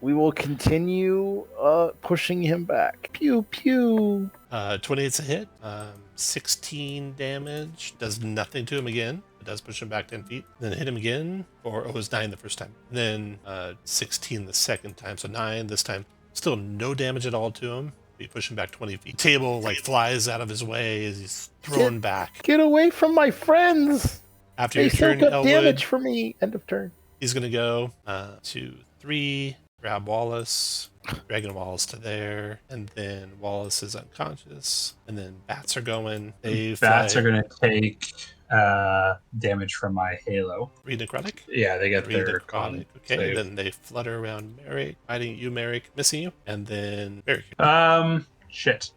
Speaker 5: We will continue pushing him back. Pew pew.
Speaker 1: 28's a hit. 16 damage. Does nothing to him again. It does push him back 10 feet. Then hit him again. Or it was 9 the first time. Then 16 the second time. So 9 this time. Still no damage at all to him. You push him back 20 feet. Table flies out of his way as he's thrown back.
Speaker 5: Get away from my friends.
Speaker 1: After
Speaker 5: They
Speaker 1: your turn,
Speaker 5: soak up
Speaker 1: Elwood,
Speaker 5: damage for me. End of turn.
Speaker 1: he's going to go 2, 3, grab Wallace, dragging Wallace to there, and then Wallace is unconscious, and then bats are going.
Speaker 4: Bats are going to take damage from my halo.
Speaker 1: 3 necrotic.
Speaker 4: Yeah, they get
Speaker 1: 3
Speaker 4: their
Speaker 1: necrotic. Okay,
Speaker 4: save.
Speaker 1: then they flutter around Merrick, fighting you, Merrick, missing you, and then Merrick.
Speaker 4: Shit.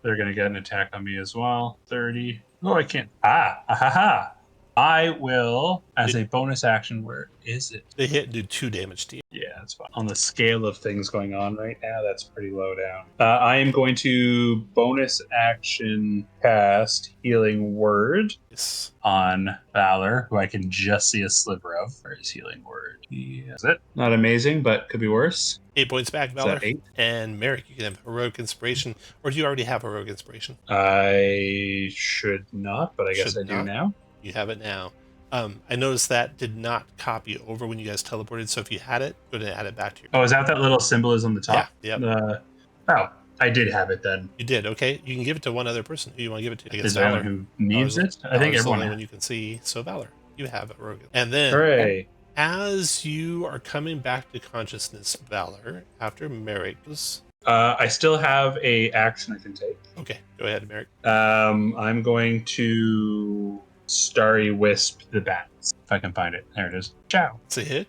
Speaker 4: They're going to get an attack on me as well. 30. Oh, I can't. Ha. I will, as a bonus action, where is it?
Speaker 1: They hit and do 2 damage to you.
Speaker 4: Yeah, that's fine. On the scale of things going on right now, that's pretty low down. I am going to bonus action cast Healing Word
Speaker 1: Yes.
Speaker 4: on Valor, who I can just see a sliver of for his Healing Word. That's it. Not amazing, but could be worse.
Speaker 1: 8 points back,
Speaker 4: Is
Speaker 1: Valor.
Speaker 4: that 8?
Speaker 1: And Merrick, you can have Heroic Inspiration, or do you already have Heroic Inspiration?
Speaker 4: I should not, but I guess
Speaker 1: Should
Speaker 4: I do
Speaker 1: not.
Speaker 4: now.
Speaker 1: You have it now. I noticed that did not copy over when you guys teleported, so if you had it, go ahead and add it back to your...
Speaker 4: Oh, is that little symbol is on the top?
Speaker 1: Yeah,
Speaker 4: Oh, I did have it then.
Speaker 1: you did. Okay, you can give it to one other person. Who you want to give it to? I guess
Speaker 4: Is there
Speaker 1: Valor.
Speaker 4: anyone who needs it? I think
Speaker 1: Valor's the
Speaker 4: everyone
Speaker 1: only
Speaker 4: has.
Speaker 1: one you can see. So Valor, you have Heroic. And then,
Speaker 4: Hooray.
Speaker 1: as you are coming back to consciousness, Valor, after Merrick's...
Speaker 4: I still have a action I can take.
Speaker 1: Okay, go ahead, Merrick.
Speaker 4: I'm going to Starry Wisp the bats, if I can find it. There it is. Ciao.
Speaker 1: It's a hit.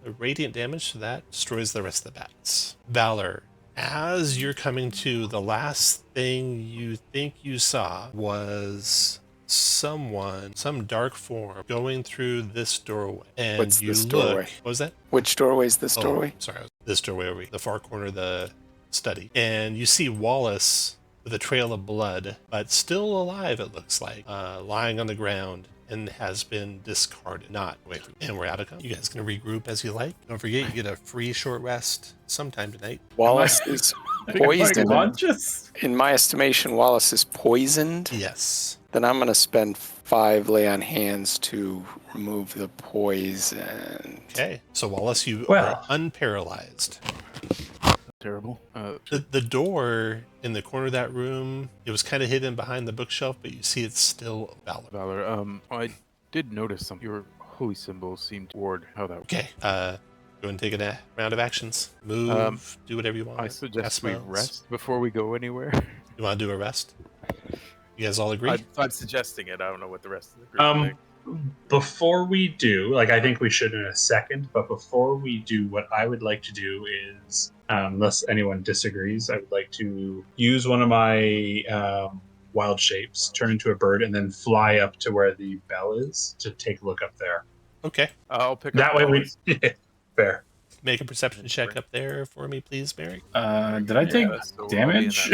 Speaker 1: A radiant damage, so that destroys the rest of the bats. Valor, as you're coming to, the last thing you think you saw was some dark form going through this doorway. And
Speaker 3: What's
Speaker 1: you
Speaker 3: this
Speaker 1: look.
Speaker 3: doorway?
Speaker 1: What was that?
Speaker 3: Which doorway is this doorway?
Speaker 1: Sorry, this doorway over here, the far corner of the study. And you see Wallace with a trail of blood, but still alive, it looks like, lying on the ground. and has been discarded. Not wait, and we're out of time. You guys can regroup as you like. Don't forget, you get a free short rest sometime tonight.
Speaker 3: Wallace is
Speaker 2: Am I
Speaker 3: poisoned.
Speaker 2: conscious?
Speaker 3: In my estimation, Wallace is poisoned.
Speaker 1: Yes.
Speaker 3: Then I'm going to spend 5 lay on hands to remove the poison.
Speaker 1: Okay. So Wallace, you
Speaker 4: Well.
Speaker 1: are unparalyzed.
Speaker 6: Terrible.
Speaker 1: The door in the corner of that room, it was kind of hidden behind the bookshelf, but you see it's still Valor.
Speaker 6: Valor, I did notice some. Your holy symbols seemed toward how that.
Speaker 1: Okay. Go and take a round of actions. Move. Do whatever you want.
Speaker 6: I suggest
Speaker 1: Cast
Speaker 6: we
Speaker 1: spells.
Speaker 6: rest before we go anywhere.
Speaker 1: You want to do a rest? You guys all agree?
Speaker 6: I'm suggesting it. I don't know what the rest of the group think.
Speaker 4: Before we do, like, I think we should in a second, but before we do, what I would like to do is, unless anyone disagrees, I would like to use one of my wild shapes, turn into a bird, and then fly up to where the bell is to take a look up there.
Speaker 1: Okay.
Speaker 6: I'll pick
Speaker 4: That
Speaker 6: up
Speaker 4: way
Speaker 6: Wallace.
Speaker 4: Fair.
Speaker 1: Make a perception check up there for me, please, Mary.
Speaker 2: Did I take
Speaker 6: so I'll be in
Speaker 2: damage?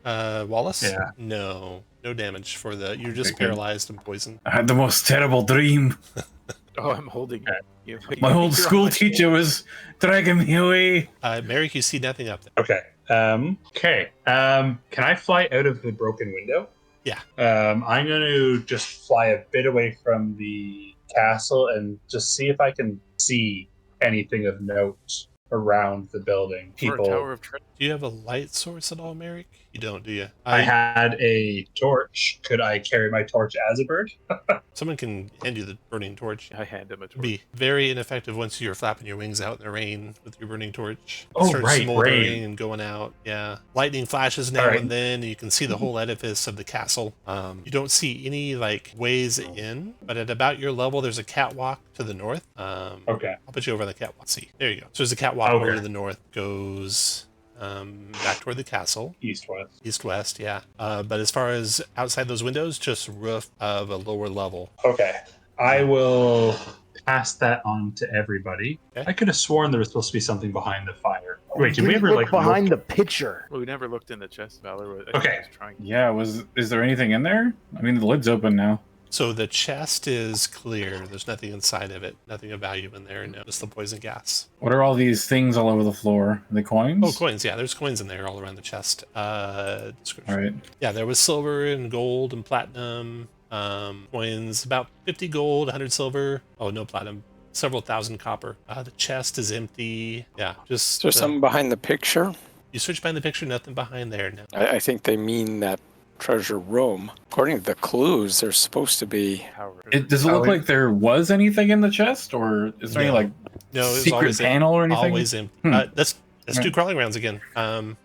Speaker 6: that
Speaker 1: Wallace?
Speaker 4: Yeah.
Speaker 1: No damage for the. You're just
Speaker 2: Okay, good.
Speaker 1: paralyzed and poisoned.
Speaker 2: I had the most terrible dream.
Speaker 6: Oh, I'm holding you.
Speaker 2: My old
Speaker 6: You're on
Speaker 2: school
Speaker 6: my
Speaker 2: teacher was dragging me away.
Speaker 1: Merrick, you see nothing up there.
Speaker 4: Okay. Can I fly out of the broken window?
Speaker 1: Yeah.
Speaker 4: I'm going to just fly a bit away from the castle and just see if I can see anything of note around the building.
Speaker 6: For a
Speaker 4: People.
Speaker 6: tower of treasure.
Speaker 1: Do you have a light source at all, Merrick? You don't, do you?
Speaker 4: I had a torch. Could I carry my torch as a bird?
Speaker 1: Someone can hand you the burning torch.
Speaker 6: I hand him a
Speaker 1: It'd
Speaker 6: torch.
Speaker 1: be very ineffective once you're flapping your wings out in the rain with your burning torch.
Speaker 4: Oh,
Speaker 1: Start
Speaker 4: right,
Speaker 1: smoldering
Speaker 4: rain.
Speaker 1: and going out. Yeah. Lightning flashes now
Speaker 4: All right.
Speaker 1: and then, and you can see the whole edifice of the castle. You don't see any like ways in, but at about your level, there's a catwalk to the north.
Speaker 4: Okay.
Speaker 1: I'll put you over on the catwalk. See, there you go. So there's a catwalk
Speaker 4: Okay.
Speaker 1: over to the north, goes back toward the castle.
Speaker 4: East-west.
Speaker 1: East-west, yeah. But as far as outside those windows, just roof of a lower level.
Speaker 4: Okay. I will pass that on to everybody.
Speaker 1: Okay.
Speaker 4: I could have sworn there was supposed to be something behind the fire. Wait, did we
Speaker 5: Didn't
Speaker 4: ever
Speaker 5: look
Speaker 4: like
Speaker 5: behind
Speaker 4: look?
Speaker 5: the picture?
Speaker 6: Well, we never looked in the chest, Valor. I think
Speaker 4: Okay.
Speaker 6: I was trying.
Speaker 2: Yeah, is there anything in there? I mean, the lid's open now.
Speaker 1: So the chest is clear. There's nothing inside of it. Nothing of value in there. No, just the poison gas.
Speaker 2: What are all these things all over the floor? Are they coins?
Speaker 1: Oh, coins. Yeah, there's coins in there all around the chest. Description.
Speaker 2: All right.
Speaker 1: Yeah, there was silver and gold and platinum coins. About 50 gold, 100 silver. Oh, no platinum. Several thousand copper. The chest is empty. Yeah, just.
Speaker 3: Is there something behind the picture?
Speaker 1: You search behind the picture. Nothing behind there. No.
Speaker 3: I think they mean that treasure room. According to the clues, there's supposed to be.
Speaker 2: Does it look like there was anything in the chest, or is there any
Speaker 1: No.
Speaker 2: like
Speaker 1: No, it was
Speaker 2: secret
Speaker 1: always
Speaker 2: panel or anything?
Speaker 1: Always empty. Let's do crawling rounds again.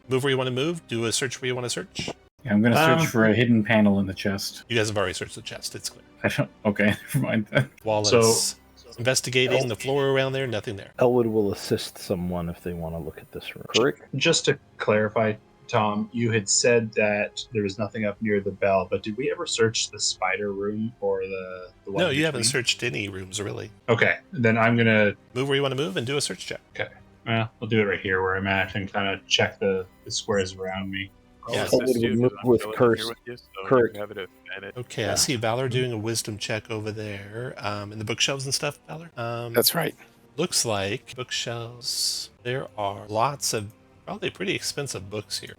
Speaker 1: Move where you want to move. Do a search where you want to search.
Speaker 2: Yeah, I'm gonna search for a hidden panel in the chest.
Speaker 1: You guys have already searched the chest. It's clear.
Speaker 2: I don't. Okay, never mind then.
Speaker 1: Wallace investigating the floor around there. Nothing there.
Speaker 5: Elwood will assist someone if they want to look at this room. Correct?
Speaker 4: Just to clarify, Tom, you had said that there was nothing up near the bell, but did we ever search the spider room or the one?
Speaker 1: No, you haven't
Speaker 4: between?
Speaker 1: searched any rooms really.
Speaker 4: Okay, then I'm gonna.
Speaker 1: Move where you want to move and do a search check.
Speaker 4: Well, I'll do it right here where I'm at and kind of check the squares around me.
Speaker 1: Yeah,
Speaker 6: I'll
Speaker 5: so
Speaker 6: assist
Speaker 5: we
Speaker 6: you,
Speaker 5: would
Speaker 6: 'cause
Speaker 5: move
Speaker 6: I'm
Speaker 5: with
Speaker 6: filling in
Speaker 5: Curse.
Speaker 6: here with you, so
Speaker 5: Kurt.
Speaker 6: you have it at it.
Speaker 1: Okay, I
Speaker 4: Yeah.
Speaker 1: see Valor doing a wisdom check over there. In the bookshelves and stuff, Valor.
Speaker 3: That's right.
Speaker 1: Looks like bookshelves. There are lots of probably pretty expensive books here.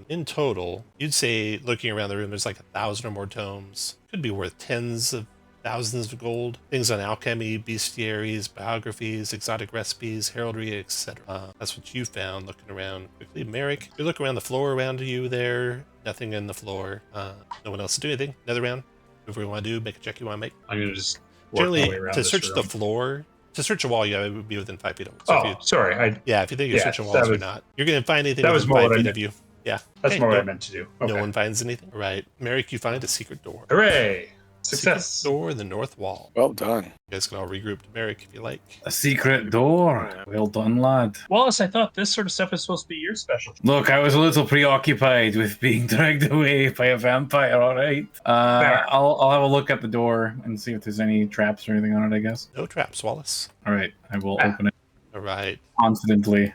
Speaker 1: In total, you'd say looking around the room, there's like 1,000 or more tomes. Could be worth tens of thousands of gold. Things on alchemy, bestiaries, biographies, exotic recipes, heraldry, etc. That's what you found looking around quickly. Merrick, you look around the floor around you there. Nothing in the floor. No one else to do anything. Another round. Whatever you want to do, make a check you want to make.
Speaker 4: I'm gonna just work my way
Speaker 1: Generally,
Speaker 4: around
Speaker 1: to
Speaker 4: this
Speaker 1: search the
Speaker 4: room.
Speaker 1: floor, to search a wall, it would be within 5 feet of it. So
Speaker 4: Oh,
Speaker 1: if you,
Speaker 4: sorry.
Speaker 1: if you think you're
Speaker 4: yeah,
Speaker 1: searching
Speaker 4: that
Speaker 1: walls or
Speaker 4: was-
Speaker 1: not, you're going to find anything
Speaker 4: that was
Speaker 1: within
Speaker 4: more
Speaker 1: 5
Speaker 4: what I
Speaker 1: feet
Speaker 4: meant.
Speaker 1: of you. Yeah.
Speaker 4: That's
Speaker 1: Hey,
Speaker 4: more what I
Speaker 1: no-
Speaker 4: meant to do.
Speaker 1: No
Speaker 4: Okay.
Speaker 1: one finds anything. Right. Merrick, you find a secret door.
Speaker 4: Hooray! Success.
Speaker 1: Secret door in the north wall.
Speaker 3: Well done.
Speaker 1: You guys can all regroup to Merrick if you like.
Speaker 2: A secret door. Well done, lad.
Speaker 4: Wallace, I thought this sort of stuff was supposed to be your specialty.
Speaker 2: Look, I was a little preoccupied with being dragged away by a vampire. All right.
Speaker 4: Fair.
Speaker 2: I'll have a look at the door and see if there's any traps or anything on it. I guess.
Speaker 1: No traps, Wallace.
Speaker 2: All right. I will open it.
Speaker 1: All right.
Speaker 2: confidently.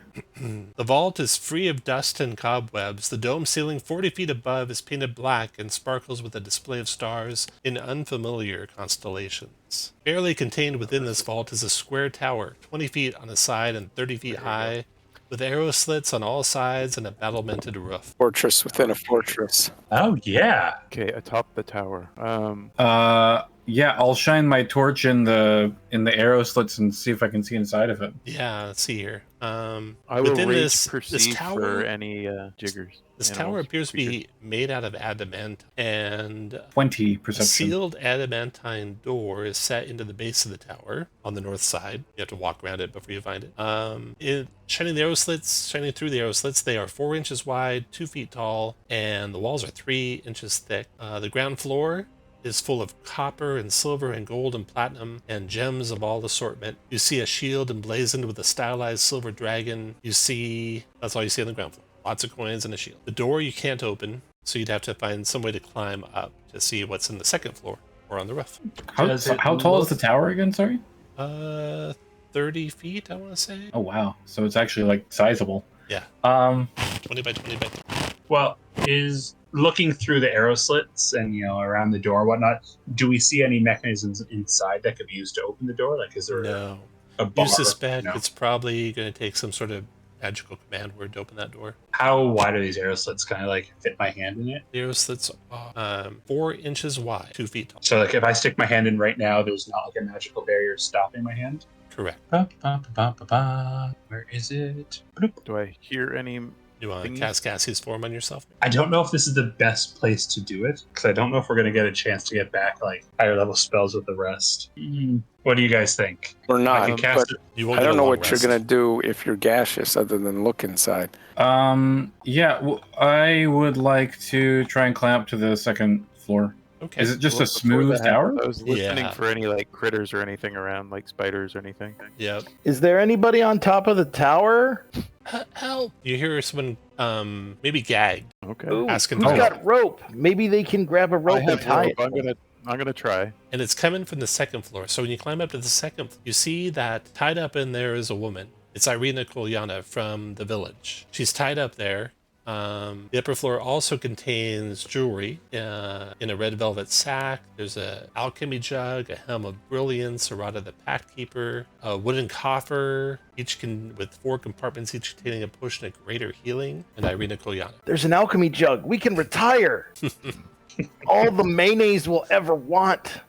Speaker 1: The vault is free of dust and cobwebs. The dome ceiling 40 feet above is painted black and sparkles with a display of stars in unfamiliar constellations. Barely contained within this vault is a square tower, 20 feet on a side and 30 feet high, with arrow slits on all sides and a battlemented roof.
Speaker 3: Fortress within a fortress.
Speaker 4: Oh yeah.
Speaker 6: Okay, atop the tower.
Speaker 2: Yeah, I'll shine my torch in the arrow slits and see if I can see inside of it.
Speaker 1: Yeah, let's see here.
Speaker 6: I will
Speaker 1: Within
Speaker 6: rage
Speaker 1: this
Speaker 6: perceive
Speaker 1: tower,
Speaker 6: for any jiggers.
Speaker 1: this tower
Speaker 6: animals,
Speaker 1: appears to
Speaker 6: creatures.
Speaker 1: be made out of adamant, and
Speaker 2: 20
Speaker 1: a
Speaker 2: perception.
Speaker 1: sealed adamantine door is set into the base of the tower on the north side. You have to walk around it before you find it. Shining through the arrow slits, they are 4 inches wide, 2 feet tall, and the walls are 3 inches thick. The ground floor is full of copper and silver and gold and platinum and gems of all assortment. You see a shield emblazoned with a stylized silver dragon. That's all you see on the ground floor. Lots of coins and a shield. The door you can't open, so you'd have to find some way to climb up to see what's in the second floor or on the roof.
Speaker 2: How tall is the tower again, sorry?
Speaker 1: 30 feet, I want to say.
Speaker 2: Oh, wow. So it's actually, like, sizable.
Speaker 1: Yeah. 20 by 20 by 30.
Speaker 4: Well, is looking through the arrow slits and around the door and whatnot, do we see any mechanisms inside that could be used to open the door? Like, is there
Speaker 1: No.
Speaker 4: a bar?
Speaker 1: You suspect
Speaker 4: No.
Speaker 1: it's probably going to take some sort of magical command word to open that door.
Speaker 4: How wide are these arrow slits? Can I like fit my hand in it?
Speaker 1: The arrow slits are 4 inches wide, 2 feet tall.
Speaker 4: So like if I stick my hand in right now, there's not like a magical barrier stopping my hand?
Speaker 1: Correct.
Speaker 4: Where is it?
Speaker 6: Do I hear any?
Speaker 1: You want to
Speaker 6: Thingy?
Speaker 1: cast Cassie's form on yourself?
Speaker 4: I don't know if this is the best place to do it, because I don't know if we're going to get a chance to get back like higher level spells with the rest. What do you guys think?
Speaker 3: We're
Speaker 4: I
Speaker 3: not,
Speaker 4: can cast
Speaker 3: but
Speaker 4: it.
Speaker 1: You won't
Speaker 3: I
Speaker 1: get
Speaker 3: don't
Speaker 1: a
Speaker 3: know
Speaker 1: long
Speaker 3: what
Speaker 1: rest.
Speaker 3: you're going to do if you're gaseous other than look inside.
Speaker 2: Yeah, I would like to try and climb up to the second floor.
Speaker 1: Okay.
Speaker 2: Is it just
Speaker 6: Well,
Speaker 2: a smooth
Speaker 6: before that,
Speaker 2: tower?
Speaker 6: I was listening
Speaker 1: Yeah.
Speaker 6: for any like critters or anything around, like spiders or anything.
Speaker 1: Yep.
Speaker 5: Is there anybody on top of the tower?
Speaker 1: Help! You hear someone maybe gagged.
Speaker 6: Okay.
Speaker 5: Ooh,
Speaker 1: Asking
Speaker 5: who's
Speaker 1: for
Speaker 5: got rope? Maybe they can grab a
Speaker 6: I
Speaker 5: rope and
Speaker 6: have
Speaker 5: tie
Speaker 6: rope.
Speaker 5: it.
Speaker 6: I'm gonna try.
Speaker 1: And it's coming from the second floor. So when you climb up to the second floor, you see that tied up in there is a woman. It's Irena Kolyana from the village. She's tied up there. The upper floor also contains jewelry in a red velvet sack. There's a alchemy jug, a helm of brilliance, a rod of the pact keeper, a wooden coffer, with 4 compartments, each containing a potion of greater healing, and Irena Kolyana.
Speaker 5: There's an alchemy jug. We can retire. All the mayonnaise we'll ever want.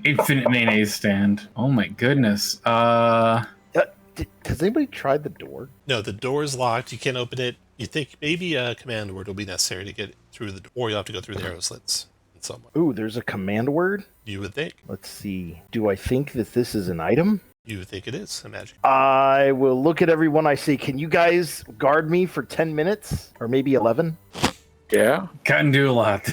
Speaker 2: Infinite mayonnaise stand. Oh my goodness.
Speaker 5: Has anybody tried the door?
Speaker 1: No, the door's locked. You can't open it. You think maybe a command word will be necessary to get through the door, or you'll have to go through the arrow slits in some way.
Speaker 5: Ooh, there's a command word.
Speaker 1: You would think.
Speaker 5: Let's see. Do I think that this is an item?
Speaker 1: You would think it is a magic.
Speaker 5: I will look at everyone. I say, can you guys guard me for 10 minutes? Or maybe 11?
Speaker 3: Yeah.
Speaker 2: Can do a lot.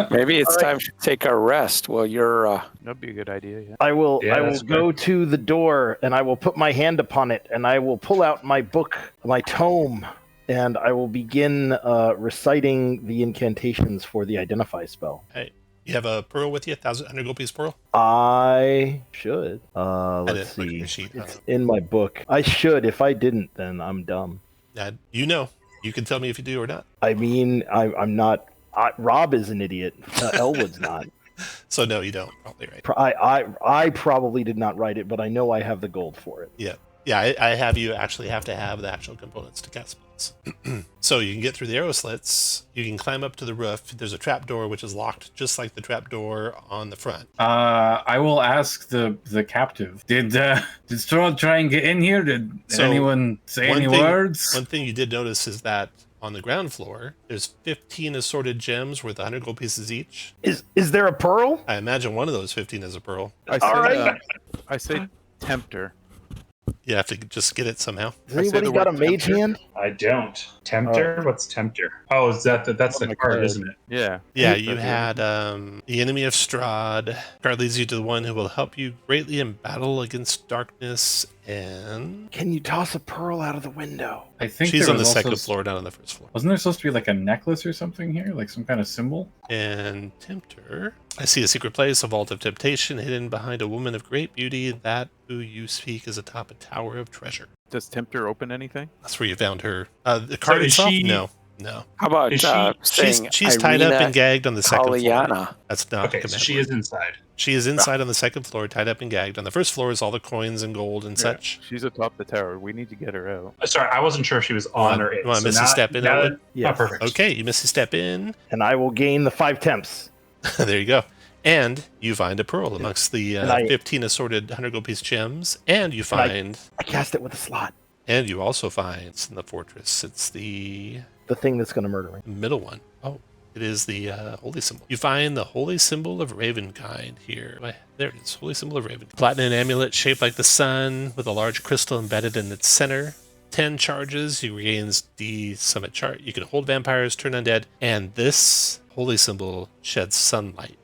Speaker 3: Maybe it's time to take a rest while you're...
Speaker 6: That'd be a good idea. Yeah.
Speaker 5: I will
Speaker 4: Yeah,
Speaker 5: I will
Speaker 4: that's
Speaker 5: go to the door and I will put my hand upon it and I will pull out my book, my tome, and I will begin reciting the incantations for the identify spell.
Speaker 1: Hey, you have a pearl with you, 1,100 gold piece pearl?
Speaker 5: I should.
Speaker 1: didn't
Speaker 5: Let's
Speaker 1: look at
Speaker 5: see.
Speaker 1: your sheet.
Speaker 5: It's in my book. I should. If I didn't, then I'm dumb.
Speaker 1: You know. You can tell me if you do or not.
Speaker 5: I mean, I'm not. Rob is an idiot. Elwood's not.
Speaker 1: So no, you don't. Probably right.
Speaker 5: I probably did not write it, but I know I have the gold for it.
Speaker 1: Yeah. Yeah, I have you actually have to have the actual components to cast spells. So you can get through the arrow slits. You can climb up to the roof. There's a trap door which is locked, just like the trap door on the front.
Speaker 2: I will ask the captive. Did Strahd try and get in here? Did
Speaker 1: So,
Speaker 2: anyone say any
Speaker 1: thing,
Speaker 2: words?
Speaker 1: One thing you did notice is that on the ground floor, there's 15 assorted gems worth 100 gold pieces each.
Speaker 5: Is there a pearl?
Speaker 1: I imagine one of those 15 is a pearl.
Speaker 5: All right.
Speaker 6: I say tempter.
Speaker 1: You have to just get it somehow.
Speaker 5: Has
Speaker 6: I say
Speaker 5: anybody
Speaker 6: the
Speaker 5: got a
Speaker 6: word
Speaker 5: mage
Speaker 6: tempter.
Speaker 5: hand?
Speaker 4: I don't. Tempter? What's tempter? Oh, is that's
Speaker 6: Oh,
Speaker 4: the
Speaker 6: my
Speaker 4: card,
Speaker 6: card.
Speaker 4: isn't it?
Speaker 6: Yeah.
Speaker 1: Yeah,
Speaker 6: That's
Speaker 1: you
Speaker 6: it.
Speaker 1: had the enemy of Strahd. Card leads you to the one who will help you greatly in battle against darkness And
Speaker 5: Can you toss a pearl out of the window?
Speaker 2: I think
Speaker 1: she's
Speaker 2: there
Speaker 1: on the
Speaker 2: was also
Speaker 1: second floor, not on the first floor.
Speaker 2: Wasn't there supposed to be like a necklace or something here, like some kind of symbol?
Speaker 1: And Tempter. I see a secret place, a vault of temptation, hidden behind a woman of great beauty. That who you speak is atop a tower of treasure.
Speaker 6: Does Tempter open anything?
Speaker 1: That's where you found her. The card
Speaker 4: is
Speaker 1: itself?
Speaker 4: she-
Speaker 1: No.
Speaker 3: How about
Speaker 4: Is she-
Speaker 1: She's tied up and gagged on the second floor.
Speaker 3: Pollyanna?
Speaker 1: That's not
Speaker 4: Okay,
Speaker 1: the
Speaker 4: so
Speaker 1: command
Speaker 4: she
Speaker 1: word.
Speaker 4: is inside.
Speaker 1: She is inside on the second floor, tied up and gagged. On the first floor is all the coins and gold and such.
Speaker 6: She's atop the tower. We need to get her out.
Speaker 4: Sorry, I wasn't sure if she was on or in.
Speaker 1: You want to
Speaker 4: So
Speaker 1: Missy
Speaker 4: now-
Speaker 1: step in,
Speaker 4: now
Speaker 1: Elwood?
Speaker 4: that-
Speaker 5: Yes.
Speaker 4: Oh, perfect.
Speaker 1: Okay, you Missy step in.
Speaker 5: And I will gain the 5 temps.
Speaker 1: There you go. And you find a pearl amongst the
Speaker 5: And I-
Speaker 1: 15 assorted 100 gold piece gems. And you find,
Speaker 5: I cast it with a slot.
Speaker 1: and you also find it's in the fortress. It's the
Speaker 5: The thing that's going to murder me.
Speaker 1: middle one. Oh, it is the holy symbol. You find the holy symbol of Ravenkind here. There it is, holy symbol of Ravenkind. Platinum amulet shaped like the sun with a large crystal embedded in its center. 10 charges, you regain the summit chart. You can hold vampires, turn undead, and this holy symbol sheds sunlight.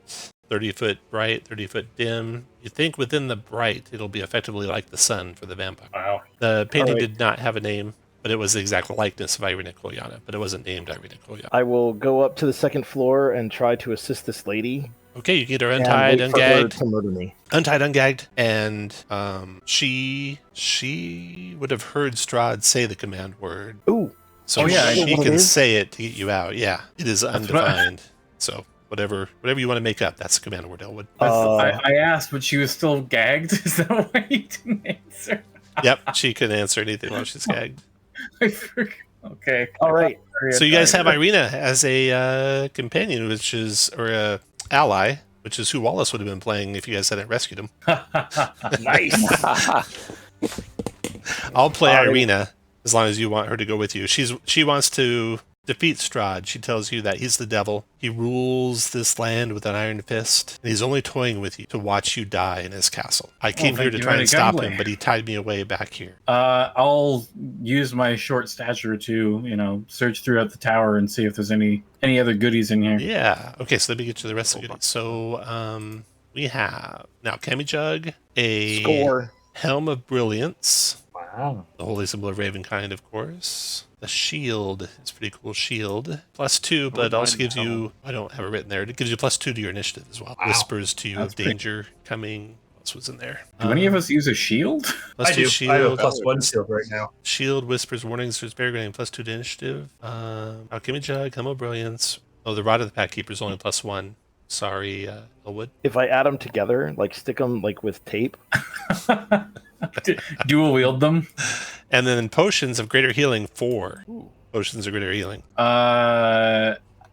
Speaker 1: 30 foot bright, 30 foot dim. You think within the bright, it'll be effectively like the sun for the vampire.
Speaker 4: Wow.
Speaker 1: The painting
Speaker 5: Alright.
Speaker 1: did not have a name, but it was the exact likeness of Irena Kolyana, but it wasn't named Irena Kolyana.
Speaker 5: I will go up to the second floor and try to assist this lady.
Speaker 1: Okay, you get her
Speaker 5: and
Speaker 1: untied,
Speaker 5: wait for her
Speaker 1: ungagged,
Speaker 5: to murder me.
Speaker 1: untied, ungagged, and she would have heard Strahd say the command word,
Speaker 5: Ooh,
Speaker 1: so
Speaker 2: Oh, yeah, I
Speaker 1: she
Speaker 5: know what it
Speaker 1: can
Speaker 5: is.
Speaker 1: say it to get you out. Yeah, it is
Speaker 2: what I-
Speaker 1: undefined. So whatever you want to make up, that's the command word, Elwood.
Speaker 2: I asked, but she was still gagged. Is that why you didn't answer?
Speaker 1: Yep, she can answer anything while she's gagged.
Speaker 2: I forgot. Okay.
Speaker 5: all right.
Speaker 1: So you guys have Irena as a companion, or a ally, which is who Wallace would have been playing if you guys hadn't rescued him.
Speaker 5: Nice.
Speaker 1: I'll play
Speaker 5: Alright.
Speaker 1: Irena as long as you want her to go with you. She wants to defeat Strahd. She tells you that he's the devil. He rules this land with an iron fist, and he's only toying with you to watch you die in his castle. I came here
Speaker 2: thank
Speaker 1: to
Speaker 2: you,
Speaker 1: try and
Speaker 2: Irena
Speaker 1: stop
Speaker 2: Gunblade.
Speaker 1: him, but he tied me away back here.
Speaker 2: I'll use my short stature to, search throughout the tower and see if there's any other goodies in here.
Speaker 1: Yeah. Okay, so let me get to the rest of the goodies. So we have now Cammy a
Speaker 5: Score.
Speaker 1: Helm of Brilliance,
Speaker 4: Wow.
Speaker 1: the holy symbol of Ravenkind, of course. The shield is a pretty cool shield. +2, but it also gives you, I don't have it written there, it gives you +2 to your initiative as well.
Speaker 4: Wow.
Speaker 1: Whispers to you
Speaker 2: That's
Speaker 1: of danger coming. What else was in there?
Speaker 2: Do any of us use a shield?
Speaker 1: +2
Speaker 4: I do.
Speaker 1: shield.
Speaker 4: I have a +1 shield right now.
Speaker 1: Shield, whispers, warnings, there's barrier +2 to initiative. Alchemy Jug, Helm of Brilliance. Oh, the Rod of the Pack Keeper is only +1. Sorry, Elwood.
Speaker 5: If I add them together, like stick them like with tape.
Speaker 2: Dual wield them.
Speaker 1: And then potions of greater healing, 4. Potions of greater healing.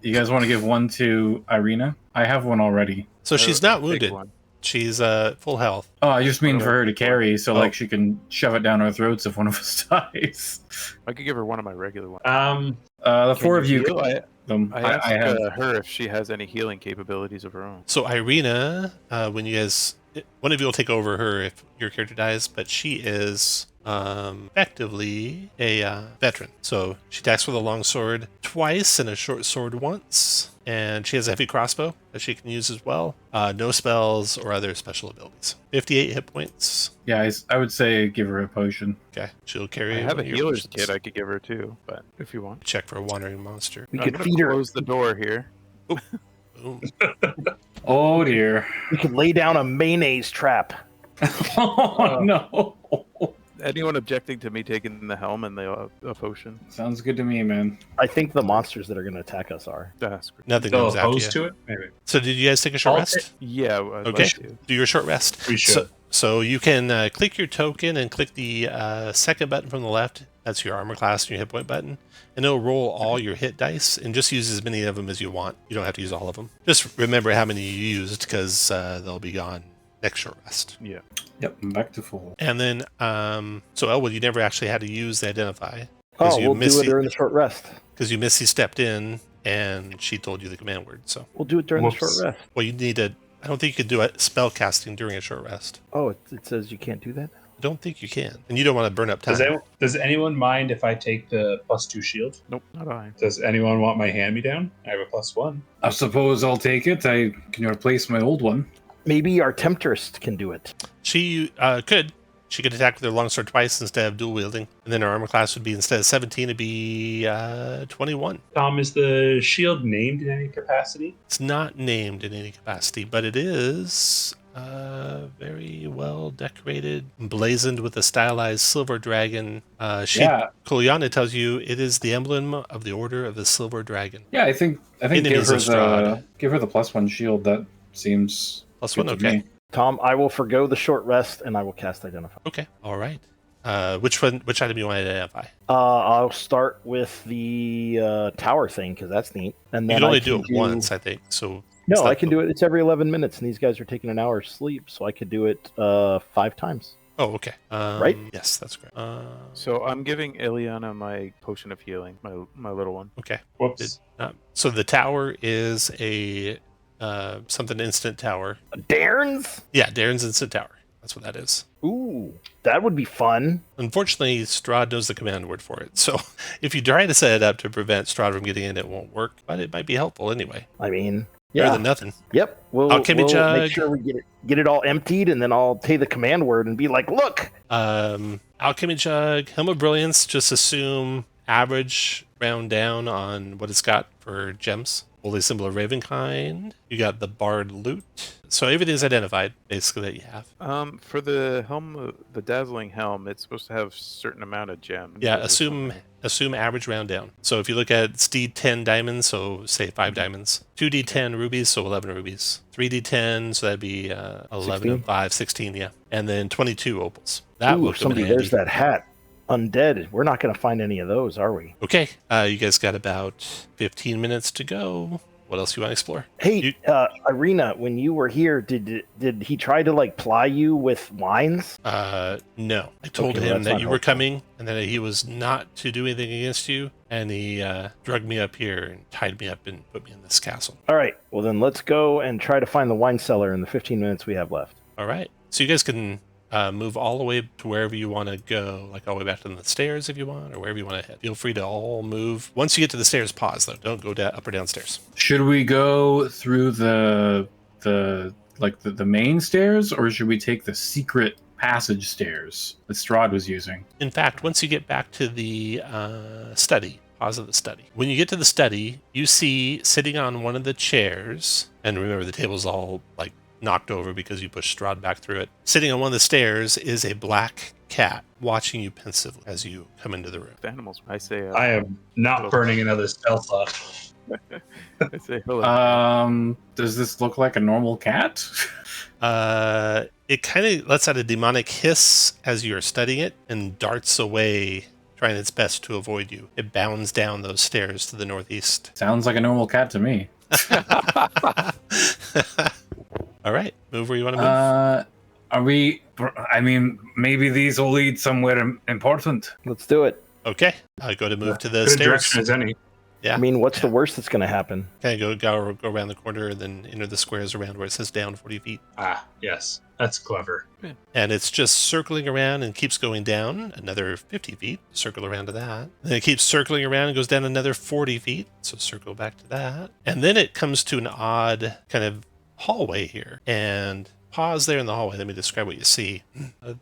Speaker 2: You guys want to give one to Irena? I have one already.
Speaker 1: So she's
Speaker 6: I'll
Speaker 1: not
Speaker 6: take
Speaker 1: wounded.
Speaker 6: one.
Speaker 1: She's full health.
Speaker 2: Oh, I just mean for her to carry, so
Speaker 1: Oh.
Speaker 2: like she can shove it down our throats if one of us dies.
Speaker 6: I could give her one of my regular ones.
Speaker 2: The
Speaker 6: Can
Speaker 2: four of you
Speaker 6: heal?
Speaker 2: can them.
Speaker 6: I asked
Speaker 2: I have.
Speaker 6: her if she has any healing capabilities of her own.
Speaker 1: So Irena, when you guys, one of you will take over her if your character dies, but she is effectively a veteran. So she attacks with a long sword twice and a short sword once, and she has a heavy crossbow that she can use as well. No spells or other special abilities. 58 hit points.
Speaker 2: Yeah, I would say give her a potion.
Speaker 1: Okay, she'll carry.
Speaker 6: I have
Speaker 1: one
Speaker 6: a
Speaker 1: of your
Speaker 6: healer's
Speaker 1: potions.
Speaker 6: kit I could give her too, but if you want.
Speaker 1: Check for a wandering monster.
Speaker 5: We
Speaker 6: I'm
Speaker 5: could
Speaker 6: gonna
Speaker 5: feed her.
Speaker 6: close the door here.
Speaker 1: Boom.
Speaker 2: Oh dear.
Speaker 5: We could lay down a mayonnaise trap.
Speaker 2: Oh no.
Speaker 6: Anyone objecting to me taking the helm and the potion?
Speaker 2: Sounds good to me, man.
Speaker 5: I think the monsters that are going to attack us are.
Speaker 6: That's great.
Speaker 1: Nothing
Speaker 4: Still
Speaker 1: comes after you.
Speaker 4: opposed to it? Maybe.
Speaker 1: So did you guys take a short
Speaker 4: I'll
Speaker 1: rest?
Speaker 6: Yeah, I'd
Speaker 1: Okay.
Speaker 6: like to.
Speaker 1: Do your short rest.
Speaker 4: We should.
Speaker 1: So you can click your token and click the second button from the left. That's your armor class and your hit point button. And it'll roll all your hit dice and just use as many of them as you want. You don't have to use all of them. Just remember how many you used because they'll be gone next short rest.
Speaker 6: Yeah.
Speaker 2: Yep, I'm back to full.
Speaker 1: And then, so Elwood, you never actually had to use the identify.
Speaker 5: Oh,
Speaker 1: you
Speaker 5: we'll do it during the short rest.
Speaker 1: Because you Missy stepped in and she told you the command word. So,
Speaker 5: We'll do it during the short
Speaker 4: Whoops.
Speaker 5: rest.
Speaker 1: well, you need to, I don't think you could do a spell casting during a short rest.
Speaker 5: Oh, it says you can't do that?
Speaker 1: I don't think you can. And you don't want to burn up time.
Speaker 4: Does anyone mind if I take the +2 shield?
Speaker 6: Nope, not I.
Speaker 4: Does anyone want my hand-me-down? I have a +1.
Speaker 2: I suppose I'll take it. I can replace my old one.
Speaker 5: Maybe our temptress can do it.
Speaker 1: She could. She could attack with her longsword twice instead of dual wielding. And then her armor class would be, instead of 17, it'd be 21.
Speaker 4: Tom, is the shield named in any capacity?
Speaker 1: It's not named in any capacity, but it is very well decorated, emblazoned with a stylized silver dragon. Kuliana tells you it is the emblem of the Order of the Silver Dragon.
Speaker 2: Yeah, I think
Speaker 1: Enemies of Strahd.
Speaker 2: give her the +1 shield. That seems
Speaker 1: +1,
Speaker 2: good to
Speaker 1: okay.
Speaker 2: me.
Speaker 5: Tom, I will forgo the short rest and I will cast Identify.
Speaker 1: Okay, all right. Which item you want to identify?
Speaker 5: I'll start with the tower thing because that's neat. And
Speaker 1: You
Speaker 5: then
Speaker 1: can only
Speaker 5: I
Speaker 1: do it once, I think. So
Speaker 5: No, I can do it. It's every 11 minutes, and these guys are taking an hour's sleep, so I could do it 5 times.
Speaker 1: Oh, okay.
Speaker 5: Right?
Speaker 1: Yes, that's great.
Speaker 6: So I'm giving Ileana my potion of healing, my little one.
Speaker 1: Okay.
Speaker 4: Whoops.
Speaker 1: So the tower is a something instant tower.
Speaker 5: Darren's?
Speaker 1: Yeah, Darren's instant tower. That's what that is.
Speaker 5: Ooh, that would be fun.
Speaker 1: Unfortunately, Strahd knows the command word for it. So if you try to set it up to prevent Strahd from getting in, it won't work. But it might be helpful anyway.
Speaker 5: I mean,
Speaker 1: Better
Speaker 5: yeah.
Speaker 1: than nothing.
Speaker 5: Yep. We'll
Speaker 1: Alchemy jug.
Speaker 5: make sure we get it all emptied, and then I'll take the command word and be like, look!
Speaker 1: Alchemy jug, Helm of Brilliance. Just assume average, round down on what it's got for gems. Holy Symbol of Ravenkind. You got the Bard loot. So everything's identified, basically, that you have.
Speaker 6: For the helm, the dazzling helm, it's supposed to have a certain amount of gems.
Speaker 1: Yeah, assume average, round down. So if you look at it's D10 diamonds, so say 5 diamonds. 2D10 rubies, so 11 rubies. 3D10, so that'd be 11
Speaker 5: 16?
Speaker 1: and 5, 16, yeah. And then 22 opals. That
Speaker 5: Ooh,
Speaker 1: will come in
Speaker 5: somebody,
Speaker 1: handy.
Speaker 5: there's that hat. Undead. We're not going to find any of those, are we?
Speaker 1: Okay, you guys got about 15 minutes to go. What else you want to explore?
Speaker 5: Hey, Irena, when you were here, did he try to like ply you with wines?
Speaker 1: No. I told
Speaker 5: Okay, well,
Speaker 1: him
Speaker 5: that's
Speaker 1: that
Speaker 5: not
Speaker 1: you were
Speaker 5: helpful.
Speaker 1: coming and that he was not to do anything against you, and he drugged me up here and tied me up and put me in this castle.
Speaker 5: All right. Well, then let's go and try to find the wine cellar in the 15 minutes we have left.
Speaker 1: All right. So you guys can move all the way to wherever you want to go, like all the way back to the stairs if you want, or wherever you want to head. Feel free to all move. Once you get to the stairs, pause though. Don't go up or downstairs.
Speaker 2: Should we go through the main stairs, or should we take the secret passage stairs that Strahd was using?
Speaker 1: In fact, once you get back to the study, pause of the study. When you get to the study, you see sitting on one of the chairs, and remember the table's all like knocked over because you pushed Strahd back through it. Sitting on one of the stairs is a black cat watching you pensively as you come into the room.
Speaker 6: The animals. I say.
Speaker 4: I am not burning another stealth slot.
Speaker 6: I say hello.
Speaker 2: Does this look like a normal cat?
Speaker 1: It kind of lets out a demonic hiss as you're studying it and darts away, trying its best to avoid you. It bounds down those stairs to the northeast.
Speaker 2: Sounds like a normal cat to me.
Speaker 1: All right, move where you want to move.
Speaker 2: Are we? I mean, maybe these will lead somewhere important.
Speaker 5: Let's do it.
Speaker 1: Okay, go to move to the
Speaker 4: Good
Speaker 1: stairs.
Speaker 4: direction as any.
Speaker 1: Yeah.
Speaker 5: I mean, what's the worst that's going to happen?
Speaker 1: Kind of go around the corner and then enter the squares around where it says down 40 feet.
Speaker 4: Ah, yes. That's clever.
Speaker 1: And it's just circling around and keeps going down another 50 feet. Circle around to that. Then it keeps circling around and goes down another 40 feet. So circle back to that. And then it comes to an odd kind of hallway here. And pause there in the hallway. Let me describe what you see.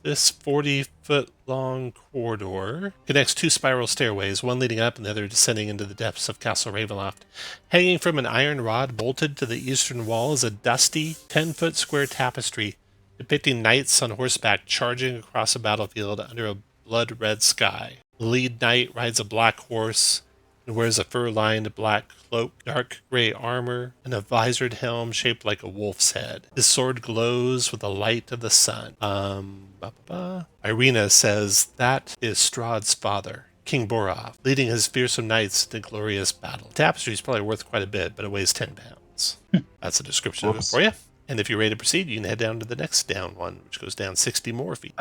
Speaker 1: This 40-foot long corridor connects 2 spiral stairways, one leading up and the other descending into the depths of Castle Ravenloft. Hanging from an iron rod bolted to the eastern wall is a dusty 10-foot square tapestry depicting knights on horseback charging across a battlefield under a blood-red sky. The lead knight rides a black horse and wears a fur-lined black cloak, dark gray armor, and a visored helm shaped like a wolf's head. His sword glows with the light of the sun. Irena says that is Strahd's father, King Borov, leading his fearsome knights into glorious battle. The tapestry is probably worth quite a bit, but it weighs 10 pounds. That's a description of it for you. And if you're ready to proceed, you can head down to the next down one, which goes down 60 more feet.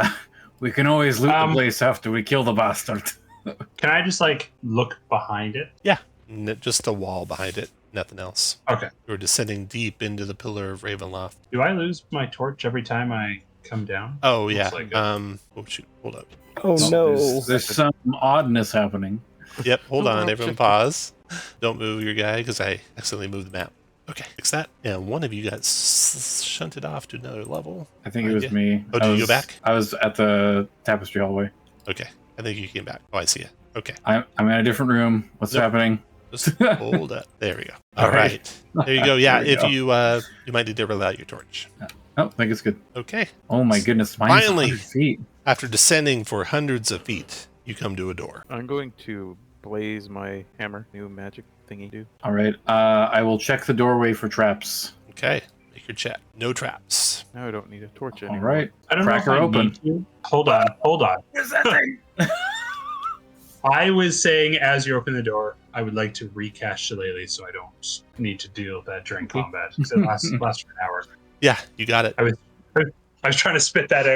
Speaker 2: We can always loot the place after we kill the bastard.
Speaker 4: Can I just look behind it?
Speaker 1: Yeah, just a wall behind it, nothing else.
Speaker 4: Okay.
Speaker 1: You're descending deep into the pillar of Ravenloft.
Speaker 4: Do I lose my torch every time I come down?
Speaker 1: Oh yeah.
Speaker 4: Looks like it.
Speaker 1: Oh shoot, hold up.
Speaker 5: Oh, no.
Speaker 2: There's some oddness happening.
Speaker 1: Yep, hold on, everyone pause. Don't move your guy because I accidentally moved the map. Okay, fix that. And one of you got shunted off to another level.
Speaker 2: I think it was
Speaker 1: Yeah.
Speaker 2: me.
Speaker 1: Oh, did you go back?
Speaker 2: I was at the tapestry hallway.
Speaker 1: Okay, I think you came back. Oh, I see you. Okay,
Speaker 2: I'm in a different room. What's
Speaker 1: Nope.
Speaker 2: happening?
Speaker 1: just hold up. There we go.
Speaker 2: All
Speaker 1: All right. There you go. Yeah,
Speaker 2: There we
Speaker 1: if
Speaker 2: go.
Speaker 1: you might need to roll out your torch.
Speaker 2: Oh, I think it's good.
Speaker 1: Okay.
Speaker 2: Oh my goodness, mine's
Speaker 1: Finally.
Speaker 2: 100 feet.
Speaker 1: After descending for hundreds of feet, you come to a door.
Speaker 6: I'm going to blaze my hammer, new magic thingy do.
Speaker 2: All right. I will check the doorway for traps.
Speaker 1: Okay, make your check. No traps.
Speaker 6: Now I don't need a torch
Speaker 2: All
Speaker 6: anymore.
Speaker 2: right.
Speaker 4: I don't
Speaker 2: Crack
Speaker 4: know
Speaker 2: her
Speaker 4: if I
Speaker 2: open.
Speaker 4: need to. Hold on.
Speaker 2: What's that thing?
Speaker 4: I was saying as you open the door, I would like to recast Shillelagh so I don't need to deal with that during combat because it lasts for an hour.
Speaker 1: Yeah, you got it.
Speaker 4: I was trying to spit that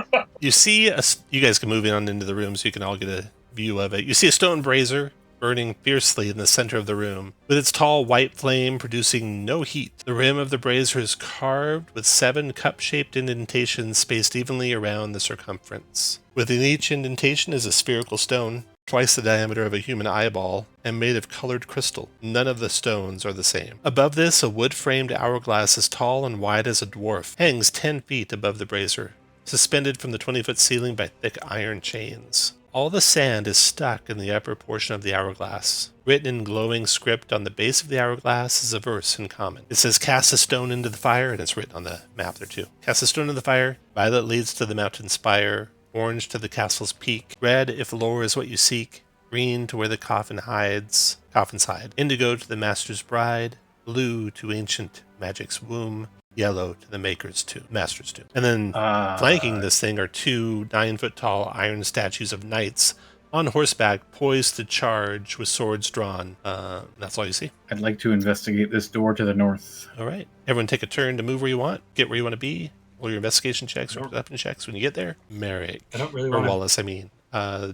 Speaker 4: out.
Speaker 1: You see, you guys can move on into the room so you can all get a view of it. You see a stone brazier burning fiercely in the center of the room, with its tall white flame producing no heat. The rim of the brazier is carved with 7 cup-shaped indentations spaced evenly around the circumference. Within each indentation is a spherical stone, twice the diameter of a human eyeball, and made of colored crystal. None of the stones are the same. Above this, a wood-framed hourglass as tall and wide as a dwarf hangs 10 feet above the brazier, suspended from the 20-foot ceiling by thick iron chains. All the sand is stuck in the upper portion of the hourglass. Written in glowing script on the base of the hourglass is a verse in common. It says, "Cast a stone into the fire," and it's written on the map there too. "Cast a stone into the fire. Violet leads to the mountain spire. Orange to the castle's peak. Red if lore is what you seek. Green to where the coffin's hide. Indigo to the master's bride. Blue to ancient magic's womb. Yellow to the master's tomb." And then flanking this thing are 2 9-foot tall iron statues of knights on horseback, poised to charge with swords drawn. That's all you see.
Speaker 2: I'd like to investigate this door to the north.
Speaker 1: All right. Everyone take a turn to move where you want, get where you want to be. Roll your investigation checks or perception checks when you get there. Merrick.
Speaker 4: I don't really
Speaker 1: Or
Speaker 4: want to.
Speaker 1: Wallace, I mean.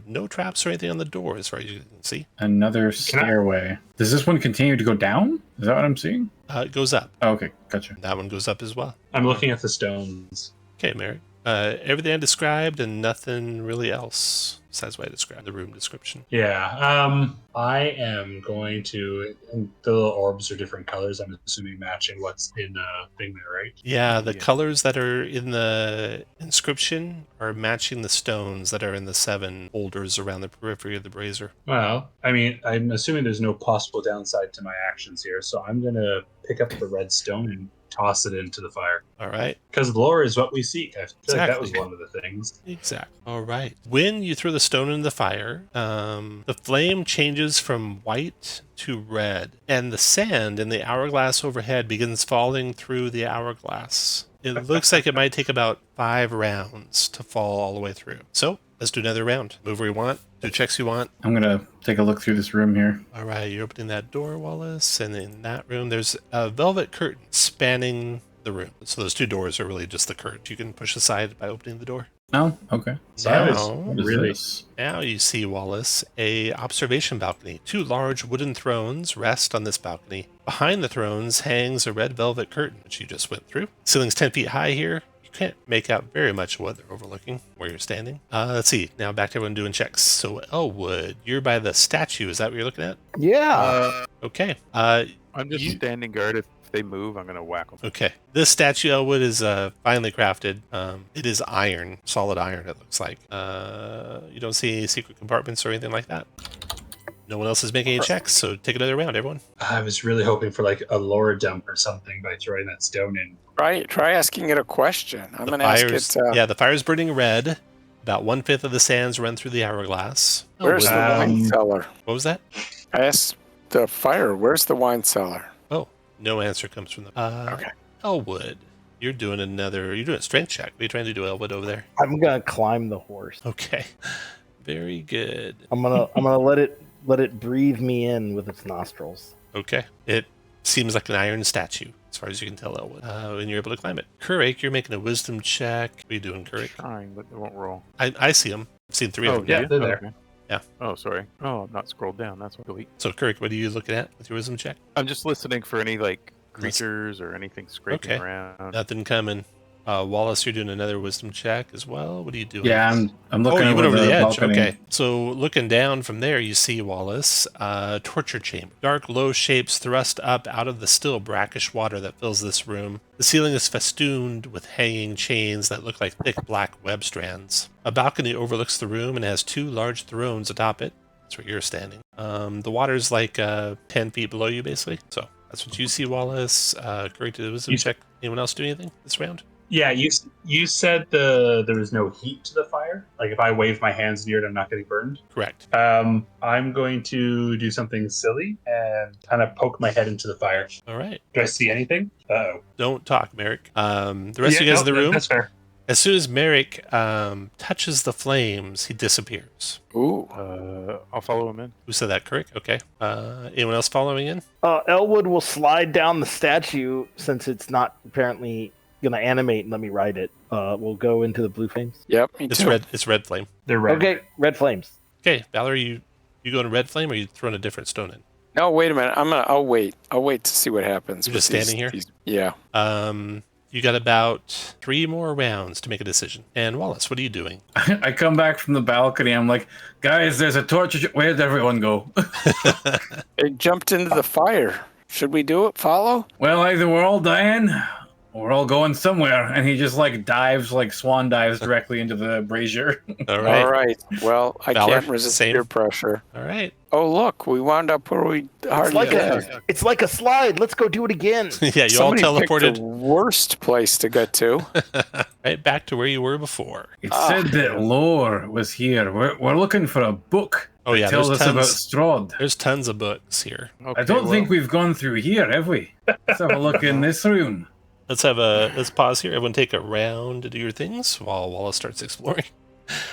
Speaker 1: No traps or anything on the door as far as you can see.
Speaker 2: Another stairway. Does this one continue to go down? Is that what I'm seeing?
Speaker 1: It goes up.
Speaker 2: Oh, okay, gotcha.
Speaker 1: That one goes up as well.
Speaker 4: I'm looking at the stones.
Speaker 1: Okay, Merrick. Everything I described and nothing really else besides what I described, the room description.
Speaker 4: Yeah. I am going to. And the little orbs are different colors. I'm assuming matching what's in the thing there, right?
Speaker 1: Yeah, the
Speaker 6: Yeah.
Speaker 1: colors that are in the inscription are matching the stones that are in the 7 holders around the periphery of the brazier.
Speaker 4: Well, I mean, I'm assuming there's no possible downside to my actions here, so I'm going to pick up the red stone and toss it into the fire.
Speaker 1: All right.
Speaker 4: Because lore is what we seek. I feel like that was
Speaker 1: Exactly.
Speaker 4: one of the things.
Speaker 1: Exactly. All right. When you throw the stone in the fire, the flame changes from white to red, and the sand in the hourglass overhead begins falling through the hourglass. It looks like it might take about 5 rounds to fall all the way through. So let's do another round. Move where you want. Do checks you want.
Speaker 2: I'm gonna take a look through this room here.
Speaker 1: All right. You're opening that door, Wallace, and in that room, there's a velvet curtain spanning the room. So those 2 doors are really just the curtain you can push aside by opening the door.
Speaker 2: Oh, okay.
Speaker 4: So I was
Speaker 1: Now-
Speaker 2: What is
Speaker 4: really.
Speaker 2: this?
Speaker 1: Now you see, Wallace, a observation balcony. 2 large wooden thrones rest on this balcony. Behind the thrones hangs a red velvet curtain, which you just went through. Ceiling's 10 feet high here. You can't make out very much of what they're overlooking where you're standing. Let's see. Now back to everyone doing checks. So Elwood, you're by the statue. Is that what you're looking at?
Speaker 5: Yeah.
Speaker 1: Okay.
Speaker 6: I'm just
Speaker 1: You-
Speaker 6: standing guard. If they move, I'm gonna whack them.
Speaker 1: Okay. This statue, Elwood, is finely crafted. It is iron, solid iron, it looks like. You don't see any secret compartments or anything like that. No one else is making any checks, so take another round, everyone.
Speaker 4: I was really hoping for like a lore dump or something by throwing that stone in.
Speaker 3: Try asking it a question. I'm
Speaker 1: The
Speaker 3: going to ask
Speaker 1: fire's-
Speaker 3: it.
Speaker 1: yeah, the fire's burning red. About 1/5 of the sands run through the hourglass.
Speaker 3: Where's
Speaker 1: Elwood,
Speaker 3: the wine cellar?
Speaker 1: what was that?
Speaker 3: I asked the fire. Where's the wine cellar?
Speaker 1: Oh, no answer comes from them.
Speaker 3: Okay.
Speaker 1: Elwood, you're doing a strength check. What are you trying to do, Elwood, over there?
Speaker 5: I'm gonna climb the horse.
Speaker 1: Okay. Very good.
Speaker 5: I'm gonna let it breathe me in with its nostrils.
Speaker 1: Okay. It seems like an iron statue, as far as you can tell, Elwood. And you're able to climb it. Kurik, you're making a wisdom check. What are you doing, Kurik?
Speaker 6: Trying, but it won't roll.
Speaker 1: I see them. I've seen 3 of them.
Speaker 4: yeah,
Speaker 6: do you?
Speaker 4: they're there.
Speaker 6: Okay.
Speaker 1: Yeah.
Speaker 6: Oh, sorry. Oh, I'm not scrolled down. That's what. Delete.
Speaker 1: So, Kurik, what are you looking at with your wisdom check?
Speaker 6: I'm just listening for any like creatures or anything scraping
Speaker 1: Okay.
Speaker 6: around.
Speaker 1: Nothing coming. Wallace, you're doing another wisdom check as well. What are you doing?
Speaker 2: Yeah, I'm looking
Speaker 1: you went over the edge.
Speaker 2: balcony.
Speaker 1: Okay. So looking down from there, you see, Wallace, torture chamber. Dark, low shapes thrust up out of the still brackish water that fills this room. The ceiling is festooned with hanging chains that look like thick black web strands. A balcony overlooks the room and has 2 large thrones atop it. That's where you're standing. The water's like 10 feet below you, basically. So that's what you see, Wallace. Great to wisdom check. Anyone else do anything this round?
Speaker 4: Yeah, you said there was no heat to the fire. Like if I wave my hands near it, I'm not getting burned.
Speaker 1: Correct.
Speaker 4: I'm going to do something silly and kind of poke my head into the fire.
Speaker 1: All right.
Speaker 4: Do I see anything? Uh-oh.
Speaker 1: Don't talk, Merrick. The rest of you guys in the room.
Speaker 4: That's fair.
Speaker 1: As soon as Merrick touches the flames, he disappears.
Speaker 3: Ooh.
Speaker 6: I'll follow him in.
Speaker 1: Who said that, Kirk? Okay. Anyone else following in?
Speaker 5: Elwood will slide down the statue since it's not apparently going to animate and let me ride it. We'll go into the blue flames.
Speaker 3: Yep, me
Speaker 1: It's
Speaker 3: too.
Speaker 1: red. It's red flame.
Speaker 4: They're red.
Speaker 5: Okay, red flames.
Speaker 1: Okay, Valerie, you going to red flame, or you throwing a different stone in?
Speaker 3: No, wait a minute. I'll wait. I'll wait to see what happens.
Speaker 1: You're
Speaker 3: with
Speaker 1: just standing here?
Speaker 3: Yeah.
Speaker 1: You got about 3 more rounds to make a decision. And Wallace, what are you doing?
Speaker 2: I come back from the balcony. I'm like, guys, there's a torture. Where'd everyone go?
Speaker 3: It jumped into the fire. Should we do it? Follow?
Speaker 2: Well, either we're all dying, or we're all going somewhere. And he just like dives, like swan dives directly into the brazier.
Speaker 1: All right.
Speaker 3: All right. Well, I
Speaker 1: Valor,
Speaker 3: can't resist
Speaker 1: same.
Speaker 3: peer pressure.
Speaker 1: All right.
Speaker 3: Oh, look, we wound up where we hardly
Speaker 5: It's like a slide. Let's go do it again.
Speaker 1: Yeah, you
Speaker 3: Somebody
Speaker 1: all
Speaker 3: picked
Speaker 1: teleported
Speaker 3: the worst place to get to.
Speaker 1: right back to where you were before.
Speaker 2: It said that lore was here. We're looking for a book.
Speaker 1: Oh, yeah,
Speaker 2: that tells
Speaker 1: there's
Speaker 2: us about
Speaker 1: tons.
Speaker 2: Strahd.
Speaker 1: There's tons of books here.
Speaker 2: I don't think we've gone through here, have we? Let's have a look in this room.
Speaker 1: Let's pause here. Everyone take a round to do your things while Wallace starts exploring.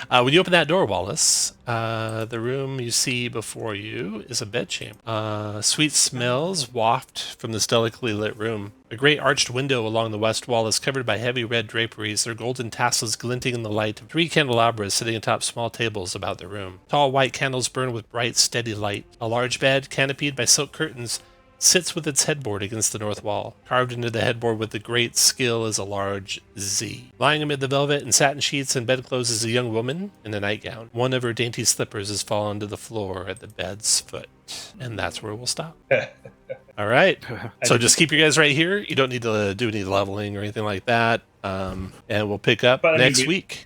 Speaker 1: When you open that door, Wallace, the room you see before you is a bedchamber. Sweet smells waft from this delicately lit room. A great arched window along the west wall is covered by heavy red draperies, their golden tassels glinting in the light of 3 candelabras sitting atop small tables about the room. Tall white candles burn with bright, steady light. A large bed, canopied by silk curtains, sits with its headboard against the north wall. Carved into the headboard with the great skill is a large Z. Lying amid the velvet and satin sheets and bedclothes is a young woman in a nightgown. One of her dainty slippers has fallen to the floor at the bed's foot. And that's where we'll stop. All right. So just keep your guys right here. You don't need to do any leveling or anything like that. And we'll pick up
Speaker 4: But I mean,
Speaker 1: next week.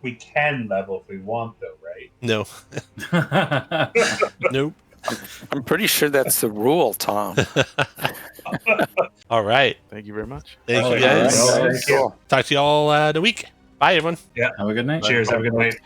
Speaker 4: We can level if we want, though, right?
Speaker 1: No. Nope.
Speaker 3: I'm pretty sure that's the rule, Tom.
Speaker 1: All right.
Speaker 6: Thank you very much.
Speaker 1: Thank
Speaker 4: Oh,
Speaker 1: you
Speaker 4: yeah.
Speaker 1: guys.
Speaker 4: All right.
Speaker 3: Cool.
Speaker 1: Talk to you all in a week. Bye, everyone.
Speaker 2: Have a good night.
Speaker 4: Cheers. Have a good night.